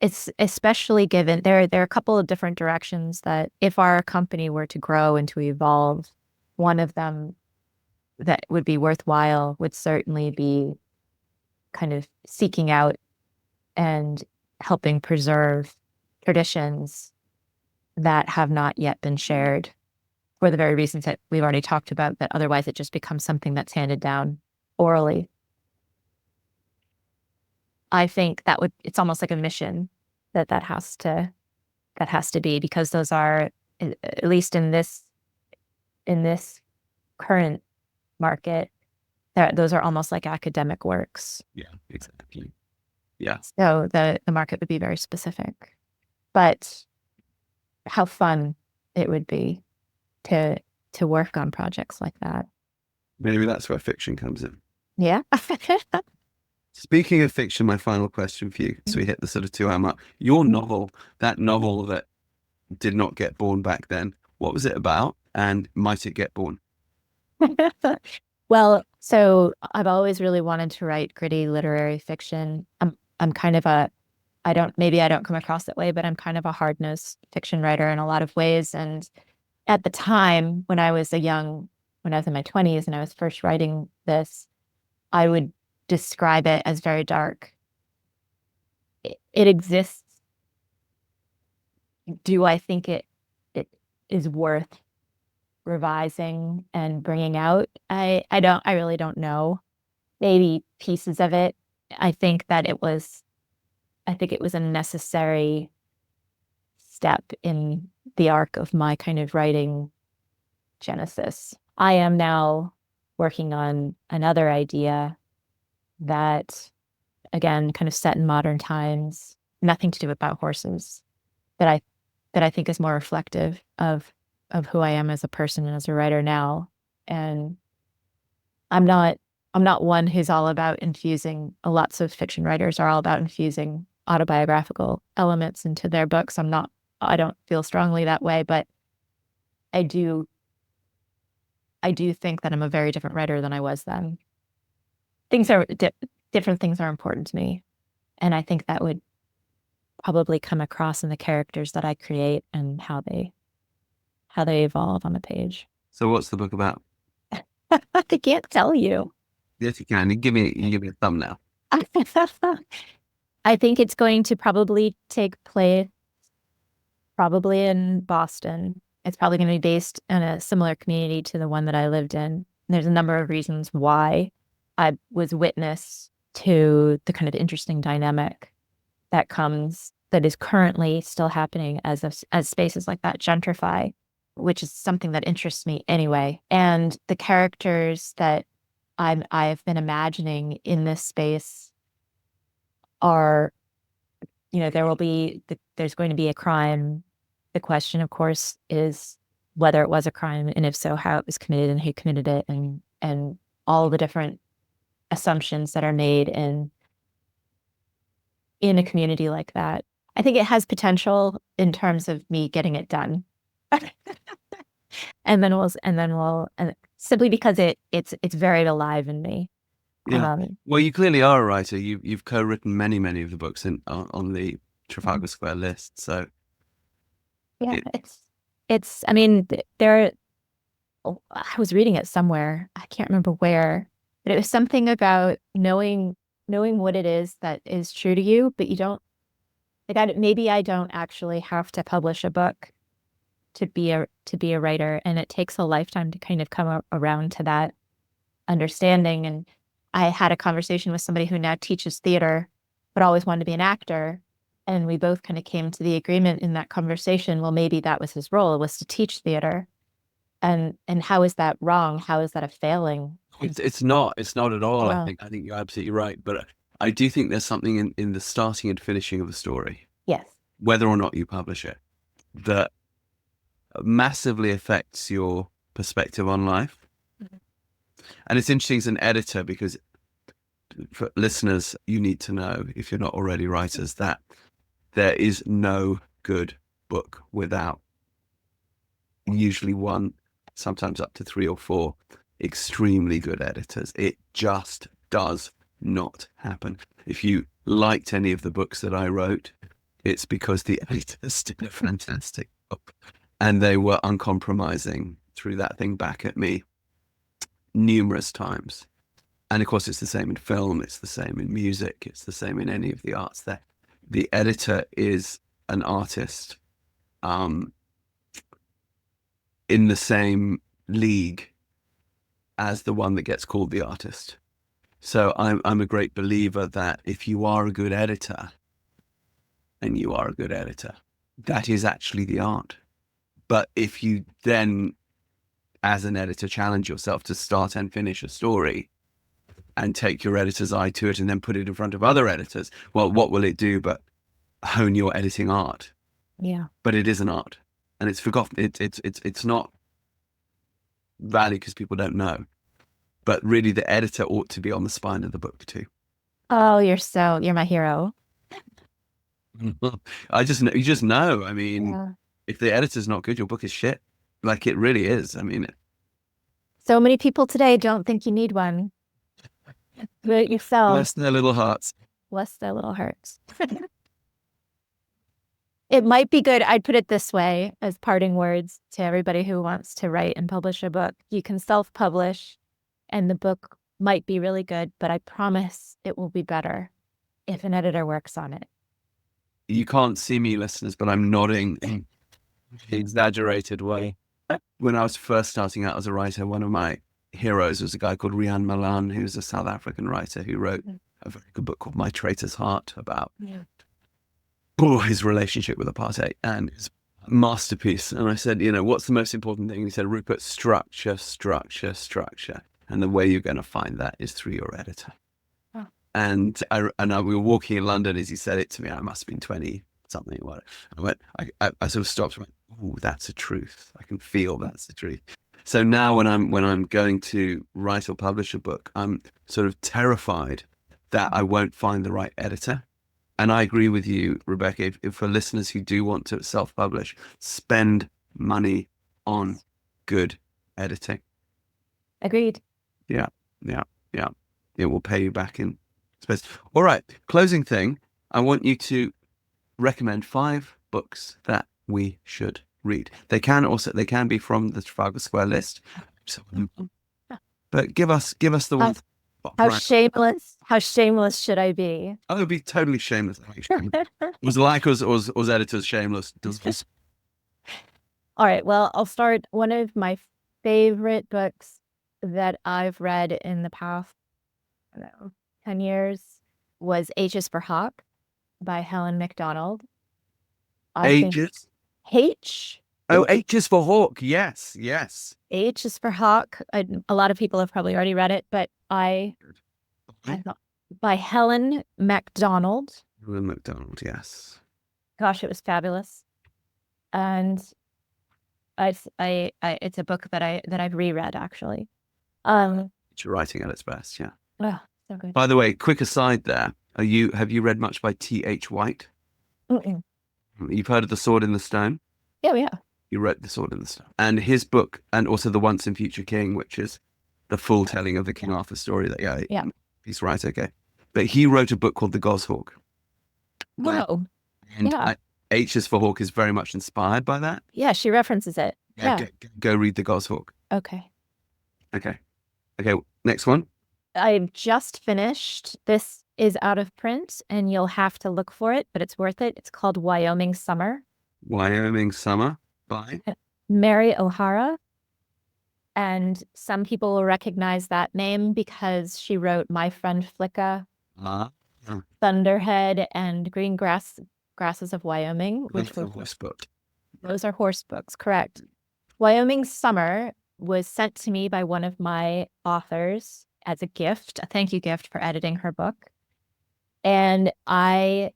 it's especially given there are a couple of different directions that if our company were to grow and to evolve, one of them that would be worthwhile would certainly be kind of seeking out and helping preserve traditions that have not yet been shared, for the very reasons that we've already talked about, that otherwise it just becomes something that's handed down orally. I think it's almost like a mission that has to be, because those are, at least in this current market, those are almost like academic works. Yeah, exactly. Yeah. So the market would be very specific, but how fun it would be to work on projects like that. Maybe that's where fiction comes in. Yeah. Speaking of fiction, my final question for you, so we hit the sort of 2-hour mark. Your novel, that novel that did not get born back then, what was it about, and might it get born? Well, so I've always really wanted to write gritty literary fiction. I'm kind of I don't come across that way, but I'm kind of a hard-nosed fiction writer in a lot of ways. And at the time when I was in my 20s and I was first writing this, I would describe it as very dark. It exists. Do I think it is worth revising and bringing out? I really don't know. Maybe pieces of it. I think it was a necessary step in the arc of my kind of writing genesis. I am now working on another idea that, again, kind of set in modern times, nothing to do about horses, that I think is more reflective of who I am as a person and as a writer now. And I'm not one who's all about infusing. Lots of fiction writers are all about infusing autobiographical elements into their books. I don't feel strongly that way, but I do think that I'm a very different writer than I was then. Different things are important to me, and I think that would probably come across in the characters that I create and how they how they evolve on the page. So what's the book about? I can't tell you. Yes, you can. You give me a thumbnail. I think it's going to probably take place probably in Boston. It's probably going to be based in a similar community to the one that I lived in. There's a number of reasons why I was witness to the kind of interesting dynamic that is currently still happening as spaces like that gentrify, which is something that interests me anyway. And the characters that I've been imagining in this space are, there's going to be a crime. The question, of course, is whether it was a crime, and if so, how it was committed and who committed it, and all the different assumptions that are made in a community like that. I think it has potential in terms of me getting it done. And simply because it's very alive in me. Yeah. Well, you clearly are a writer. You've co-written many of the books on the Trafalgar Square list. So yeah, it's. I mean, there. I was reading it somewhere. I can't remember where, but it was something about knowing what it is that is true to you, but you don't. Maybe I don't actually have to publish a book to be a writer, and it takes a lifetime to kind of come around to that understanding. And I had a conversation with somebody who now teaches theater, but always wanted to be an actor. And we both kind of came to the agreement in that conversation, well, maybe that was his role, was to teach theater. And how is that wrong? How is that a failing? it's not at all. Wow. I think you're absolutely right. But I do think there's something in the starting and finishing of the story, Yes. whether or not you publish it, that massively affects your perspective on life. And it's interesting as an editor, because for listeners, you need to know, if you're not already writers, that there is no good book without usually one, sometimes up to 3 or 4 extremely good editors. It just does not happen. If you liked any of the books that I wrote, it's because the editors did a fantastic job, and they were uncompromising, threw that thing back at me numerous times. And of course, it's the same in film, it's the same in music, it's the same in any of the arts. There, the editor is an artist in the same league as the one that gets called the artist. So I'm a great believer that if you are a good editor, and you are a good editor, that is actually the art. But if you then, as an editor, challenge yourself to start and finish a story and take your editor's eye to it and then put it in front of other editors, well, what will it do but hone your editing art? Yeah. But it is an art, and it's forgotten. It's not valued because people don't know. But really, the editor ought to be on the spine of the book too. Oh, you're my hero. You just know. I mean, if the editor's not good, your book is shit. Like, it really is. I mean, so many people today don't think you need one. Do it yourself. Bless their little hearts. Bless their little hearts. It might be good. I'd put it this way as parting words to everybody who wants to write and publish a book. You can self-publish, and the book might be really good, but I promise it will be better if an editor works on it. You can't see me, listeners, but I'm nodding in an exaggerated way. When I was first starting out as a writer, one of my heroes was a guy called Rian Malan, who's a South African writer who wrote a very good book called My Traitor's Heart about his relationship with apartheid, and his masterpiece. And I said, what's the most important thing? And he said, Rupert, structure. And the way you're going to find that is through your editor. Oh. And we were walking in London as he said it to me. I must have been 20 something. I sort of stopped and went, oh, that's a truth. I can feel that's the truth. So now when I'm going to write or publish a book, I'm sort of terrified that I won't find the right editor. And I agree with you, Rebecca, if for listeners who do want to self-publish, spend money on good editing. Agreed. Yeah. It will pay you back in space. All right, closing thing. I want you to recommend 5 books that we should read. They can be from the Trafalgar Square list. So, but give us the How, one. how shameless should I be? Oh, it would be totally shameless. Was like us editors shameless? All right. Well, I'll start. One of my favorite books that I've read in the past, I don't know, 10 years was H is for Hawk by Helen MacDonald. I think Ages. H. Oh, H is for Hawk. Yes, yes. H is for Hawk. A lot of people have probably already read it, but I thought by Helen MacDonald. Helen MacDonald. Yes. Gosh, it was fabulous. And it's a book that I've reread actually. It's writing at its best. Yeah. Oh, so good. By the way, quick aside there. Have you read much by T.H. White? Mm-mm. You've heard of The Sword in the Stone? Yeah. You read The Sword in the Stone. And his book, and also The Once and Future King, which is the full telling of the King Arthur story. Yeah. He's right, okay. But he wrote a book called The Goshawk. Whoa. And Yeah. H is for Hawk is very much inspired by that. Yeah, she references it. Yeah. Go read The Goshawk. Okay. Okay, next one. I've just finished. This is out of print and you'll have to look for it, but it's worth it. It's called Wyoming Summer. Wyoming Summer by Mary O'Hara. And some people will recognize that name because she wrote My Friend Flicka, Thunderhead, and Grasses of Wyoming, which were horse book. Those are horse books, correct. Wyoming Summer was sent to me by one of my authors as a gift, a thank you gift for editing her book. And I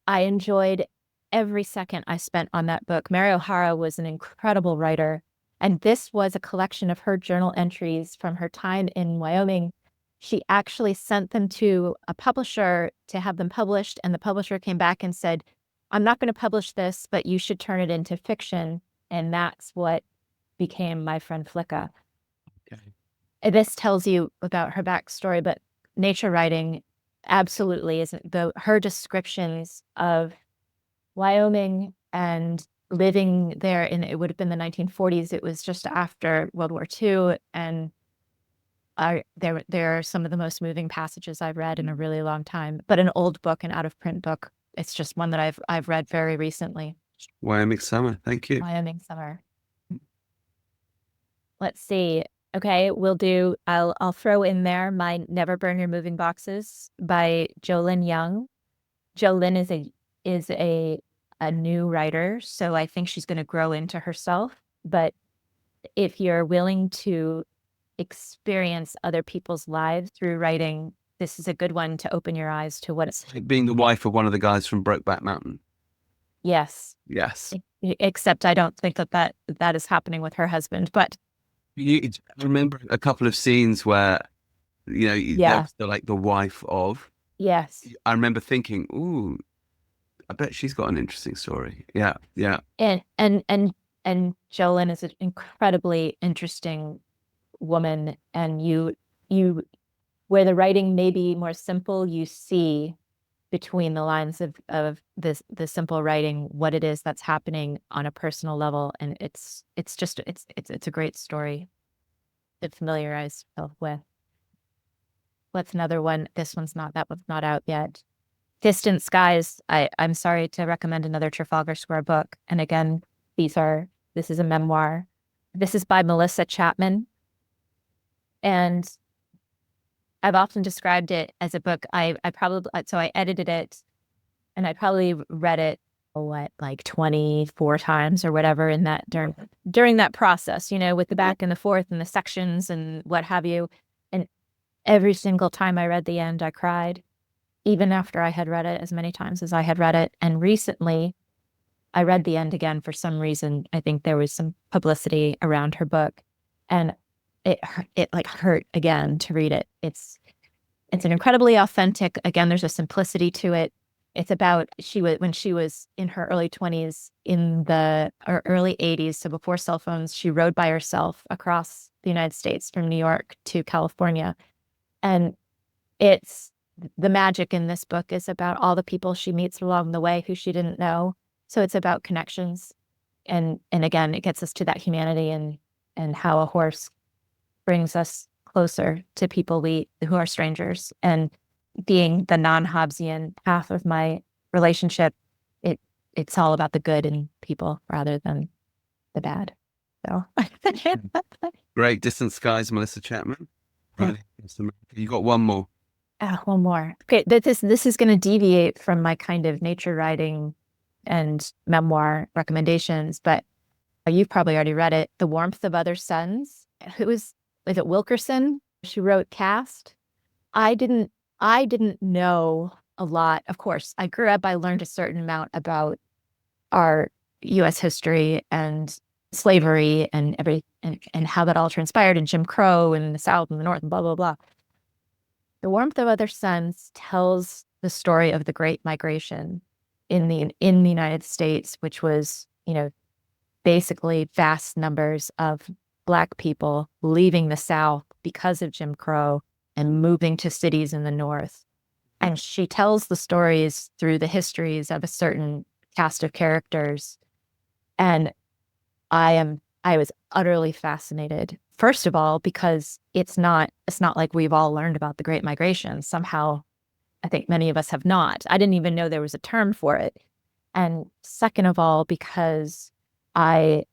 enjoyed every second I spent on that book. Mary O'Hara was an incredible writer. And this was a collection of her journal entries from her time in Wyoming. She actually sent them to a publisher to have them published. And the publisher came back and said, I'm not going to publish this, but you should turn it into fiction. And that's what became My Friend Flicka. Okay. This tells you about her backstory, but nature writing absolutely isn't. Her descriptions of Wyoming and living there it would have been the 1940s. It was just after World War II. And there are some of the most moving passages I've read in a really long time, but an old book, an out of print book. It's just one that I've read very recently. Wyoming Summer. Thank you. Wyoming Summer. Let's see. Okay, I'll throw in there my Never Burn Your Moving Boxes by Jolyn Young. Jolyn is a new writer, so I think she's going to grow into herself. But if you're willing to experience other people's lives through writing, this is a good one to open your eyes to what it's like being the wife of one of the guys from Brokeback Mountain. Yes. Except I don't think that is happening with her husband. But I remember a couple of scenes where, they're like the wife of. Yes. I remember thinking, ooh, I bet she's got an interesting story. Yeah. And Jolyn is an incredibly interesting woman, and you where the writing may be more simple, you see between the lines of the simple writing what it is that's happening on a personal level, and it's a great story to familiarize yourself with. What's another one? That one's not out yet. Distant Skies. I'm sorry to recommend another Trafalgar Square book. And again, this is a memoir. This is by Melissa Chapman. And I've often described it as a book. I edited it and I probably read it, like 24 times or whatever in that during that process, with the back and the forth and the sections and what have you. And every single time I read the end, I cried, even after I had read it as many times as I had read it. And recently I read the end again for some reason. I think there was some publicity around her book, and it hurt again to read it. It's an incredibly authentic, again, there's a simplicity to it. It's about when she was in her early 20s or early 80s, so before cell phones, she rode by herself across the United States from New York to California. And the magic in this book is about all the people she meets along the way who she didn't know. So it's about connections. and again, it gets us to that humanity and how a horse brings us closer to people who are strangers. And being the non-Hobbesian half of my relationship, it's all about the good in people rather than the bad. So Great. Distant Skies, Melissa Chapman. Right. You got one more. One more. Okay, this is going to deviate from my kind of nature writing and memoir recommendations, but you've probably already read it. The Warmth of Other Suns. Is it Wilkerson? She wrote Caste. I didn't know a lot. Of course, I grew up, I learned a certain amount about our U.S. history and slavery and and how that all transpired, and Jim Crow and the South and the North and blah, blah, blah. The Warmth of Other Suns tells the story of the Great Migration in the United States, which was, basically vast numbers of Black people leaving the South because of Jim Crow and moving to cities in the North. And she tells the stories through the histories of a certain cast of characters. And I was utterly fascinated. First of all, because it's not like we've all learned about the Great Migration. Somehow, I think many of us have not. I didn't even know there was a term for it. And second of all, because I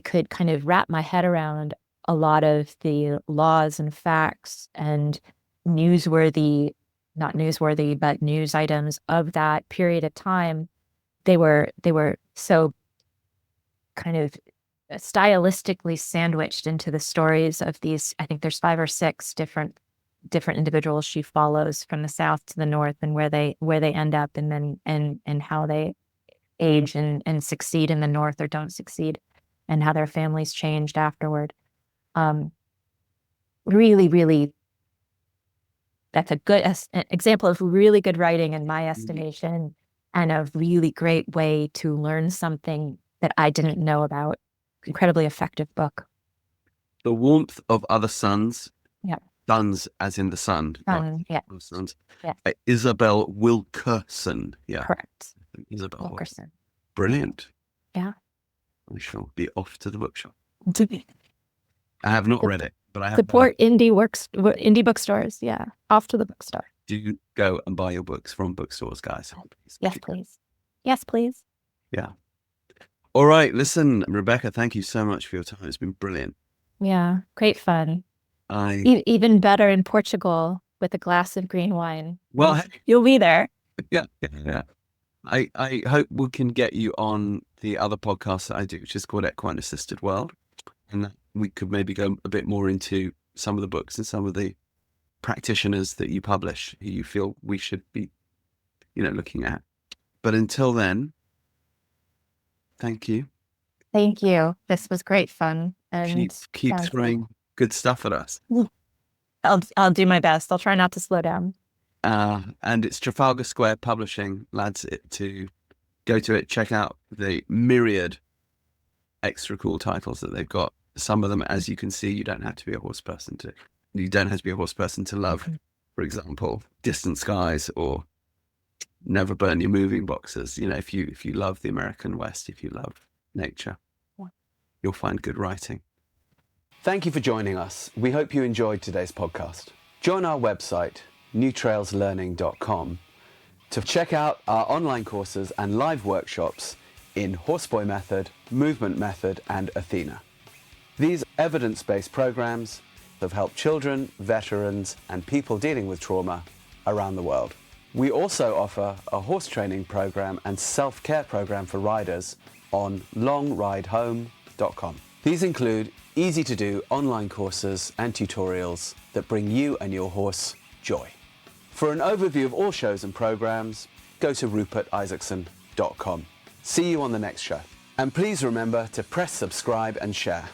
could kind of wrap my head around a lot of the laws and facts and not newsworthy, but news items of that period of time. They were so kind of stylistically sandwiched into the stories of these. I think there's 5 or 6 different individuals she follows from the South to the North, and where they end up, and then and how they age and succeed in the North or don't succeed, and how their families changed afterward. Really, really, that's a good example of really good writing in my estimation, and a really great way to learn something that I didn't know about. Incredibly effective book. The Warmth of Other Suns. Yeah. Suns as in the sun. Sun, yeah. Suns. Yeah. Isabel Wilkerson. Yeah. Correct. Isabel Wilkerson. Brilliant. Yeah. I shall be off to the bookshop. I have not read it, but I have. Support indie bookstores. Yeah. Off to the bookstore. Do go and buy your books from bookstores, guys. Yes, please. Yes, please. Yeah. All right. Listen, Rebecca, thank you so much for your time. It's been brilliant. Yeah. Great fun. Even better in Portugal with a glass of green wine. Well, you'll be there. Yeah. I hope we can get you on the other podcast that I do, which is called Equine Assisted World. And that we could maybe go a bit more into some of the books and some of the practitioners that you publish who you feel we should be, looking at. But until then, thank you. Thank you. This was great fun. And keep throwing good stuff at us. I'll do my best. I'll try not to slow down. And it's Trafalgar Square Publishing, lads. To go to it, check out the myriad extra cool titles that they've got. Some of them, as you can see, you don't have to be a horse person to love. For example, Distant Skies or Never Burn Your Moving Boxes. If you love the American West, if you love nature, you'll find good writing. Thank you for joining us. We hope you enjoyed today's podcast. Join our website, newtrailslearning.com, to check out our online courses and live workshops in Horseboy Method, Movement Method, and Athena. These evidence-based programs have helped children, veterans, and people dealing with trauma around the world. We also offer a horse training program and self-care program for riders on longridehome.com. These include easy-to-do online courses and tutorials that bring you and your horse joy. For an overview of all shows and programs, go to rupertisaacson.com. See you on the next show. And please remember to press subscribe and share.